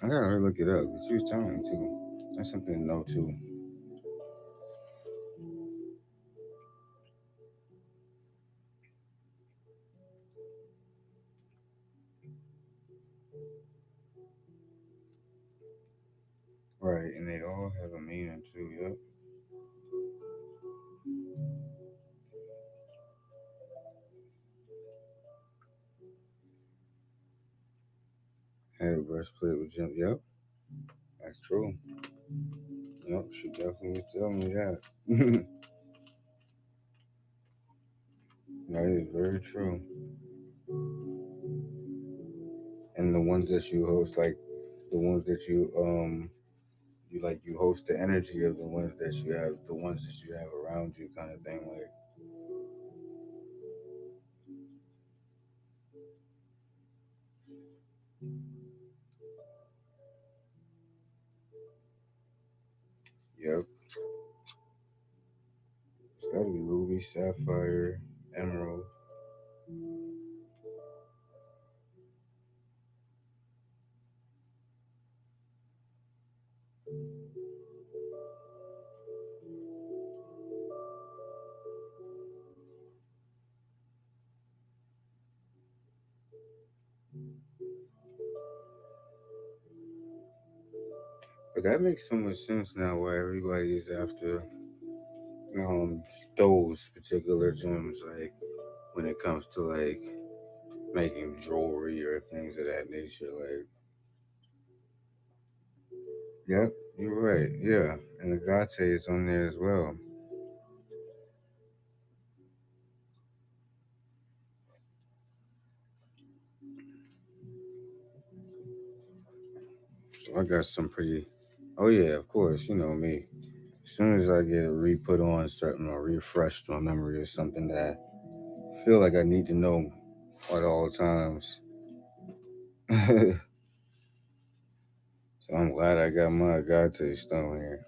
I gotta really look it up. She was telling me too. That's something to know too. Right, and they all have a meaning too. Yep. Had a breastplate with gem. Yep, that's true. Yep, she definitely was telling me that. That is very true. And the ones that you host, like the ones that you host the energy of the ones that you have, the ones that you have around you, kind of thing. Like, yep, it's gotta be ruby, sapphire. Emerald. But that makes so much sense now why everybody is after those particular gems, like when it comes to like making jewelry or things of that nature. Like, yep, you're right. Yeah, and the Gate is on there as well. So I got some pretty. Oh yeah, of course. You know me. As soon as I get it re-put on something or refreshed my memory or something that I feel like I need to know at all times. So I'm glad I got my Agate stone here.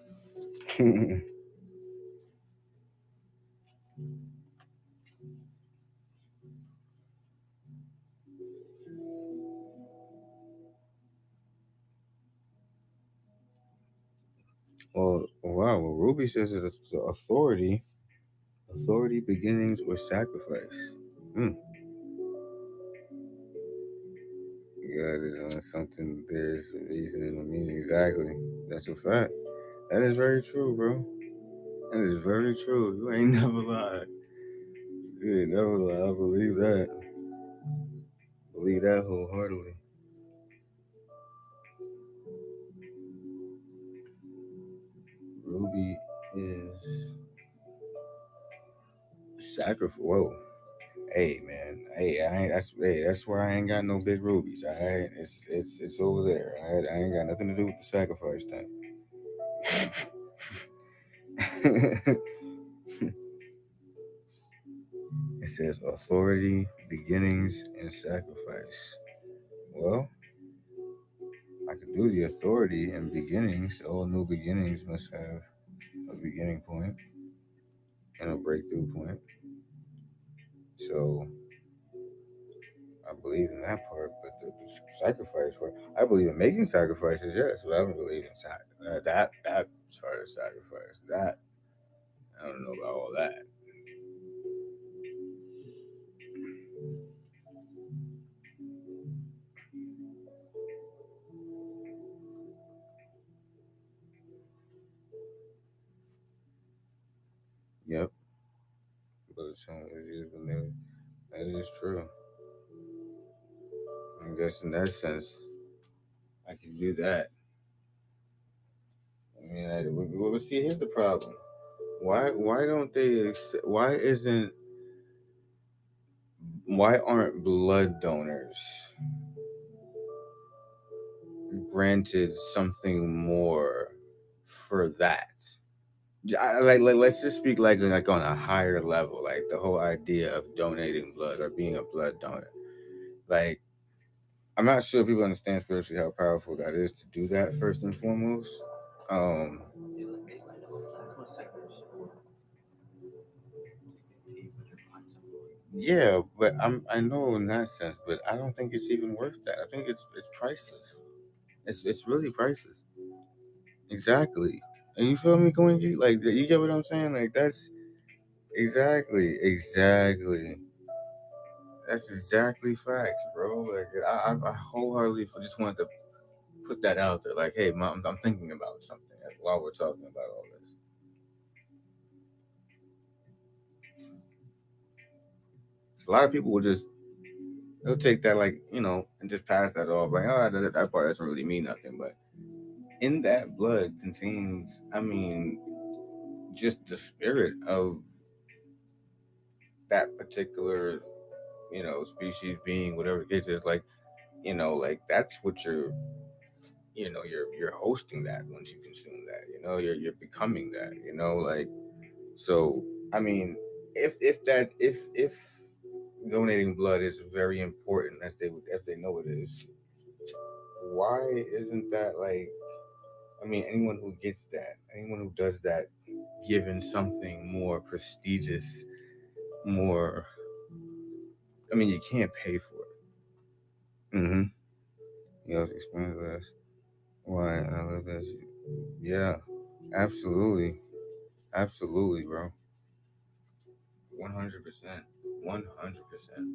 Well, wow. Well, Ruby says that it's the authority, beginnings, or sacrifice. Hmm. God is on something. There's a reason and a meaning. Exactly. That's a fact. That is very true, bro. That is very true. You ain't never lied. You ain't never lied. I believe that. Believe that wholeheartedly. Ruby is sacrifice. Whoa. Hey man. Hey, I ain't. That's why I ain't got no big rubies. I ain't. It's over there. I ain't got nothing to do with the sacrifice thing. It says authority, beginnings, and sacrifice. Well, I could do the authority and beginnings. All new beginnings must have a beginning point and a breakthrough point. So I believe in that part, but the sacrifice part, I believe in making sacrifices, yes, but I don't believe in that sort of sacrifice. That I don't know about all that. Yep, but it's used when that is true. I guess in that sense, I can do that. I mean, see, here's the problem. Why don't they? Why aren't blood donors granted something more for that? Let's just speak like on a higher level, like the whole idea of donating blood or being a blood donor. Like, I'm not sure people understand spiritually how powerful that is to do that first and foremost. Um, They line up plasma centers for they get paid for their pints of blood. yeah, but I know in that sense, but I don't think it's even worth that. I think it's priceless. It's really priceless. Exactly. And you feel me, going like you get what I'm saying? Like that's exactly. That's exactly facts, bro. Like I wholeheartedly just wanted to put that out there. Like, hey, mom, I'm thinking about something while we're talking about all this. 'Cause a lot of people will just they'll take that like and just pass that off like that part doesn't really mean nothing. But in that blood contains, I mean, just the spirit of that particular species, being, whatever the case is. Like like that's what you're hosting that once you consume that. You're becoming that. Like so. I mean, if donating blood is very important as they know it is, why isn't that like? I mean, anyone who gets that, anyone who does that, given something more prestigious more. I mean, you can't pay for it. Mm-hmm. You have to explain to us why I love this. Yeah, absolutely, absolutely, bro. 100%. 100%.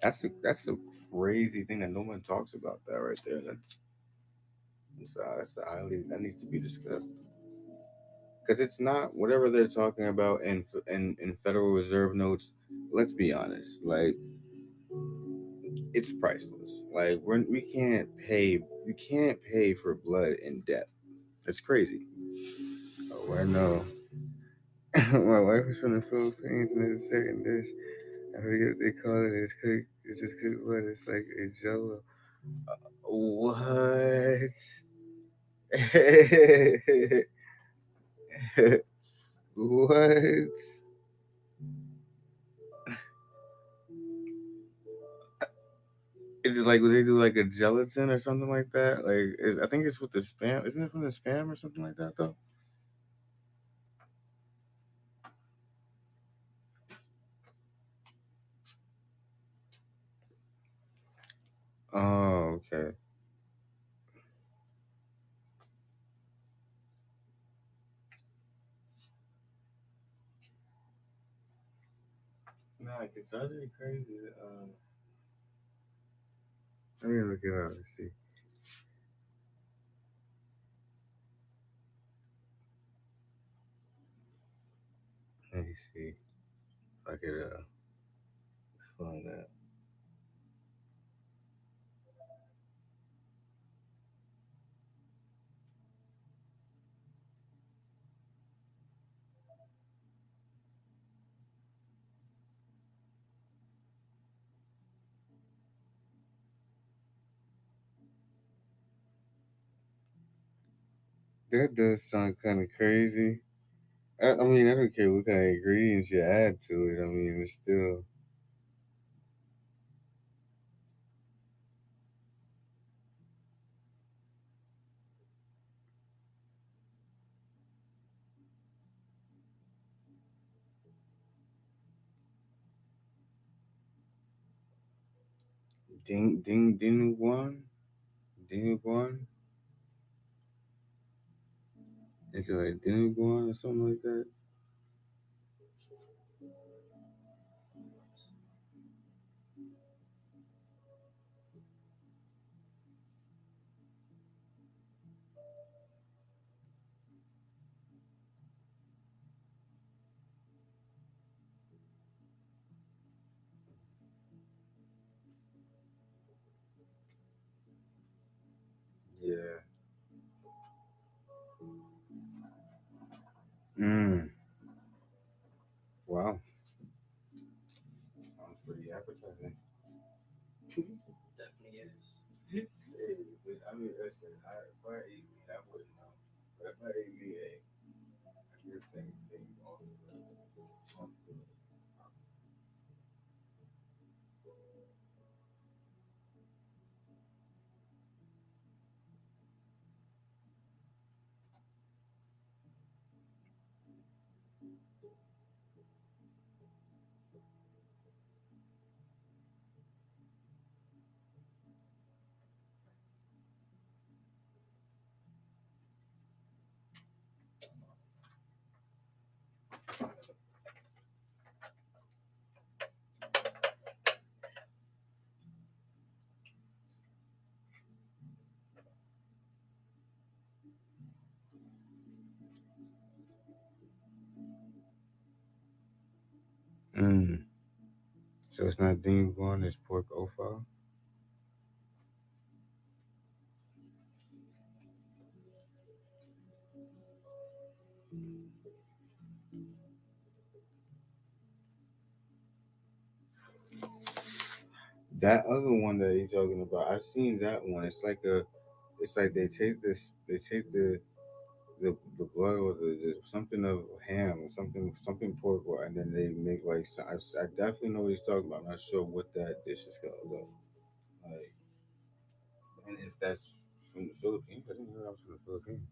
That's a crazy thing that no one talks about that right there. That's highly that needs to be discussed because it's not whatever they're talking about in Federal Reserve notes. Let's be honest, like it's priceless. Like we can't pay for blood in debt. That's crazy. Oh, I know. My wife was from the Philippines, and there's a certain dish. I forget what they call it. It's cooked. It's just cooked blood. It's like a jello. What? What? Is it like would they do like a gelatin or something like that? I think it's with the spam. Isn't it from the spam or something like that though? Oh, okay. Nah, it's really crazy. Let me look it up and see. Let me see if I could find that. That does sound kind of crazy. I mean, I don't care what kind of ingredients you add to it. I mean, it's still dinuguan. Dinuguan. Is it like dinuguan or something like that? Yeah. Mm. Wow. Sounds pretty appetizing. Definitely is. I mean, listen, if I ate meat, I wouldn't know. But if I ate meat, I do the same thing also. Mm. So it's not dinuguan, it's pork offal. That other one that you're talking about, I've seen that one. It's like they take the blood or the something of ham or something pork, and then they make like I definitely know what he's talking about. I'm not sure what that dish is called though. Like, and if that's from the Philippines, I didn't know that was from the Philippines.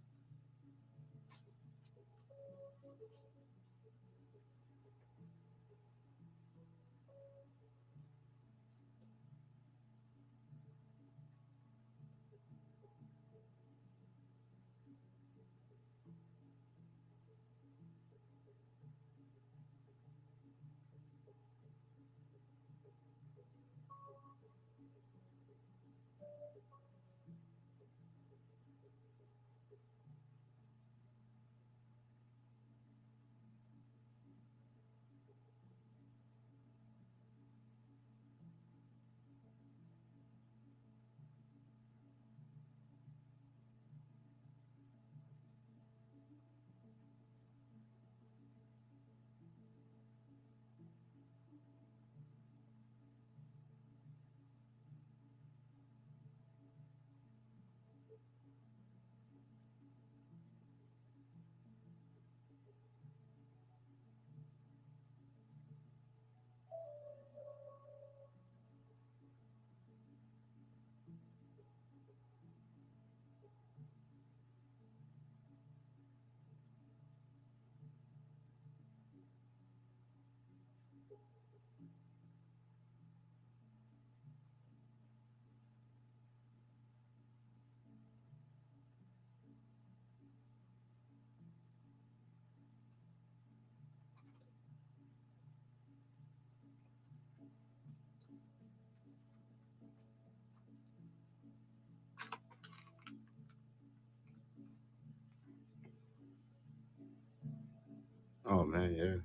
man, yeah.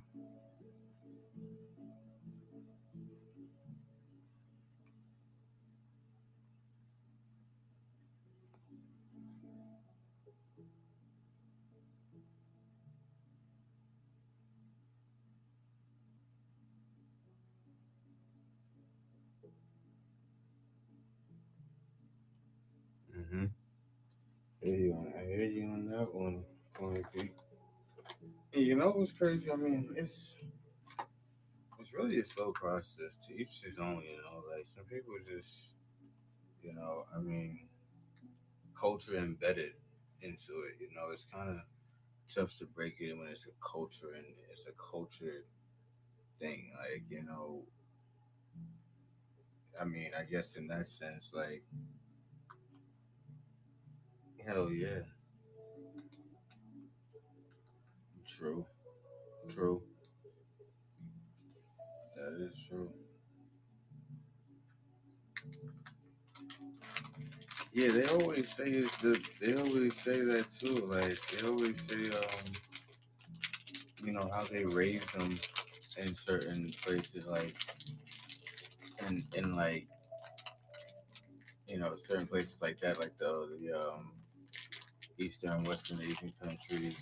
Mm-hmm. I hear you on that one, Point Pete. And you know what's crazy? I mean, it's really a slow process to each his own. You know, like some people just, I mean, culture embedded into it. You know, it's kind of tough to break it when it's a culture and it's a culture thing. Like, I mean, I guess in that sense, like, hell yeah, true, true. That is true. Yeah, they always say that too. Like they always say, how they raise them in certain places, like in like certain places like that, like the Eastern, Western Asian countries.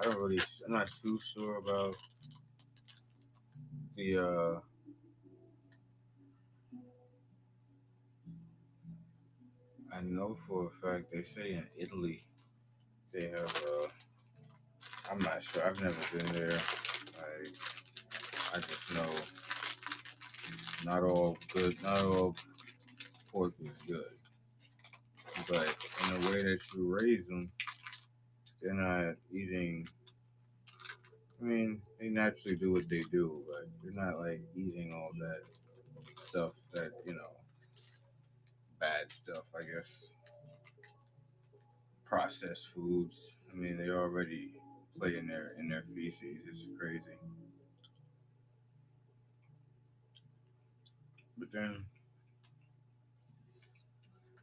I'm not too sure about the. I know for a fact they say in Italy they have. I'm not sure. I've never been there. Like I just know not all pork is good, but in the way that you raise them, they're not eating. I mean, they naturally do what they do, but they're not like eating all that stuff that bad stuff. I guess processed foods. I mean, they already play in their feces. It's crazy. But then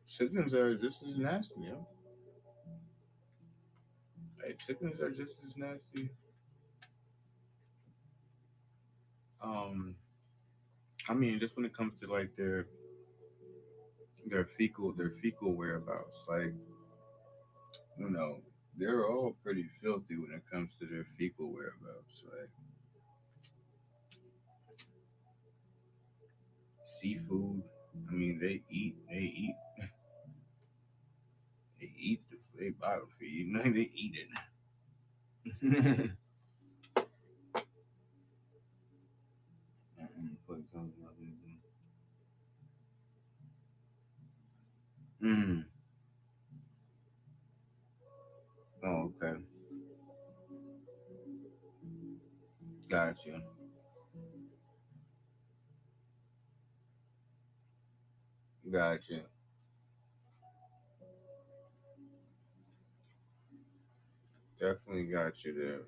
chickens are just as nasty. You know? Like chickens are just as nasty. Um, I mean, just when it comes to like their fecal whereabouts, like you know, they're all pretty filthy when it comes to their fecal whereabouts. Like seafood. I mean, they bottom feed. They eat it. Put something up in there. Oh, okay. Gotcha. Gotcha. Definitely got you there.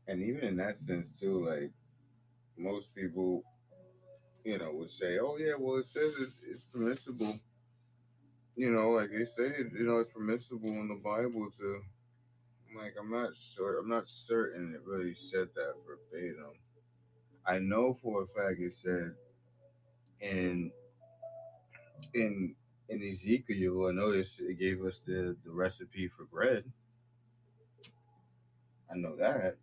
And even in that sense too, like most people, would say, "Oh yeah, well it says it's permissible." Like they say, it's permissible in the Bible to. I'm like, I'm not sure. I'm not certain it really said that verbatim. I know for a fact it said in in in Ezekiel. I noticed it gave us the recipe for bread. I know that.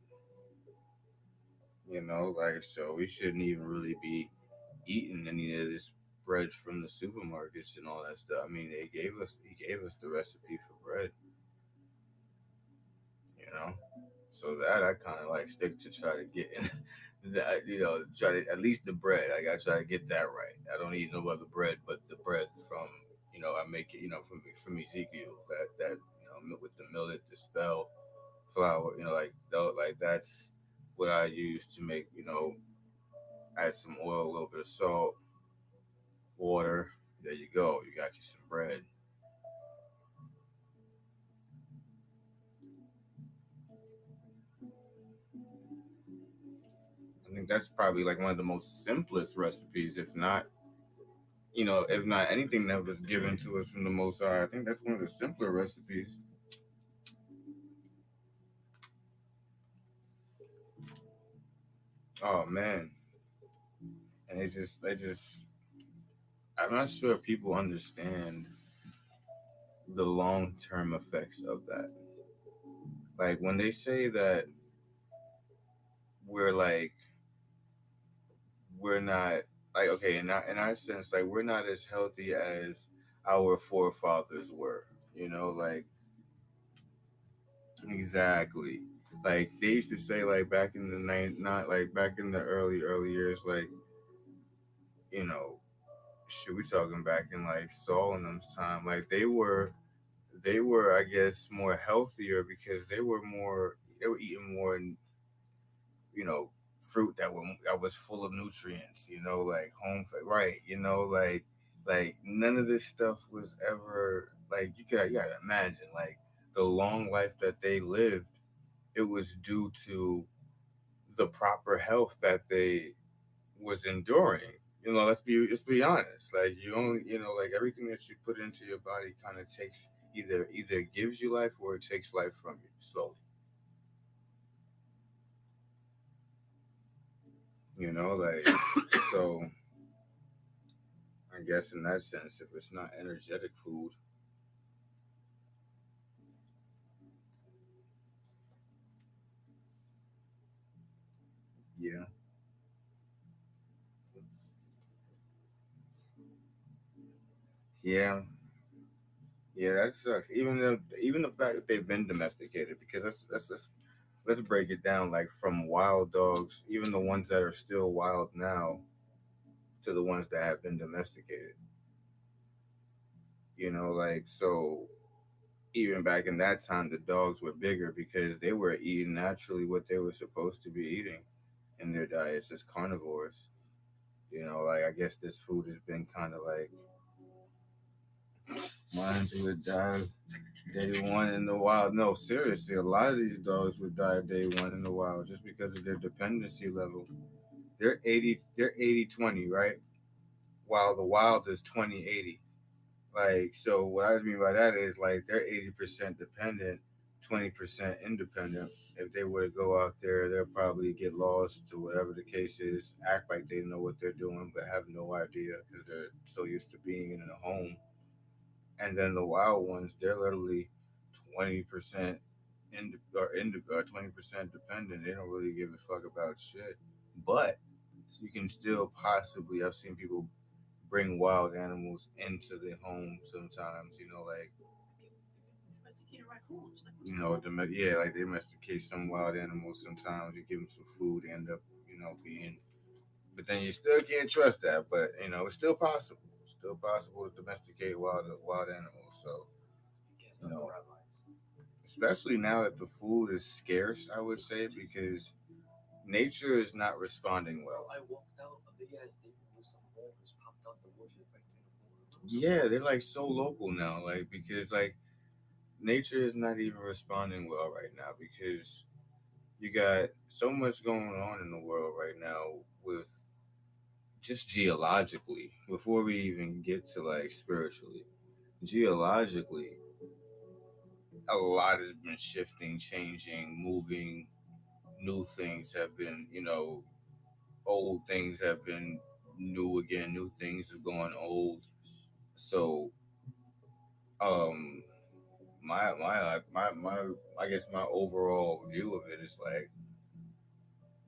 Like so we shouldn't even really be eating any of this bread from the supermarkets and all that stuff. I mean, he gave us the recipe for bread, you know. So that I kind of like stick to try to get in that, try to at least the bread. I gotta try to get that right. I don't eat no other bread, but the bread from I make it from Ezekiel that with the millet, the spell flour, like like that's what I use to make add some oil, a little bit of salt, water. There you go. You got you some bread. I think that's probably like one of the most simplest recipes, if not anything that was given to us from the Most High. I think that's one of the simpler recipes. Oh man, and I'm not sure if people understand the long term effects of that. Like when they say that we're like we're not like okay in our sense like we're not as healthy as our forefathers were. You know, like exactly. Like they used to say like back in the not like back in the early years like you know shit we talking back in like Saul and them's time like they were I guess more healthier because they were eating more fruit that was full of nutrients, like right, like none of this stuff was ever like you gotta imagine like the long life that they lived, it was due to the proper health that they was enduring. Let's be honest. Like you only like everything that you put into your body kind of takes either gives you life or it takes life from you slowly. Like so I guess in that sense, if it's not energetic food, yeah, yeah, yeah, that sucks. Even the fact that they've been domesticated, because let's break it down, like from wild dogs, even the ones that are still wild now, to the ones that have been domesticated. Like so. Even back in that time, the dogs were bigger because they were eating naturally what they were supposed to be eating in their diets as carnivores. Like I guess this food has been kind of like mines would die day one in the wild. No, seriously, a lot of these dogs would die day one in the wild just because of their dependency level. They're 80 20, right? While the wild is 20 80. Like so what I mean by that is like they're 80% dependent, 20% independent. If they were to go out there, they'll probably get lost or whatever the case is, act like they know what they're doing but have no idea because they're so used to being in a home. And then the wild ones, they're literally 20% 20% dependent. They don't really give a fuck about shit. But so you can still possibly. I've seen people bring wild animals into the home sometimes. Like Domesticated raccoons. Like, yeah, like they domesticate some wild animals. Sometimes you give them some food, they end up being. But then you still can't trust that. But it's still possible. It's still possible to domesticate wild animals. So you can't you stop the know, rabbis. especially now that the food is scarce, I would say, because nature is not responding Bro, well. I walked out a big ass thing with some bones popped out the bushes right there in the corner. Yeah, they're like so local now, like because like nature is not even responding well right now because you got so much going on in the world right now with just geologically before we even get to like spiritually. Geologically, a lot has been shifting, changing, moving. New things have been, old things have been new again. New things have gone old. So, um, my I guess my overall view of it is like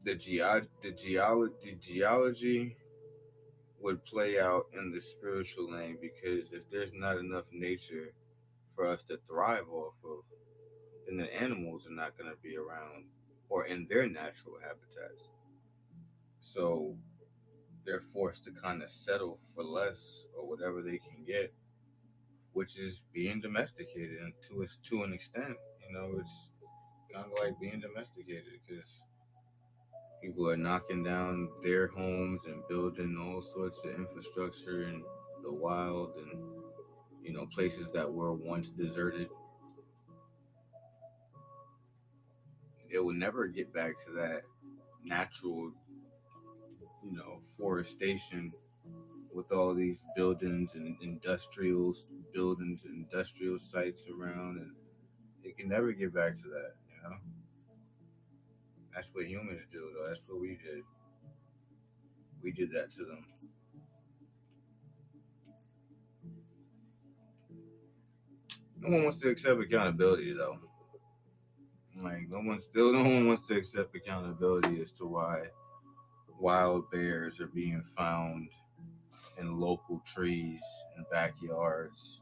the geology would play out in the spiritual lane because if there's not enough nature for us to thrive off of, then the animals are not going to be around or in their natural habitats. So they're forced to kind of settle for less or whatever they can get, which is being domesticated and to an extent. It's kind of like being domesticated because people are knocking down their homes and building all sorts of infrastructure in the wild and places that were once deserted. It will never get back to that natural, forestation with all these buildings, industrial sites around, and it can never get back to that. That's what humans do, though. That's what we did. We did that to them. No one wants to accept accountability though. Like no one wants to accept accountability as to why wild bears are being found in local trees and backyards.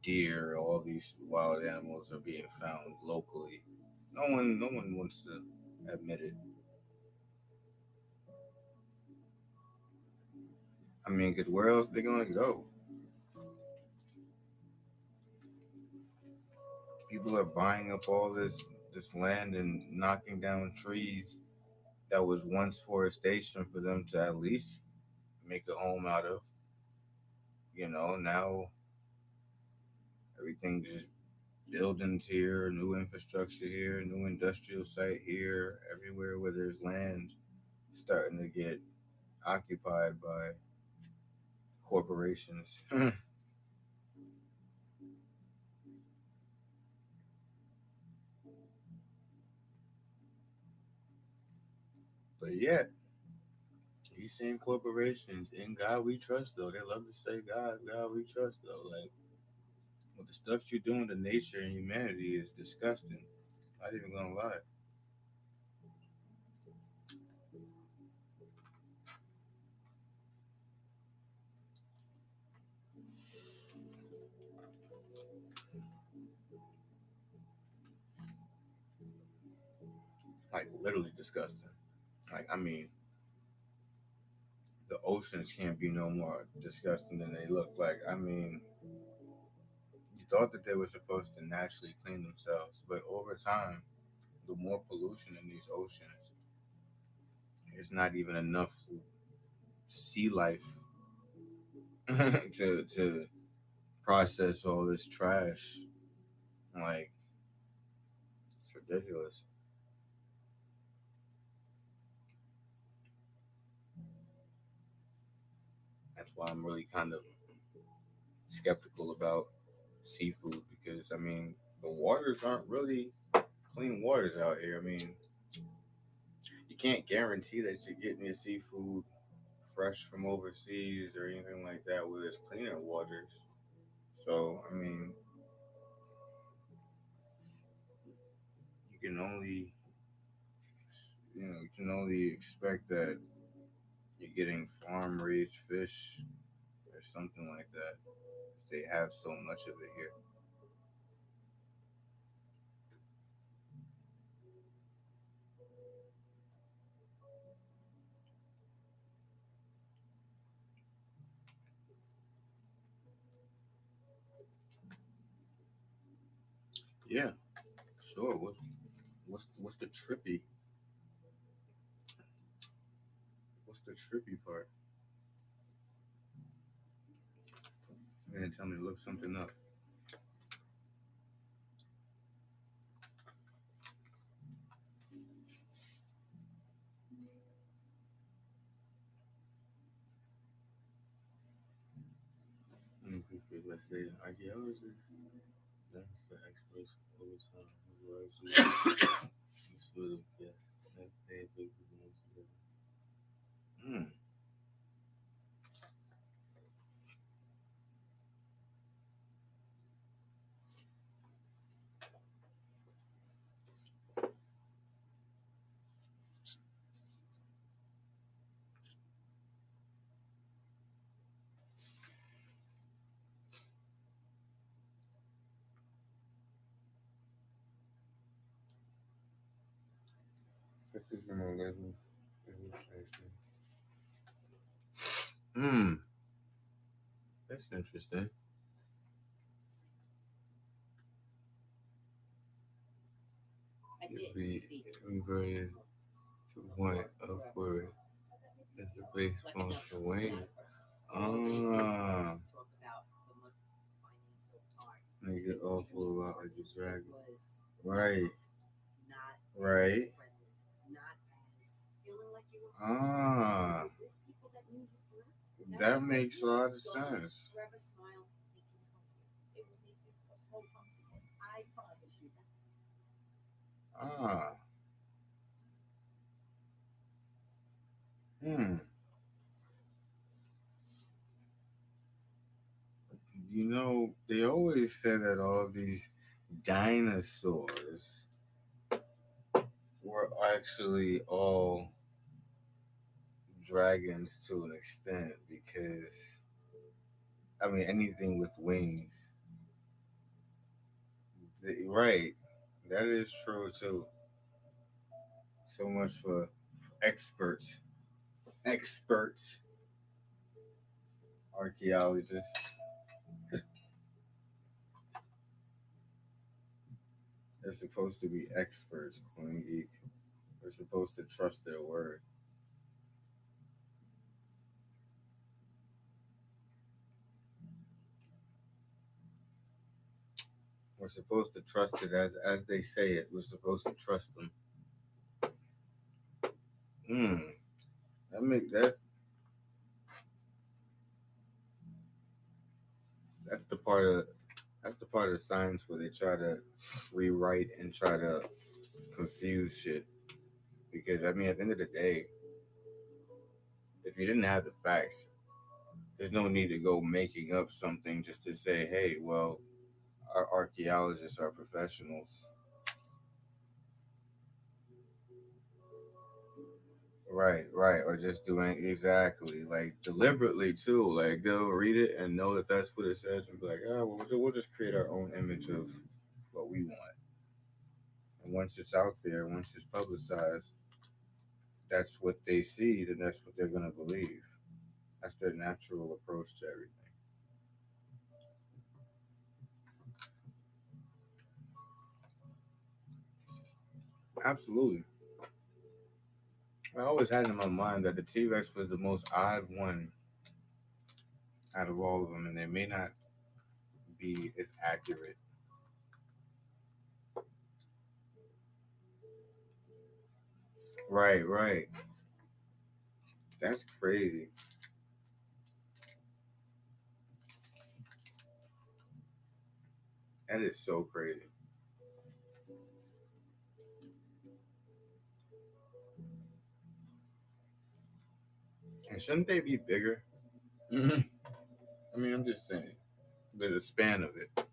Deer, all these wild animals are being found locally. No one wants to admit it. I mean, because where else they gonna go? People are buying up all this land and knocking down trees that was once forestation for them to at least make a home out of. Now everything's just buildings here, new infrastructure here, new industrial site here, everywhere where there's land starting to get occupied by corporations. But yeah, these same corporations, in God we trust though. They love to say God we trust though. Like, well, the stuff you're doing to nature and humanity is disgusting. Not even gonna lie. Like literally disgusting. Like, I mean, the oceans can't be no more disgusting than they look. Like, I mean, you thought that they were supposed to naturally clean themselves, but over time, the more pollution in these oceans, it's not even enough sea life to process all this trash. Like, it's ridiculous. That's why I'm really kind of skeptical about seafood because I mean the waters aren't really clean waters out here. I mean, you can't guarantee that you're getting your seafood fresh from overseas or anything like that where there's cleaner waters. So I mean, you can only you can only expect that you're getting farm raised fish or something like that. They have so much of it here. Yeah, sure. What's the trippy? What's the trippy part? You're gonna tell me to look something up. Let's say archaeologists, that's the experts over time who largely sort of guess that they put them together. Hmm. This is from 11 illustration. Hmm. That's interesting. Be converted to point upward as the base point for Wayne. Ah. Make it awful about like a dragon. Right. Right. Ah. That makes a lot of sense. Ah. Hmm. You know, they always say that all these dinosaurs were actually all dragons to an extent because, I mean, anything with wings. Right. That is true too. So much for experts. Experts. Archaeologists. They're supposed to be experts, Queen Geek. We're supposed to trust their word. We're supposed to trust it as they say it. We're supposed to trust them. Hmm. That make that that's the part of that's the part of science where they try to rewrite and try to confuse shit. Because I mean, at the end of the day, if you didn't have the facts, there's no need to go making up something just to say, hey, well, our archaeologists are professionals. Right, right, or just doing exactly like deliberately too. Like they'll read it and know that that's what it says, and be like, "Oh, well, we'll just create our own image of what we want." And once it's out there, once it's publicized, that's what they see. Then that's what they're gonna believe. That's their natural approach to everything. Absolutely. I always had in my mind that the T Rex was the most odd one out of all of them, and they may not be as accurate. Right, right. That's crazy. That is so crazy. And shouldn't they be bigger? Hmm. I mean, I'm just saying, the span of it.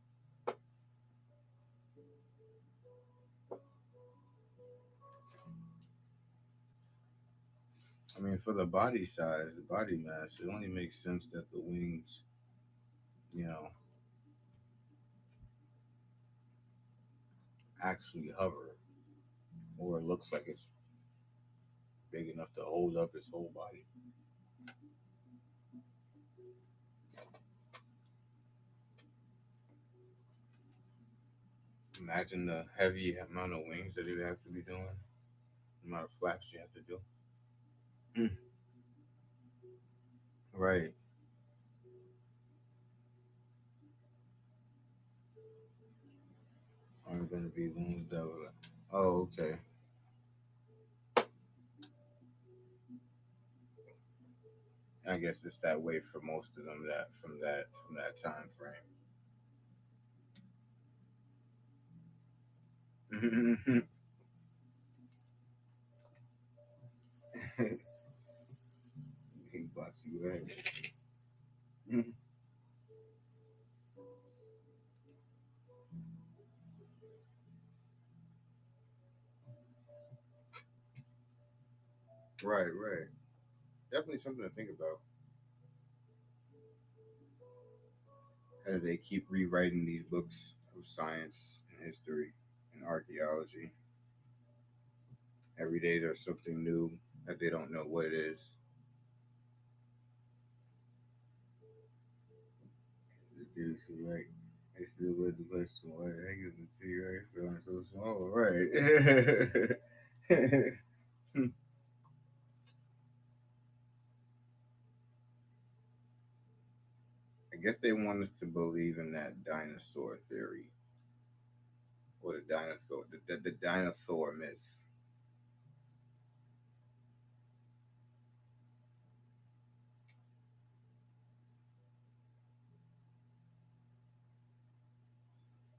I mean, for the body size, the body mass, it only makes sense that the wings, you know, actually hover, or it looks like it's big enough to hold up its whole body. Imagine the heavy amount of wings that you have to be doing, the amount of flaps you have to do. Mm. Right. Aren't going to be ones that were. Oh, okay. I guess it's that way for most of them. That from that time frame. He box you right. Right, right. Definitely something to think about as they keep rewriting these books of science and history and archaeology. Every day there's something new that they don't know what it is. The dude's like, they still with the question, why the heck is the T Rex so small? Right. I guess they want us to believe in that dinosaur theory or the dinosaur, the dinosaur myth.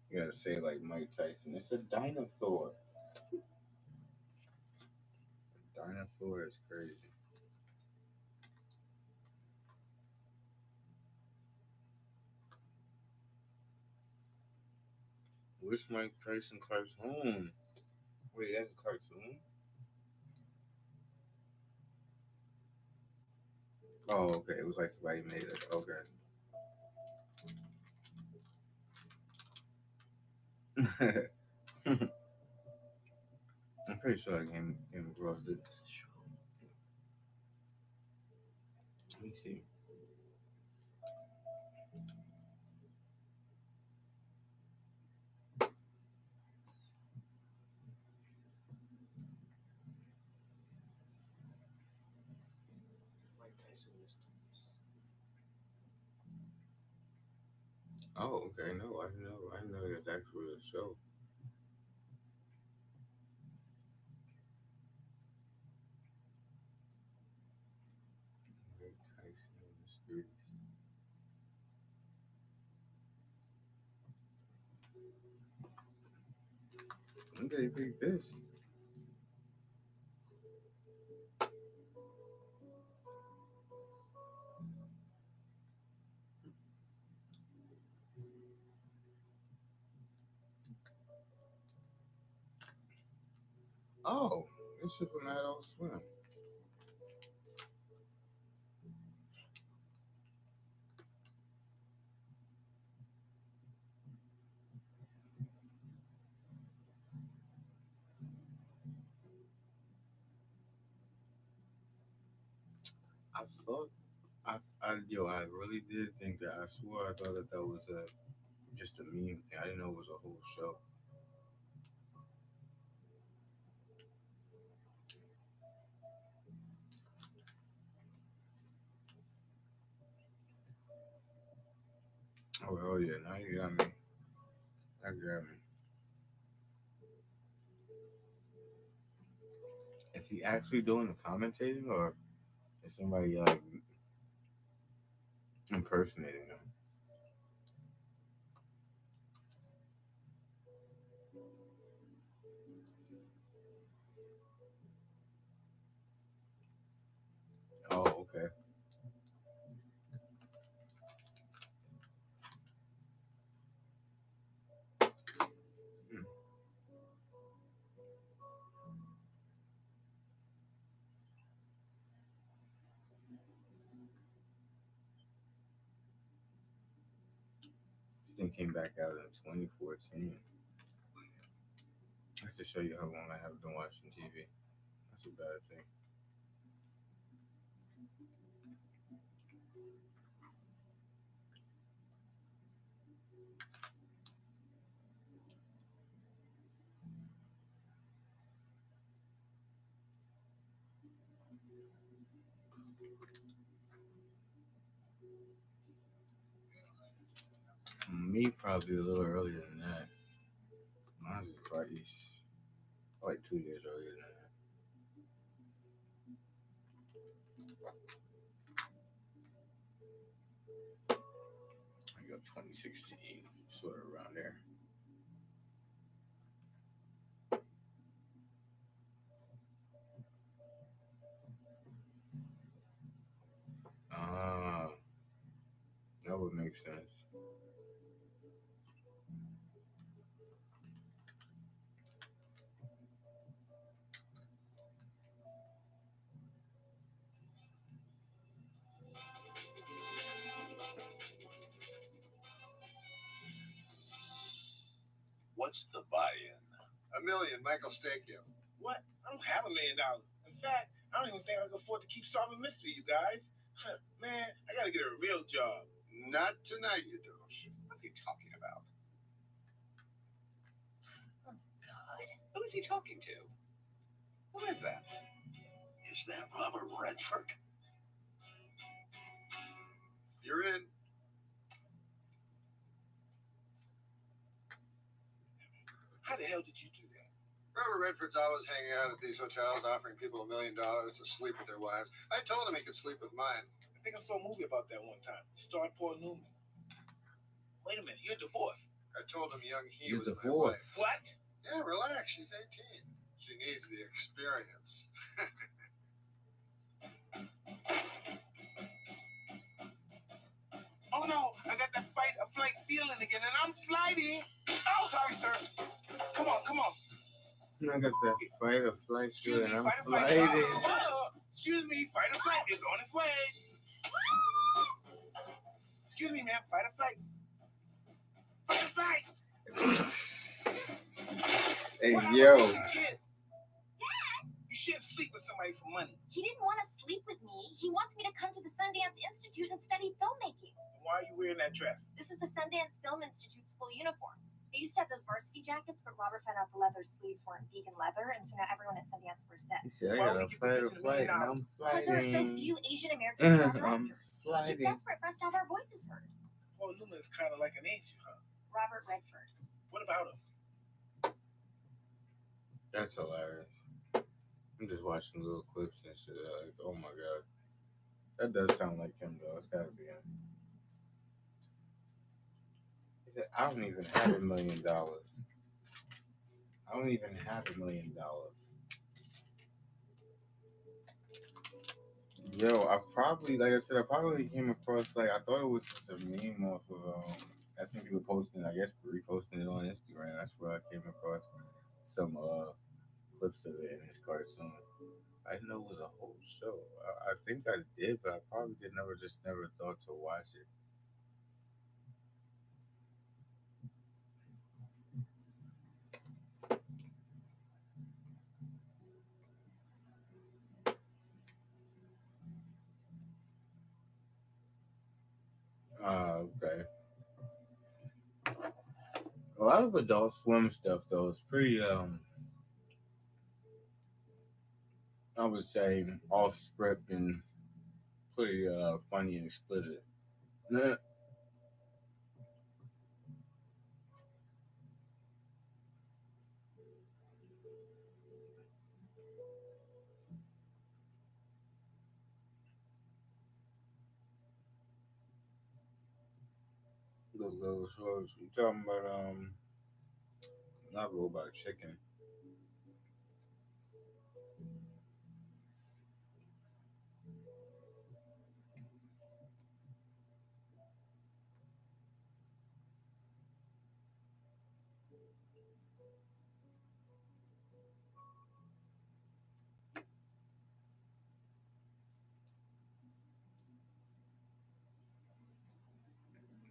You gotta say like Mike Tyson. It's a dinosaur. Dinosaur is crazy. Which Mike Tyson cartoon? Wait, that's a cartoon? Oh, okay. It was like somebody made it. Okay. I'm pretty sure I came across it. Let me see. Mike Tyson mysteries. Oh, okay. No, I didn't know. I didn't know that's actually a show. Mike Tyson Mysteries. When did they pick this? Oh, this shit from Adult Swim. I thought, I really did think that. I swore I thought that was just a meme thing. I didn't know it was a whole show. Oh yeah, now you got me. That got me. Is he actually doing the commentating, or is somebody like impersonating him? Oh, okay. Hmm. This thing came back out in 2014. I have to show you how long I have been watching TV. That's a bad thing. Me, probably a little earlier than that. Mine was probably like 2 years earlier than that. I got 2016, sort of around there. Ah, that would make sense. What's the buy-in? $1 million. Michael stake you. What? I don't have $1 million. In fact, I don't even think I can afford to keep solving mystery, you guys. Man, I gotta get a real job. Not tonight, you don't. What's he talking about? Oh, God. Who is he talking to? What is that? Is that Robert Redford? You're in. How the hell did you do that? Robert Redford's always hanging out at these hotels offering people $1 million to sleep with their wives. I told him he could sleep with mine. I think I saw a movie about that one time. Starred Paul Newman. Wait a minute, you're divorced. I told him young he You're was my divorced. wife. What? Yeah, relax. She's 18. She needs the experience. Oh no, I got that fight or flight feeling again, and I'm flighty. Oh, sorry, sir. I got that fight or flight Excuse still, me, and I'm fight or flight. flighting. Excuse me, fight or flight is on its way. Excuse me, ma'am, fight or flight. Fight or flight. Hey, What yo. happened to the kid? You shouldn't sleep with somebody for money. He didn't want to sleep with me. He wants me to come to the Sundance Institute and study filmmaking. Why are you wearing that dress? This is the Sundance Film Institute school uniform. They used to have those varsity jackets, but Robert found out the leather sleeves weren't vegan leather, and so now everyone at Sundance wears He this. said, I got a fight or flight, and I'm Because there are so flighting. few Asian American female I'm directors. He's flighting. desperate for us to have our voices heard. Paul Newman is kind of like an angel, huh? Robert Redford. What about him? That's hilarious. I'm just watching little clips and shit. Like, oh my god. That does sound like him, though. It's gotta be him. He said, I don't even have $1 million. I don't even have $1 million. Yo, I probably, like I said, I probably came across, like, I thought it was just a meme off of, I seen people posting, I guess, reposting it on Instagram. That's where I came across some clips of it in this cartoon. I didn't know it was a whole show. I think I did, but I probably never thought to watch it. Okay. A lot of Adult Swim stuff, though, is pretty, I would say, off script and pretty funny and explicit. Nah. Little shows. You talking about not Robot Chicken.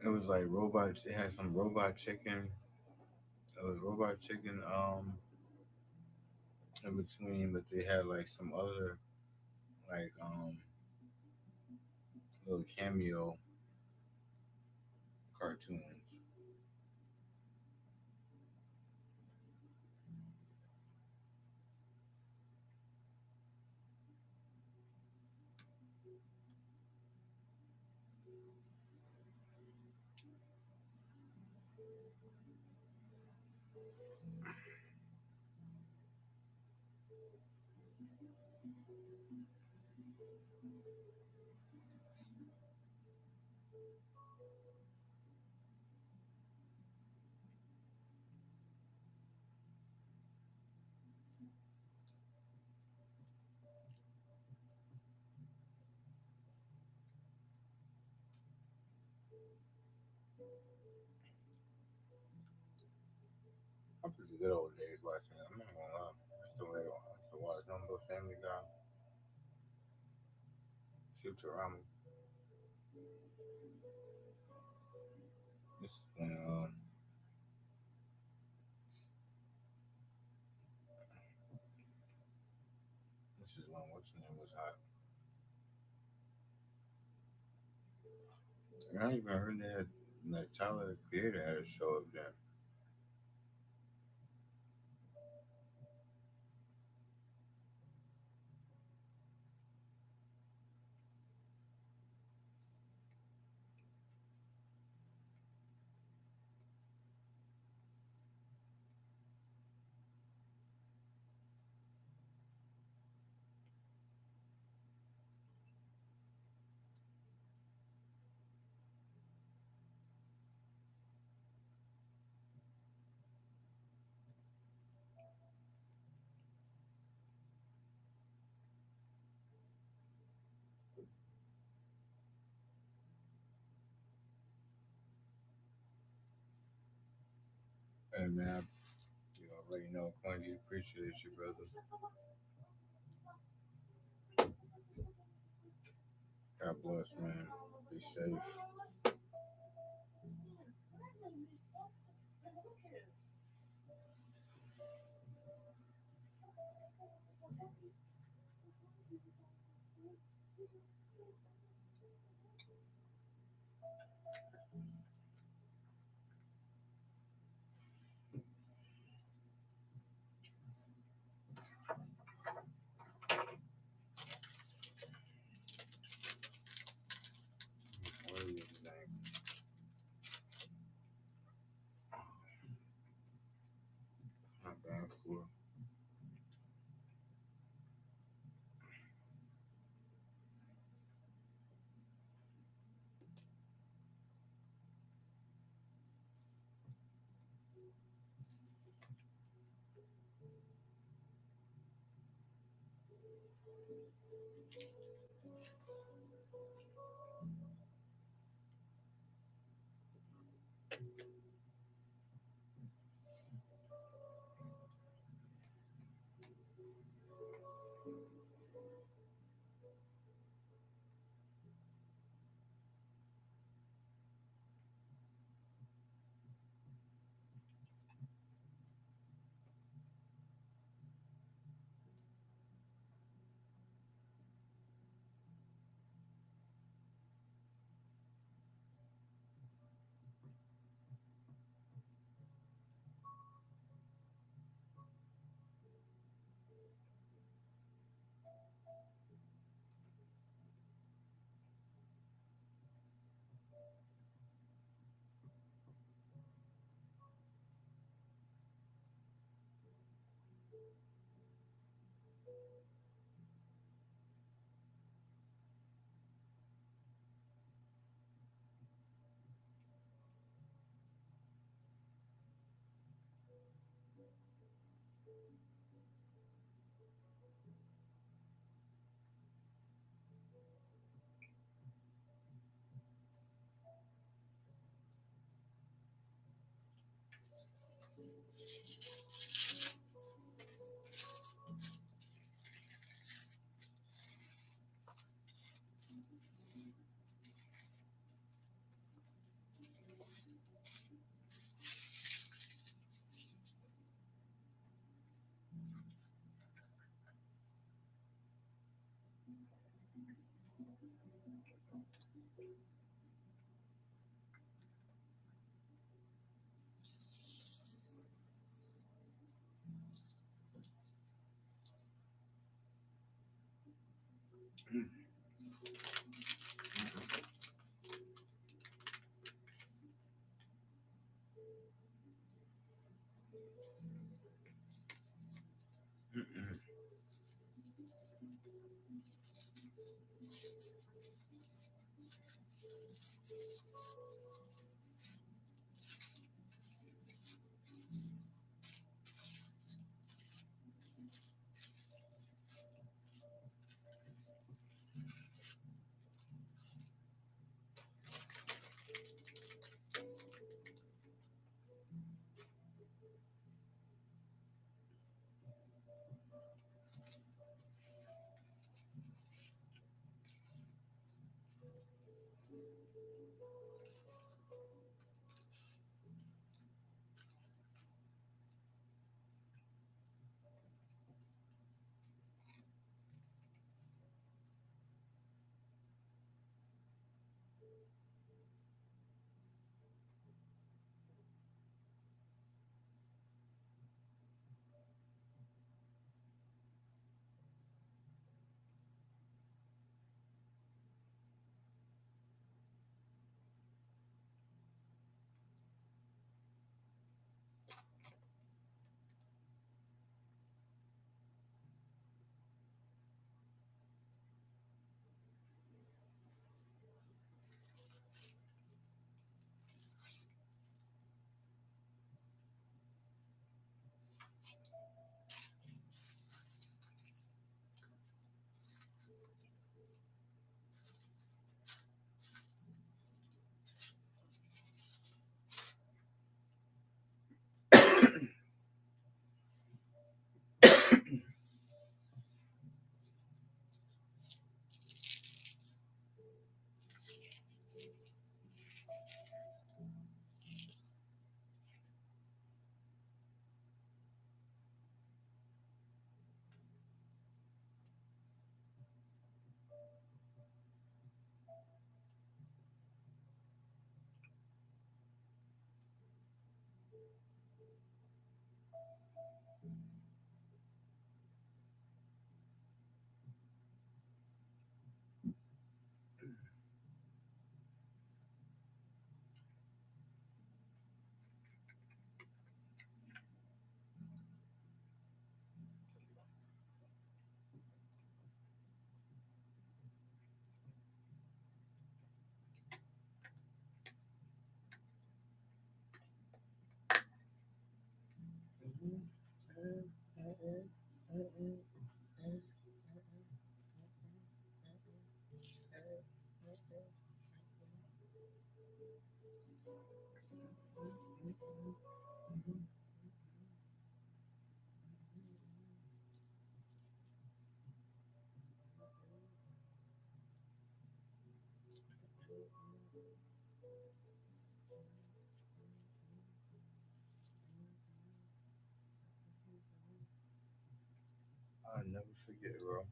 It was like robots. It had some Robot Chicken. It was Robot Chicken in between, but they had like some other like little cameo cartoons. Up to the good old days watching it. I'm not gonna lie. I still watch Number Family Guy, Futurama. This is when what's her name was hot. And I even heard that Tyler the Creator had a show up there. Hey man, Let you know, Quincy appreciates you, brother. God bless, man. Be safe. What is his name? Not bad for. I'll never forget, bro.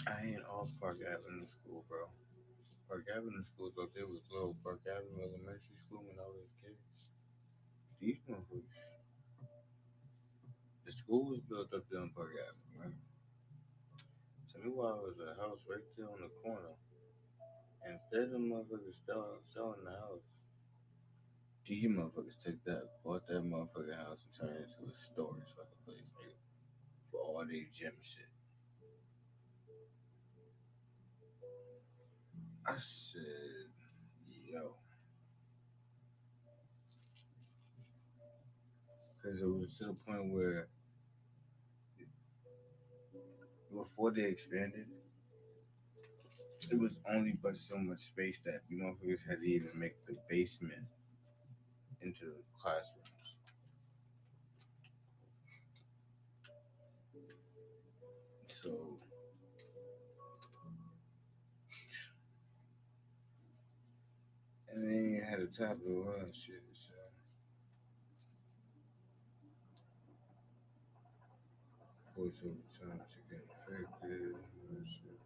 I ain't off Park Avenue School, bro. Park Avenue School, though, there was little Park Avenue Elementary School when I was a kid. These motherfuckers. The school was built up there on Park Avenue, right? So meanwhile, it was a house right there on the corner. And instead of the motherfuckers selling the house, these motherfuckers took that, bought that motherfucking house and turned it into a storage fucking place, nigga. For all these gym shit. I said, yo. Because it was to the point where before they expanded, it was only but so much space that you motherfuckers had to even make the basement into classrooms. So, and then you had to top it all and shit. So, of course, over time, to get infected and all that shit.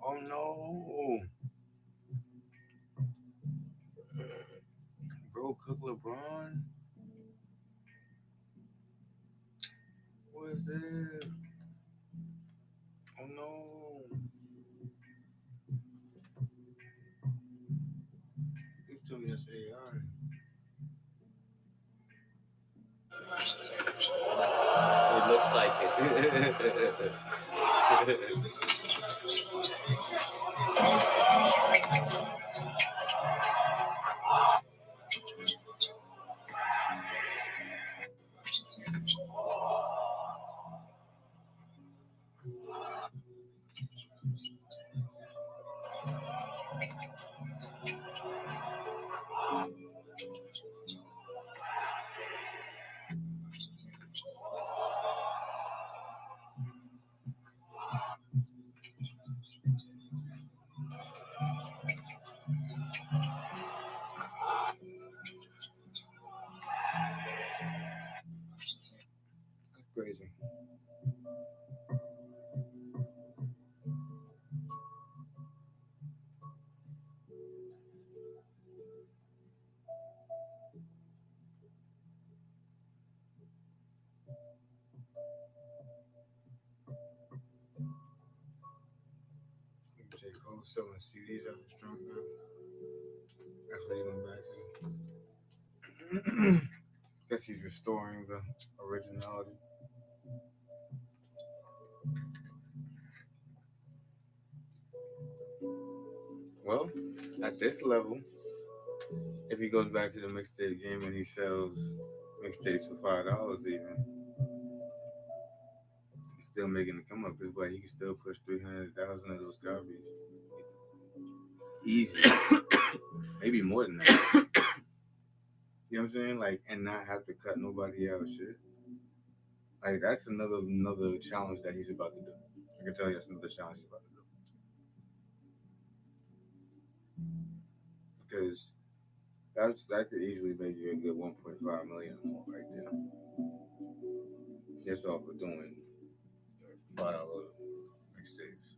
Oh no, bro, cook LeBron. What is that? Oh no. You tell me that's AI. It looks like it. That's crazy. J. Cole selling CDs out his trunk now. That's what he went back to. Guess he's restoring the originality. Well, at this level, if he goes back to the mixtape game and he sells mixtapes for $5 even, he's still making a come up. This way he can still push 300,000 of those copies. Easy. Maybe more than that. You know what I'm saying? Like, and not have to cut nobody out of shit. Like, that's another challenge that he's about to do. I can tell you that's another challenge he's about to do. Because that could easily make you a good 1.5 million more right there. Just off of doing $5 mixtapes.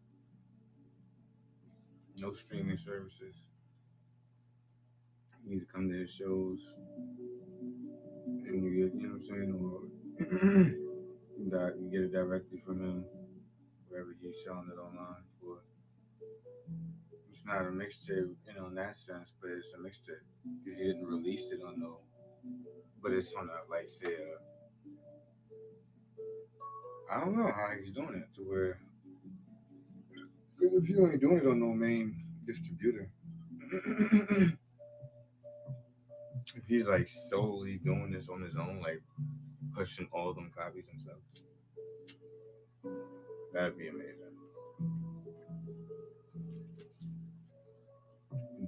No streaming services. You either come to his shows and you get, you know what I'm saying, or that you get it directly from him, wherever he's selling it online for. It's not a mixtape, in that sense, but it's a mixtape because he didn't release it on no. But it's on a like say, I don't know how he's doing it to where if you ain't doing it on no main distributor, if he's like solely doing this on his own, like pushing all them copies himself, that'd be amazing.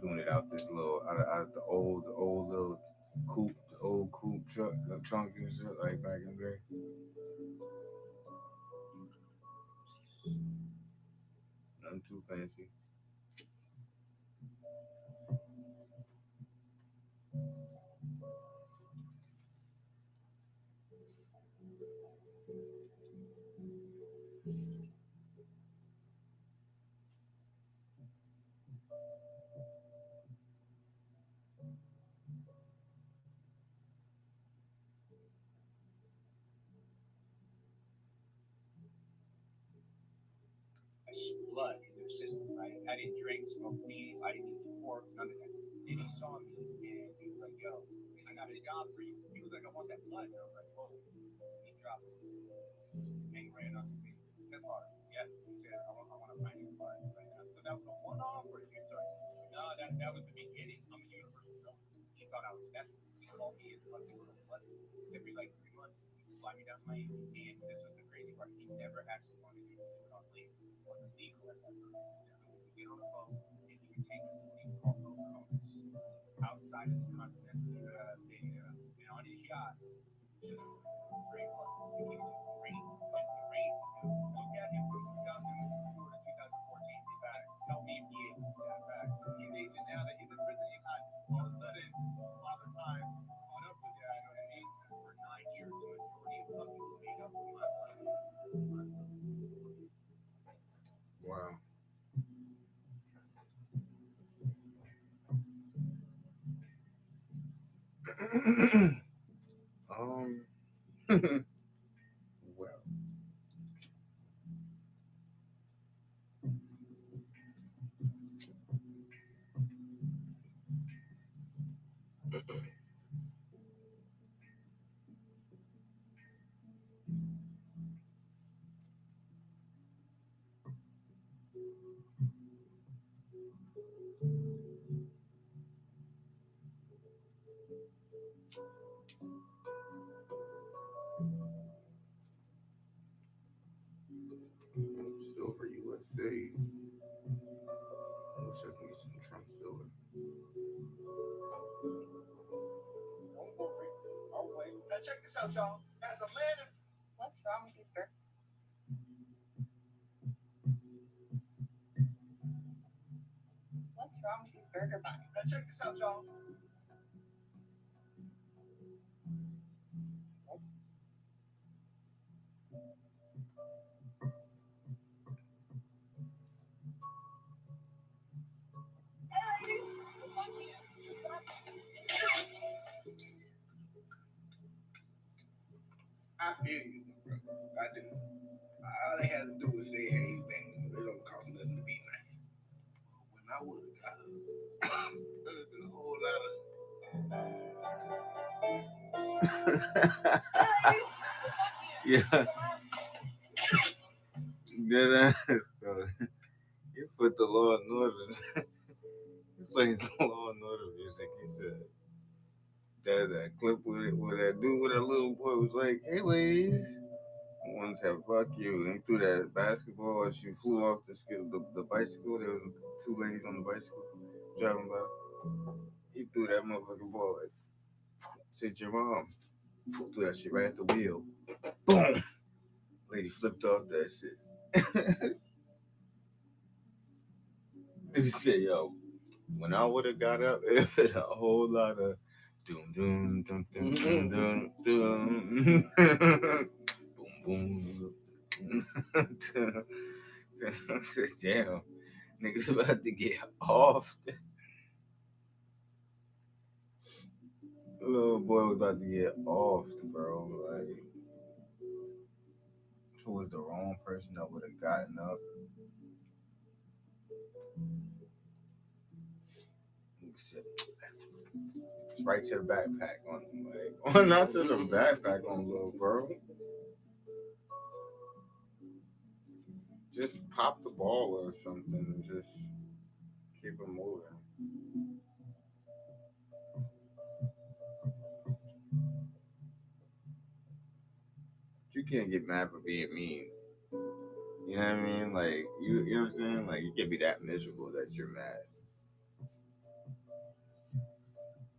Doing it out this little out of the old little coupe, the old coupe truck, the trunk and shit like back in the day. Nothing too fancy. Blood in their system, right? I didn't drink, smoke weed, I didn't eat pork, none of that. Then he saw me and he was like, yo, I got a job for you. He was like, I want that blood. And I was like, whoa. He dropped it. And he ran up to me. That bar. Yeah. He said, I want to find you a bar right now. So that was a one-off or did you start? No, that was the beginning. I'm a universal villain. He thought I was special. He called me and let me with a blood. Every like 3 months, he would fly me down to Miami. And this was the crazy part. He never actually wanted me to do it on leave. It wasn't legal at that time. So we would get on the boat and he would take us to these off-road cones outside of the continental stadium. And on his yacht, just great work. He was great. Great. Look at him from 2004 to 2014. He's back. Tell me if he ain't back. He's aging now that he's in prison. He's not all of a sudden father time on up with that. You know what I mean? For 9 years, the majority of fucking was made up in my life. Wow. um. Well. Silver USA. I wish I could get some Trump silver. Don't worry. I'll wait. Now check this out, y'all. As a man, What's wrong with these burgers? What's wrong with these burger buns? now check this out, y'all. I feel you, bro. I do. All they had to do was say, hey, man, it don't cost nothing to be nice. When I would have got up, there would have been a whole lot of. Yeah. Dead ass. So, you put the Law and Order. He plays the Law and Order music. He said that clip with that dude with that little boy was like, "Hey, ladies." One said, "Fuck you." And he threw that basketball and she flew off the bicycle. There was 2 ladies on the bicycle driving by. He threw that motherfucking ball like, "Said your mom." Threw that shit right at the wheel. Boom. Lady flipped off that shit. He said, "Yo, when I would have got up, it been a whole lot of doom doom doom doom doom doom doom boom boom." I said, "Damn, niggas about to get off." The little boy was about to get off, bro. Like, who was the wrong person that would have gotten up? Right to the backpack on him, like, not to the backpack on little bro. Just pop the ball or something and just keep it moving. You can't get mad for being mean. You know what I mean? Like you know what I'm saying? Like you can't be that miserable that you're mad.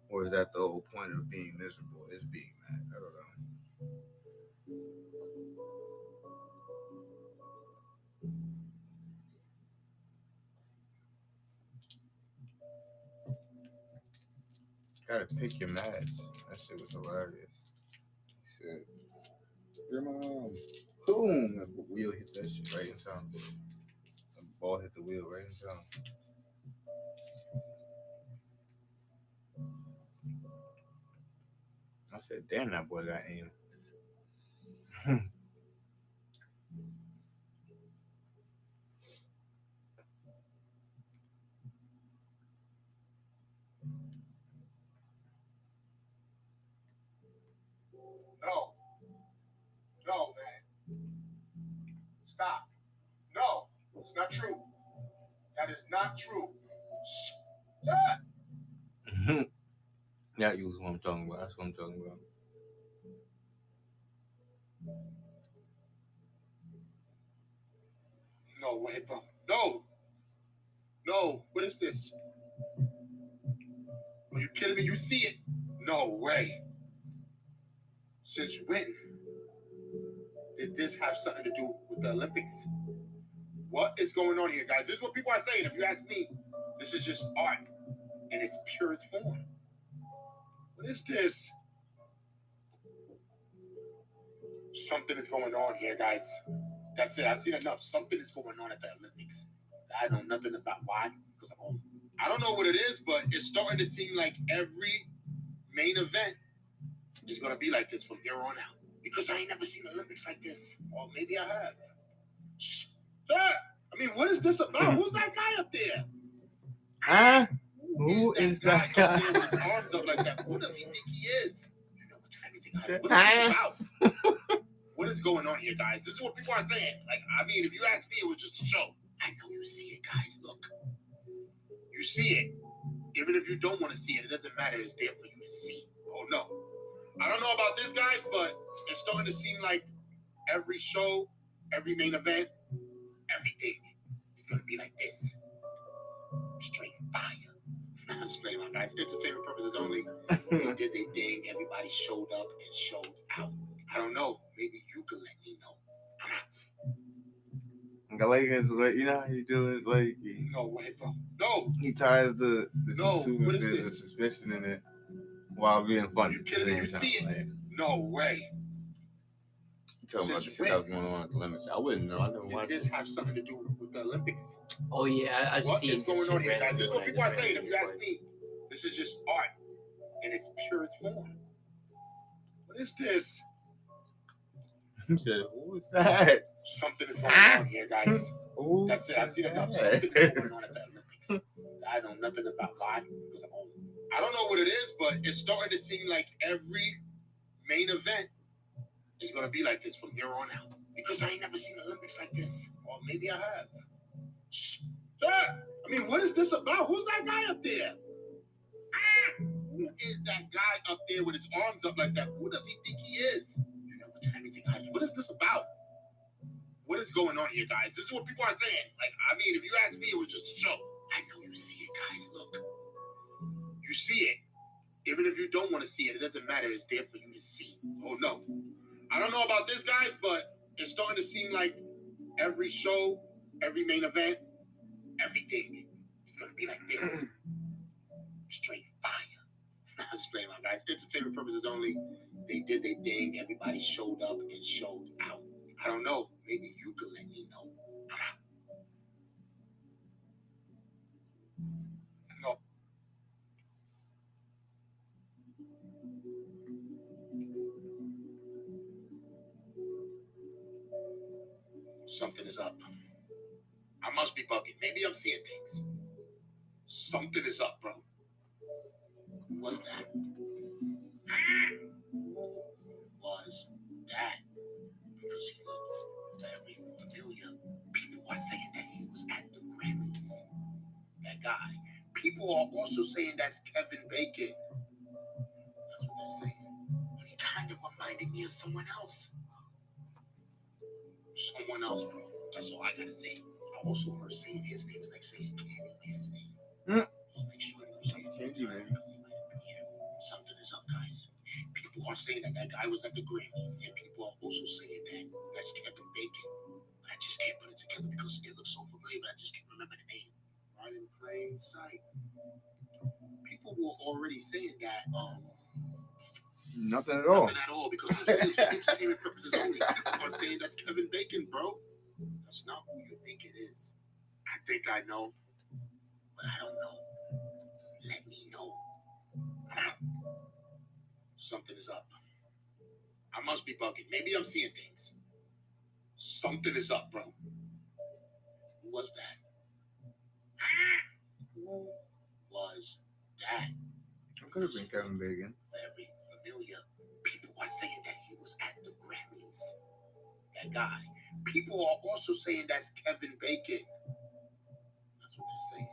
Or is that the whole point of being miserable? Is being mad? I don't know. Gotta pick your mads. That shit was hilarious. He said, "Your mom." Boom! The wheel hit that shit right in time. The ball hit the wheel right in time. I said, "Damn, that boy got aim." No. No, man. Stop. No. It's not true. That is not true. Stop. Yeah, you was what I'm talking about. That's what I'm talking about. No way, bro. No. No. What is this? Are you kidding me? You see it? No way. Since when did this have something to do with the Olympics? What is going on here, guys? This is what people are saying. If you ask me, this is just art in its purest form. What is this? Something is going on here, guys. That's it. I've seen enough. Something is going on at the Olympics. I know nothing about why, because I'm home. I don't know what it is, but it's starting to seem like every main event is going to be like this from here on out. Because I ain't never seen Olympics like this. Or maybe I have. Shh. I mean, what is this about? Who's that guy up there? Huh? Who is that guy up there with his arms up like that? Who does he think he is? You know what time is it, guys? What is this about? What is going on here, guys? This is what people are saying. Like, I mean, if you ask me, it was just a show. I know you see it, guys. Look. You see it. Even if you don't want to see it, it doesn't matter. It's there for you to see. Oh, no. I don't know about this, guys, but it's starting to seem like every show, every main event, everything is going to be like this. Straight fire. I'm just playing, my guys. Entertainment purposes only. They did their thing. Everybody showed up and showed out. I don't know. Maybe you can let me know. I'm out. You know how you do it? Like, No way, bro. No. He ties the No. What is the this? suspicion in it while being funny. You kidding me? You see it? Like, no way. Talking about the shit that was going on at the Olympics. I wouldn't know. I never watched Did this it. have something to do with the Olympics? Oh yeah, I've what seen. What is going on here, guys? This is what people are saying. If you ask ask me, this is just art in its purest form. What is this? He said, "Who is that?" Something is going on here, guys. Ooh, that's it. I've seen enough. Something is going on at the Olympics. I know nothing about why because I'm home. I don't know what it is, but it's starting to seem like every main event is going to be like this from here on out. Because I ain't never seen Olympics like this. Or maybe I have. Shh. I mean, what is this about? Who's that guy up there? Who is that guy up there with his arms up like that? Who does he think he is? You know what time is it, guys? What is this about? What is going on here, guys? This is what people are saying. Like, I mean, if you ask me, it was just a show. I know you see it, guys. Look. You see it. Even if you don't want to see it, it doesn't matter. It's there for you to see. Oh, no. I don't know about this, guys, but it's starting to seem like every show, every main event, everything is going to be like this. Straight fire. I'm just playing, my guys. Entertainment purposes only. They did their thing. Everybody showed up and showed out. I don't know. Maybe you can let me know. I'm out. No. Something is up. I must be bugging. Maybe I'm seeing things. Something is up, bro. Who was that? Who was that? Because he looked very familiar. People are saying that he was at the Grammys. That guy. People are also saying that's Kevin Bacon. That's what they're saying. But he kind of reminded me of someone else. Someone else, bro. That's all I gotta say. I also heard saying his name is like saying Candyman's name. Just make sure you don't say it three times because he might appear. Something is up, guys. People are saying that that guy was at the Grammys, and people are also saying that that's Kevin Bacon. But I just can't put it together because it looks so familiar, but I just can't remember the name. Right in plain sight. People were already saying that Nothing at all. nothing at all because his videos for entertainment purposes only. People are saying that's Kevin Bacon, bro. That's not who you think it is. I think I know, but I don't know. Let me know. Something is up. I must be bugging. Maybe I'm seeing things. Something is up, bro. Who was that? Who was that? It could have been Kevin Bacon. Very familiar. People are saying that he was at the Grammys. That guy. People are also saying that's Kevin Bacon. That's what they're saying.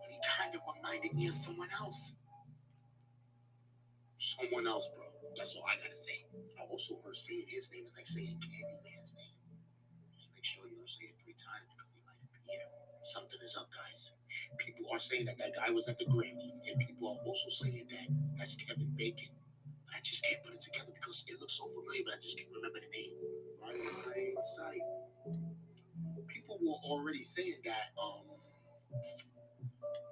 But he kind of reminded me of someone else. Someone else, bro. That's all I gotta say. I also heard saying his name is like saying Candyman's name. Just make sure you don't say it three times because he might appear. Something is up, guys. People are saying that that guy was at the Grammys, and people are also saying that that's Kevin Bacon. But I just can't put it together because it looks so familiar, but I just can't remember the name. Right in plain sight. People were already saying that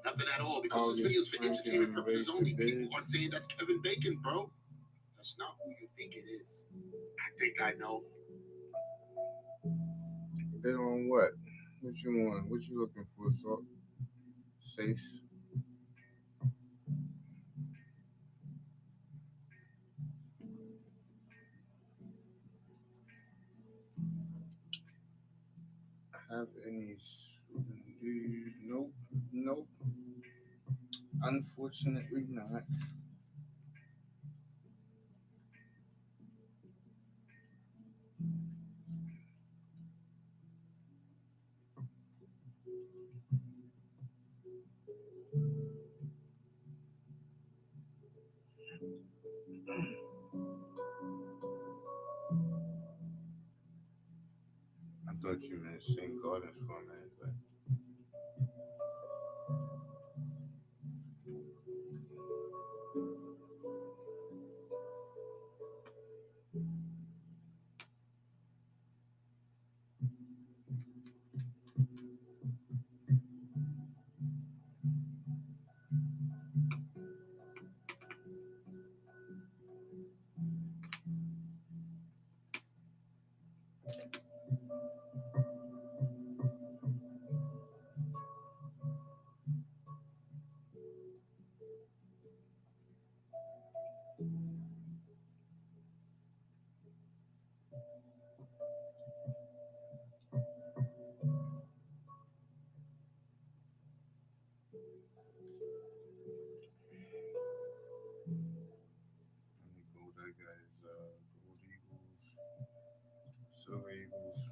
nothing at all because his videos for entertainment purposes only. People are saying that's Kevin Bacon, bro. That's not who you think it is. I think I know. Bid on what? What you want? What you looking for, Salt? Safe. Have any smoothies? Nope. Nope. Unfortunately not. I thought you meant St. Gardens for a minute, but the gold I got is Gold Eagles, Silver Eagles.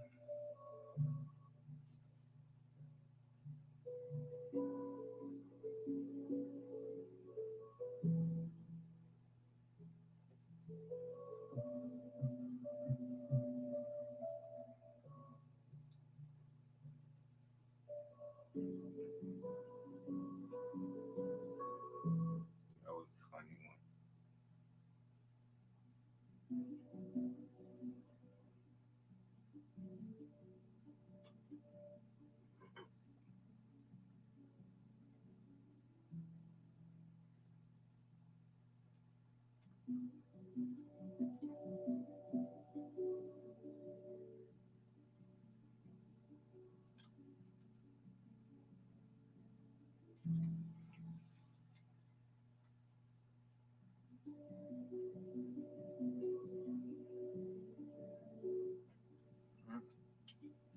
That was a funny one.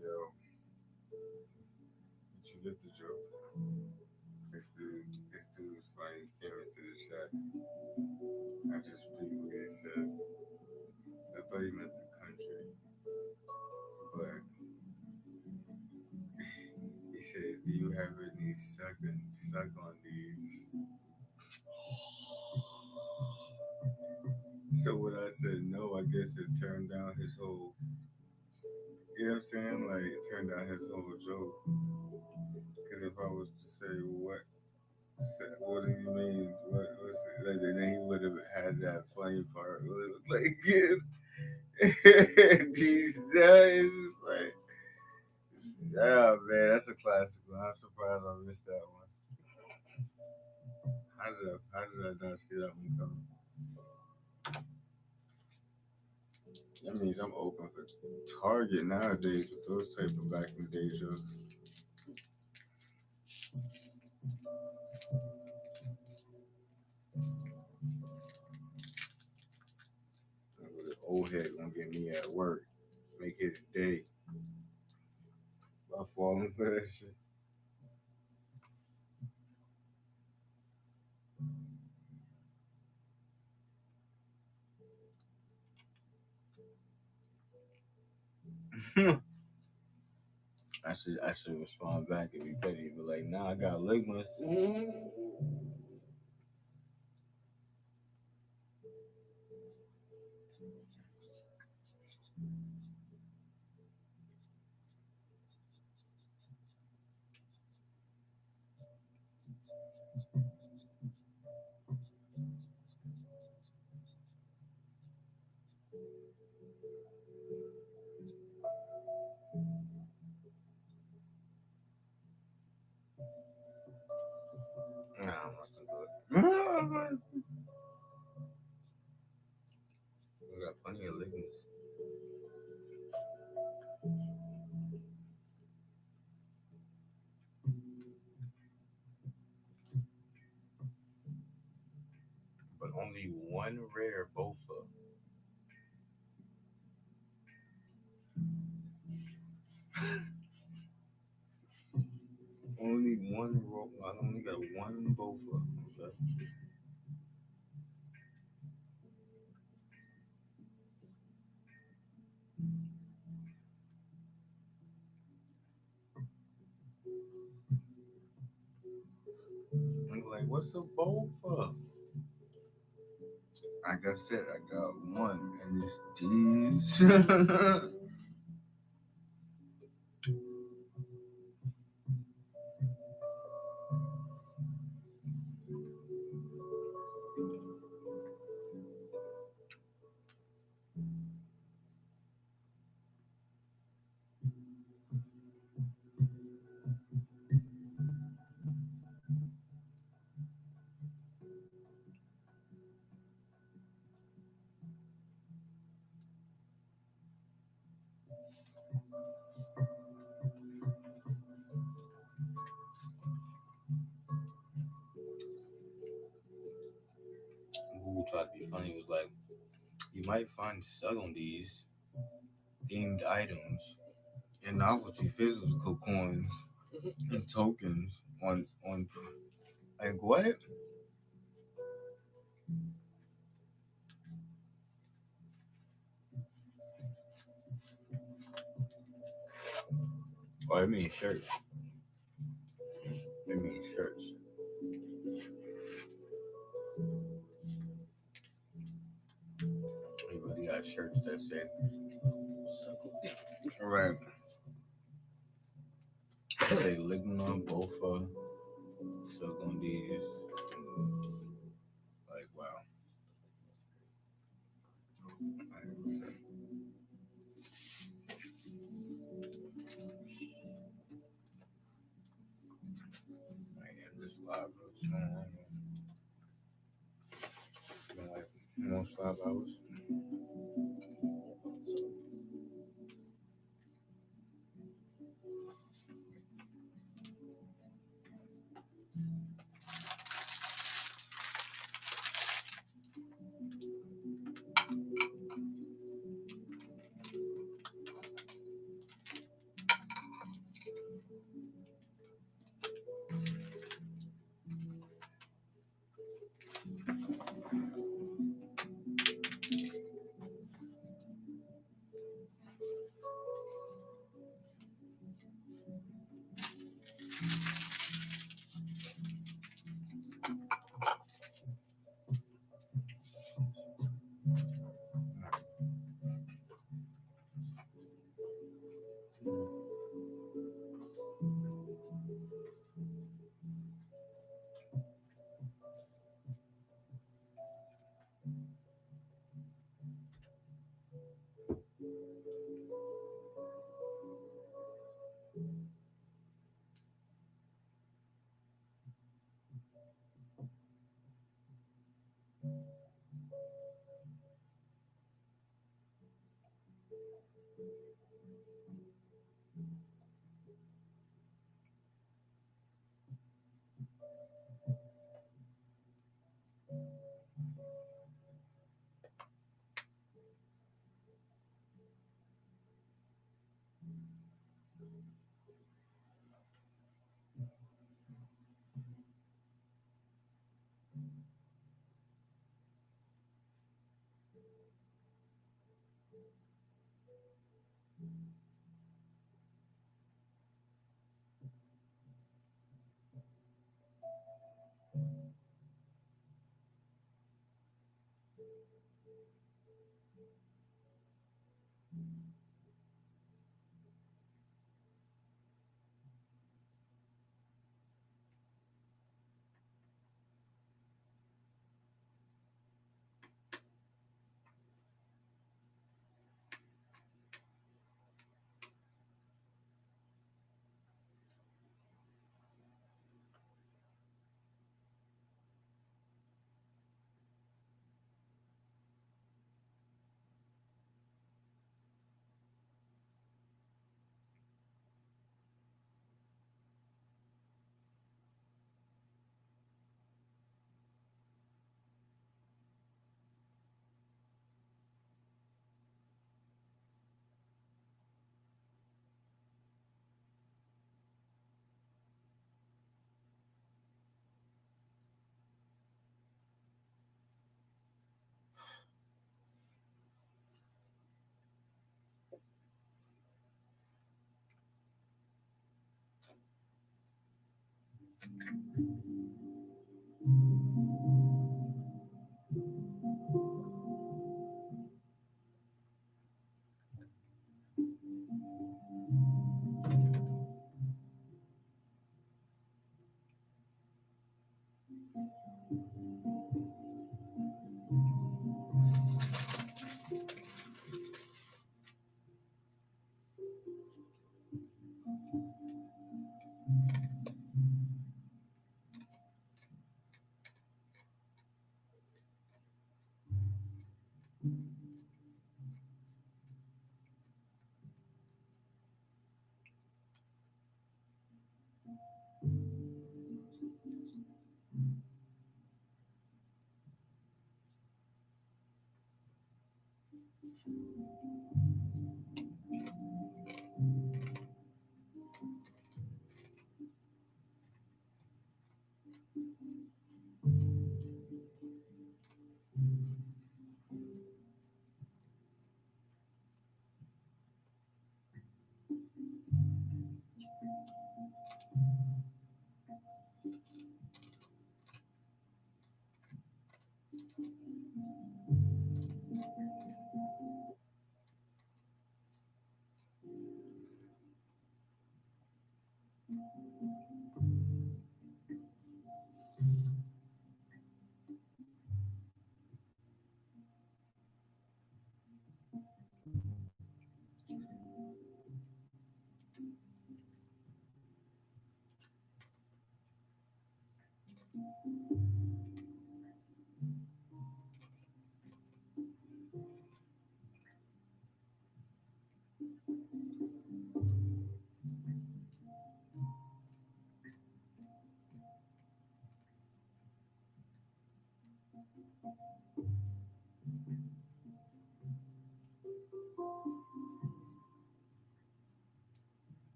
Yo, get the joke. This dude was funny. He came into the chat. I just repeat what he said. I thought he meant the country, but he said, "Do you have any suck on these?" So when I said no, I guess it turned down his whole. You know what I'm saying? Like it turned down his whole joke. Because if I was to say what do you mean? What was it? Like, then he would have had that funny part. Like, these days, like, yeah, man, that's a classic one. I'm surprised I missed that one. How did I not see that one coming? That means I'm open for Target nowadays with those type of back in the day jokes. The old head gonna get me at work, make his day by falling for that shit. I should respond back if you could. He'd be like, "Nah, I got ligmas." Nah, I'm not gonna do it. We got plenty of ligmas. But only one rare bofa. Only one I only got one bofa. Okay. I'm like, what's a bofa? Like I said, I got one, and it's these. Google tried to be funny. It was like, you might find sell on these themed items and novelty physical coins and tokens on like what? Oh, I mean shirts. I mean shirts. Everybody got shirts that say, right. Say Ligma, Bofa, suck on these. Like, wow. I am this live real soon. It's been like almost 5 hours.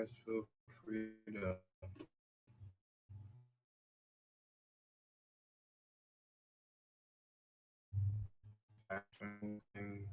guys feel free to ask anything.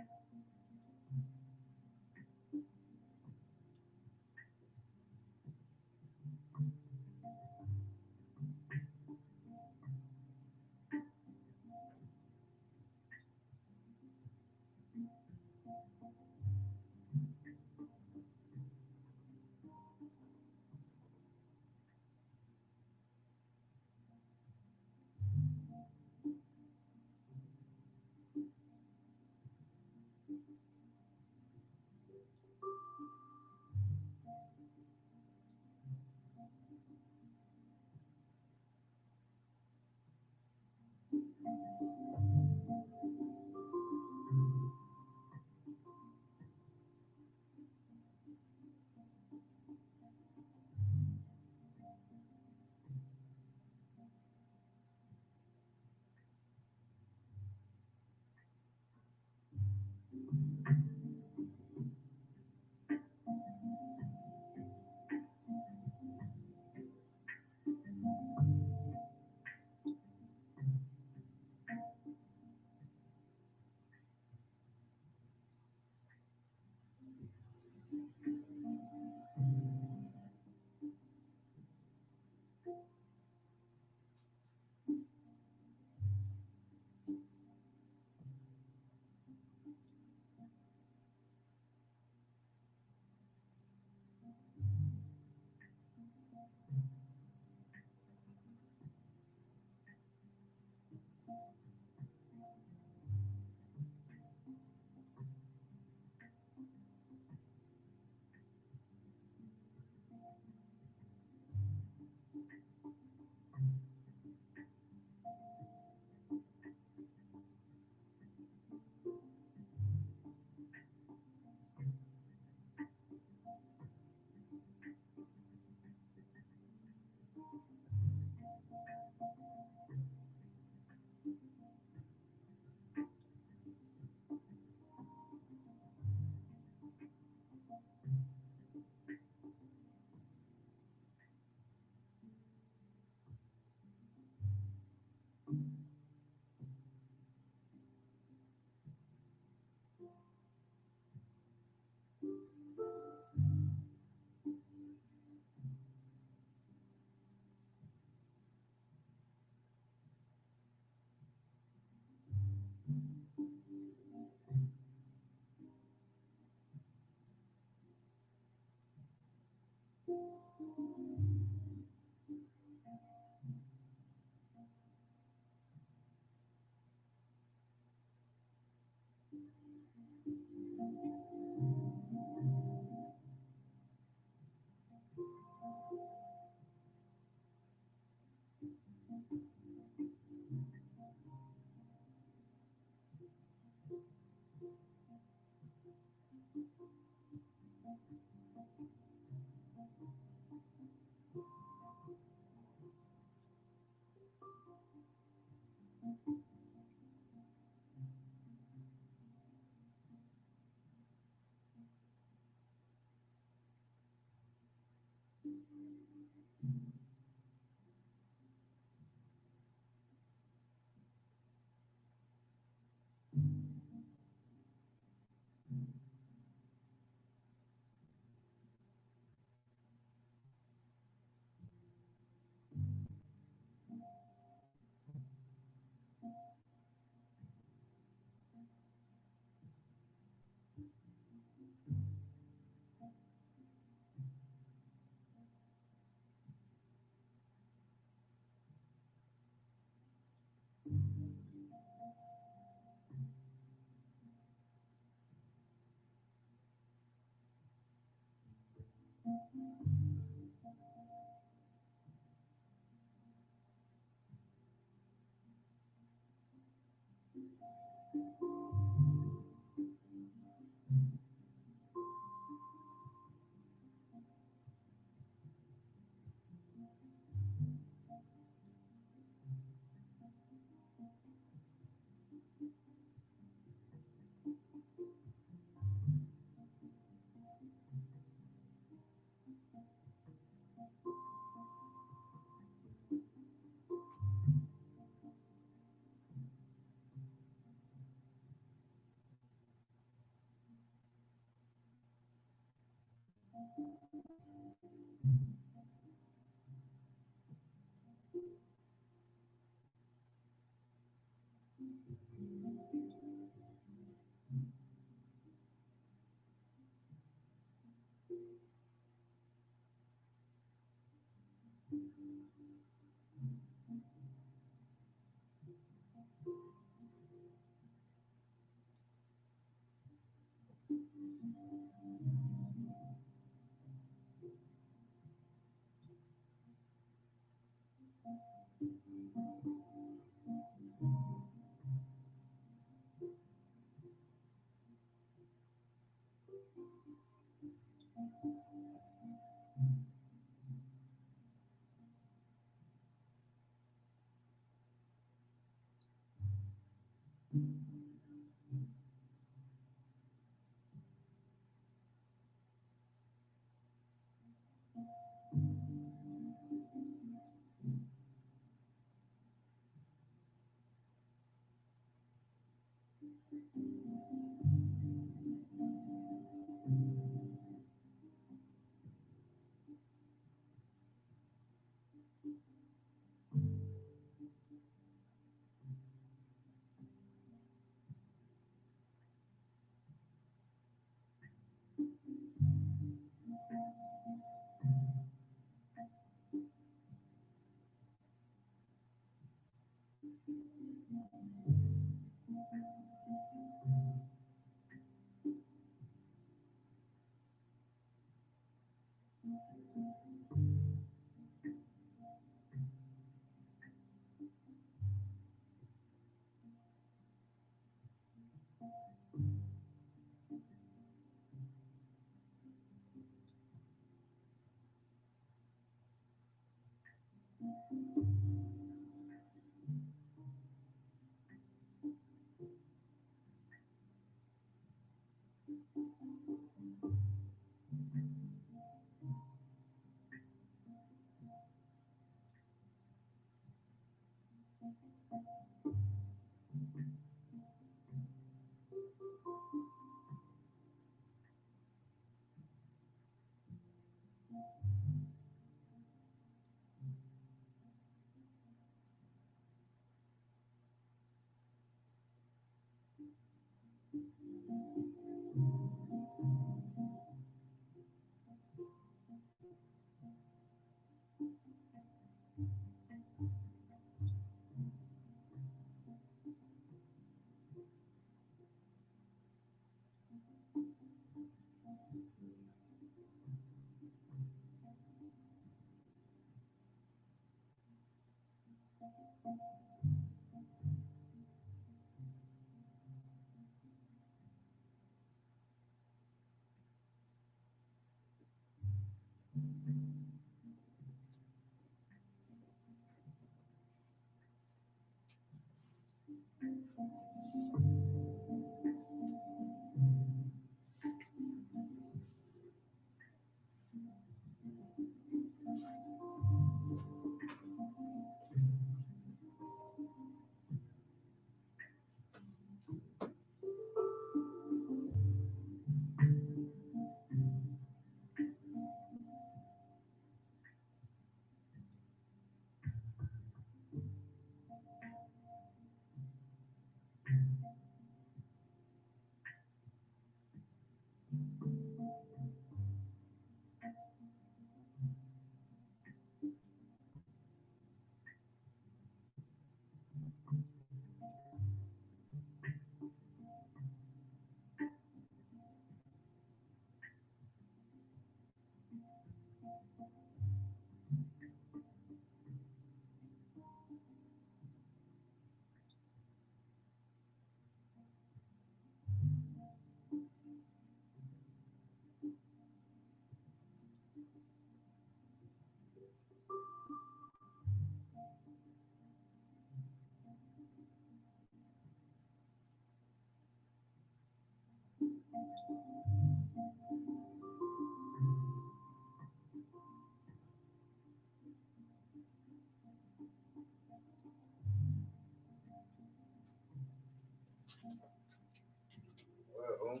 Well,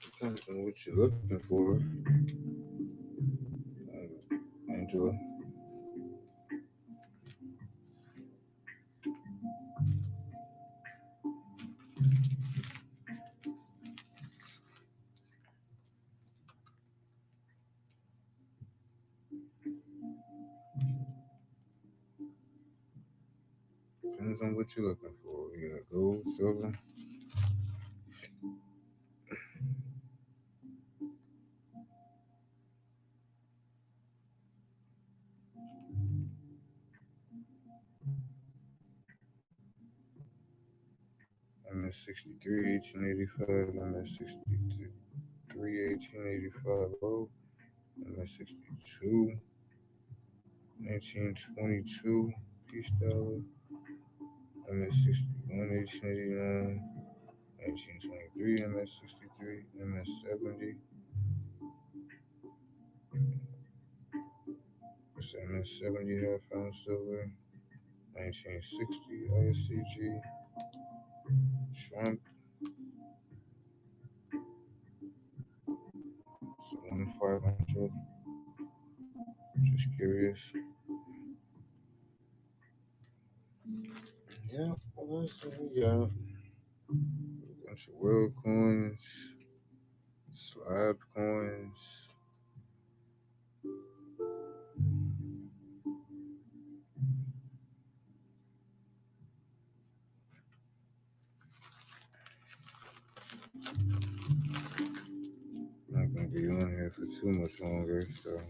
depends on what you're looking for, Angela. Depends on what you're looking for. You got gold, silver. MS63, 1885, MS63, 1885, oh, MS62, 1922, peace dollar, MS61, 1889, 1923, MS63, MS70, it's MS70 half ounce silver, 1960, ISCG, Trump, so 1,500, just curious. Yeah, well, that's what we got. A bunch of world coins, slab coins. Not gonna be on here for too much longer, so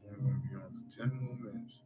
We're gonna be on for 10 more minutes.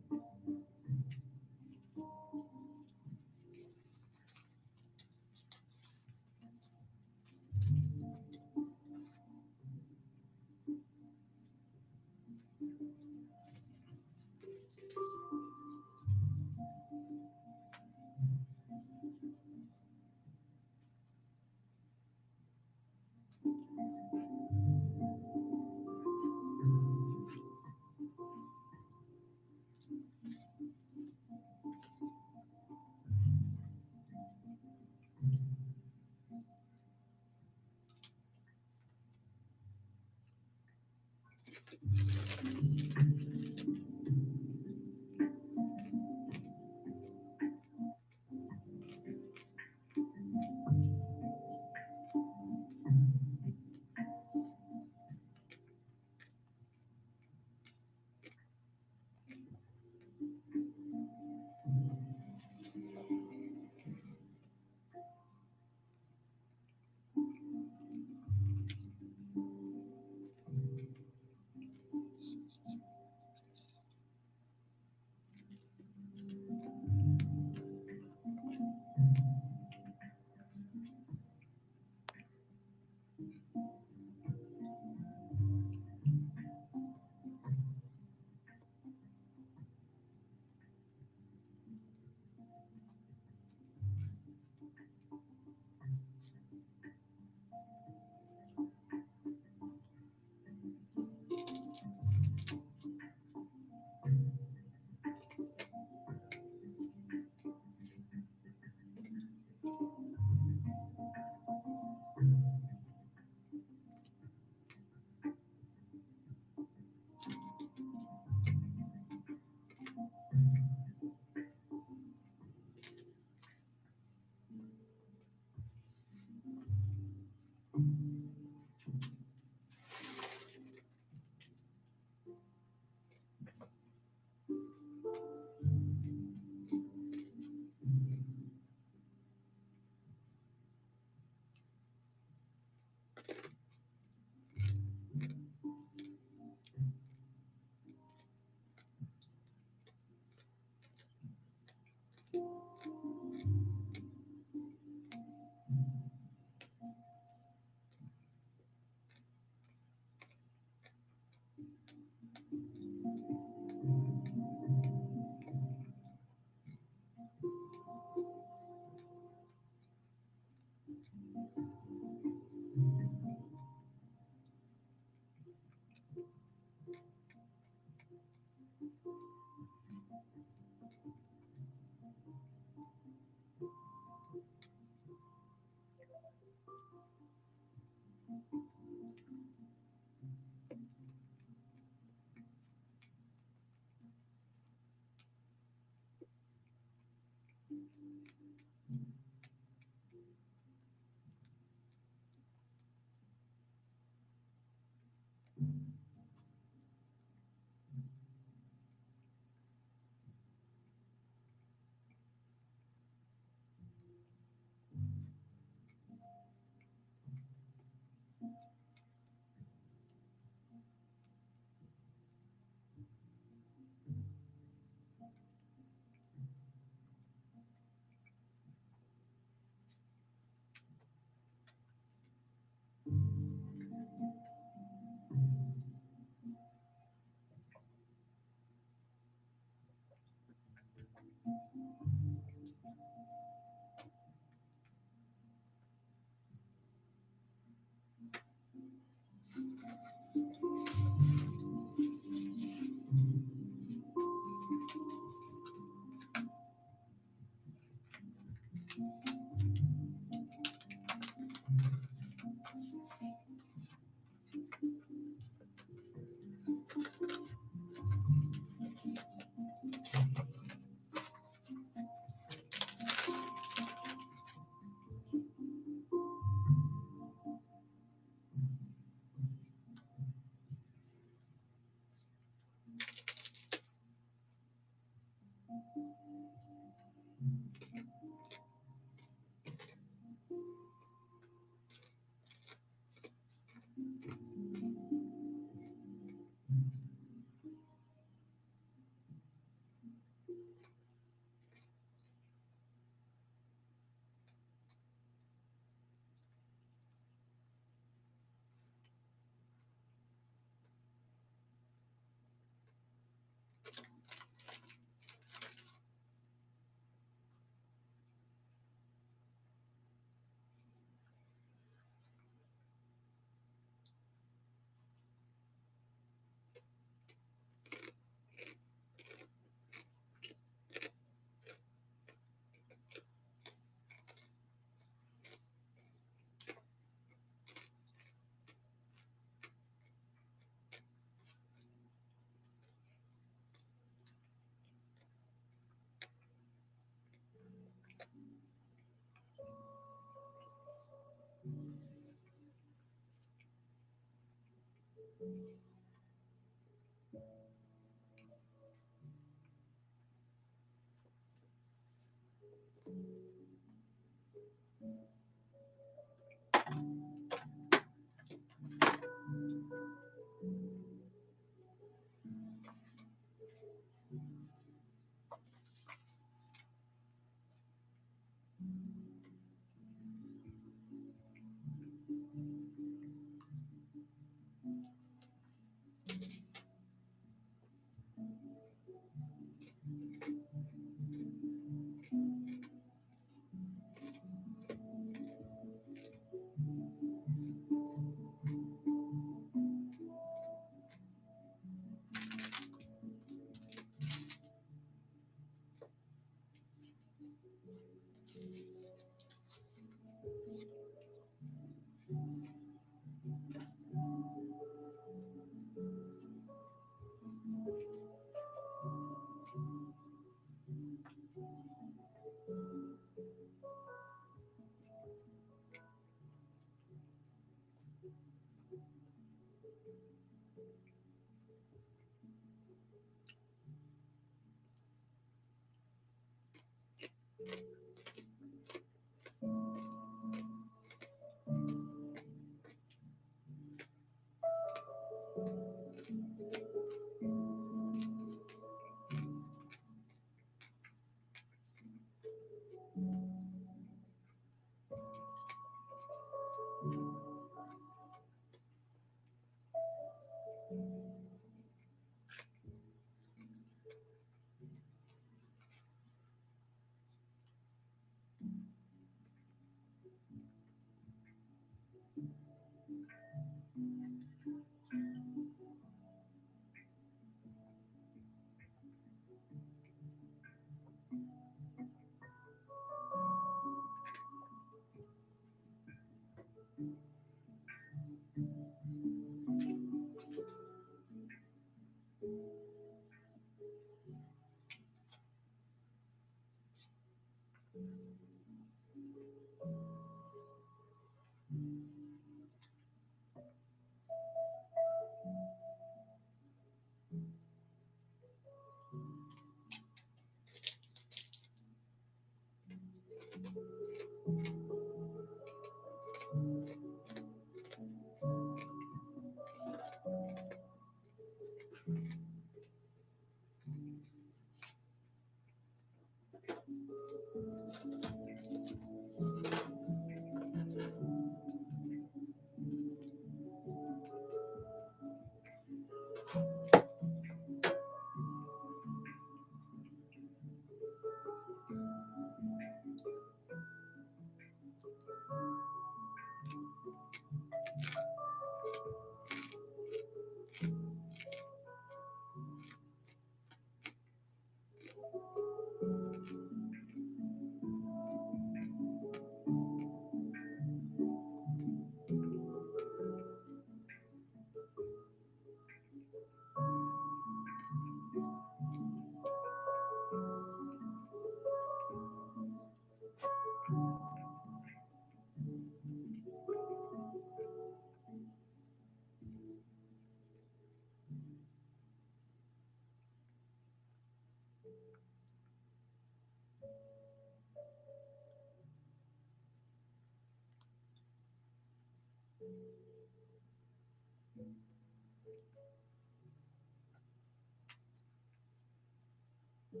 We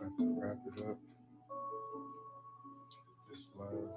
have to wrap it up. This live.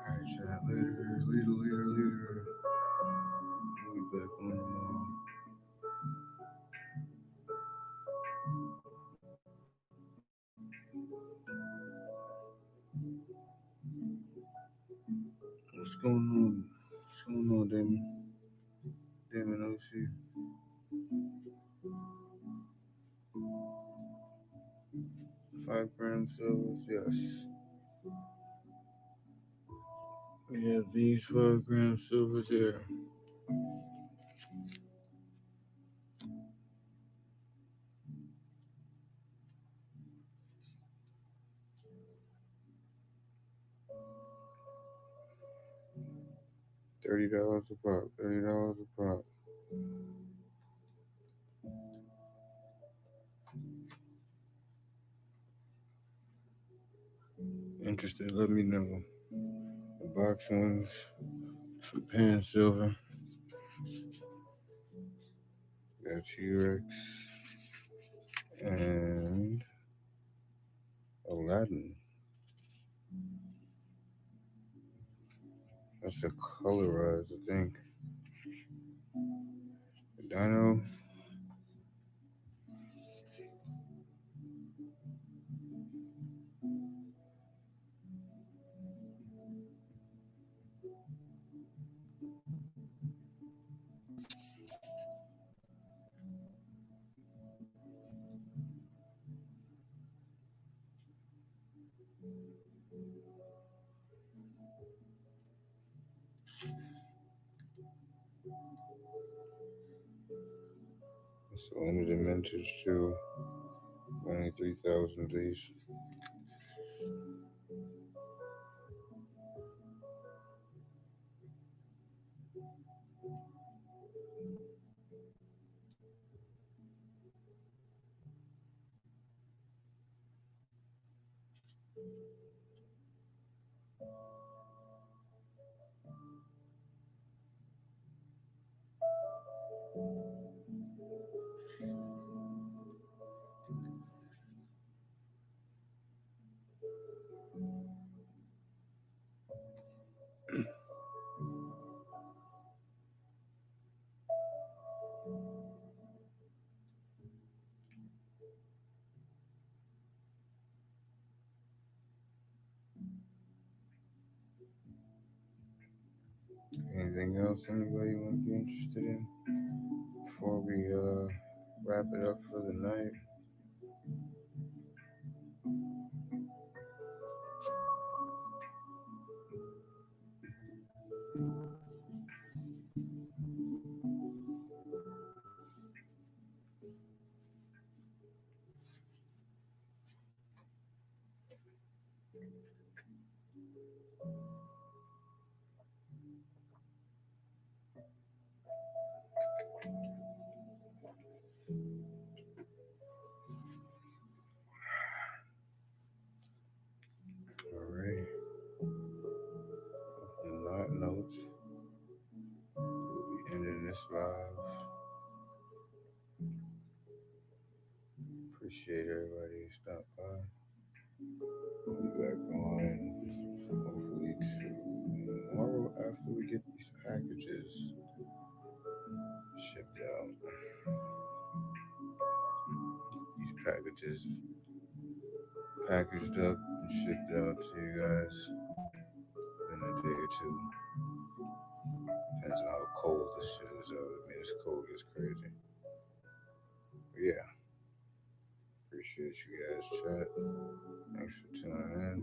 Alright, chat. Later. We'll be back on tomorrow. What's going on? What's going on, Damon? Damon OC. 5 gram silvers, yes. We have these 5 gram silvers here. $30 a pop. $30 a pop. interested, let me know. The box ones from Pan Silver. Got T-Rex and Aladdin. That's a colorized, I think. Dino. It's a limited vintage too. Only 3,000 of these. Anything else anybody might be interested in before we wrap it up for the night? Alright. On that note, we'll be ending this live. Appreciate everybody who stopped by. We'll be back on hopefully tomorrow after we get these packages shipped out. These packages packaged up and shipped out to you guys in a day or two. Depends on how cold this shit is out. I mean, this cold gets crazy. But yeah. Appreciate you guys, chat. Thanks for tuning in.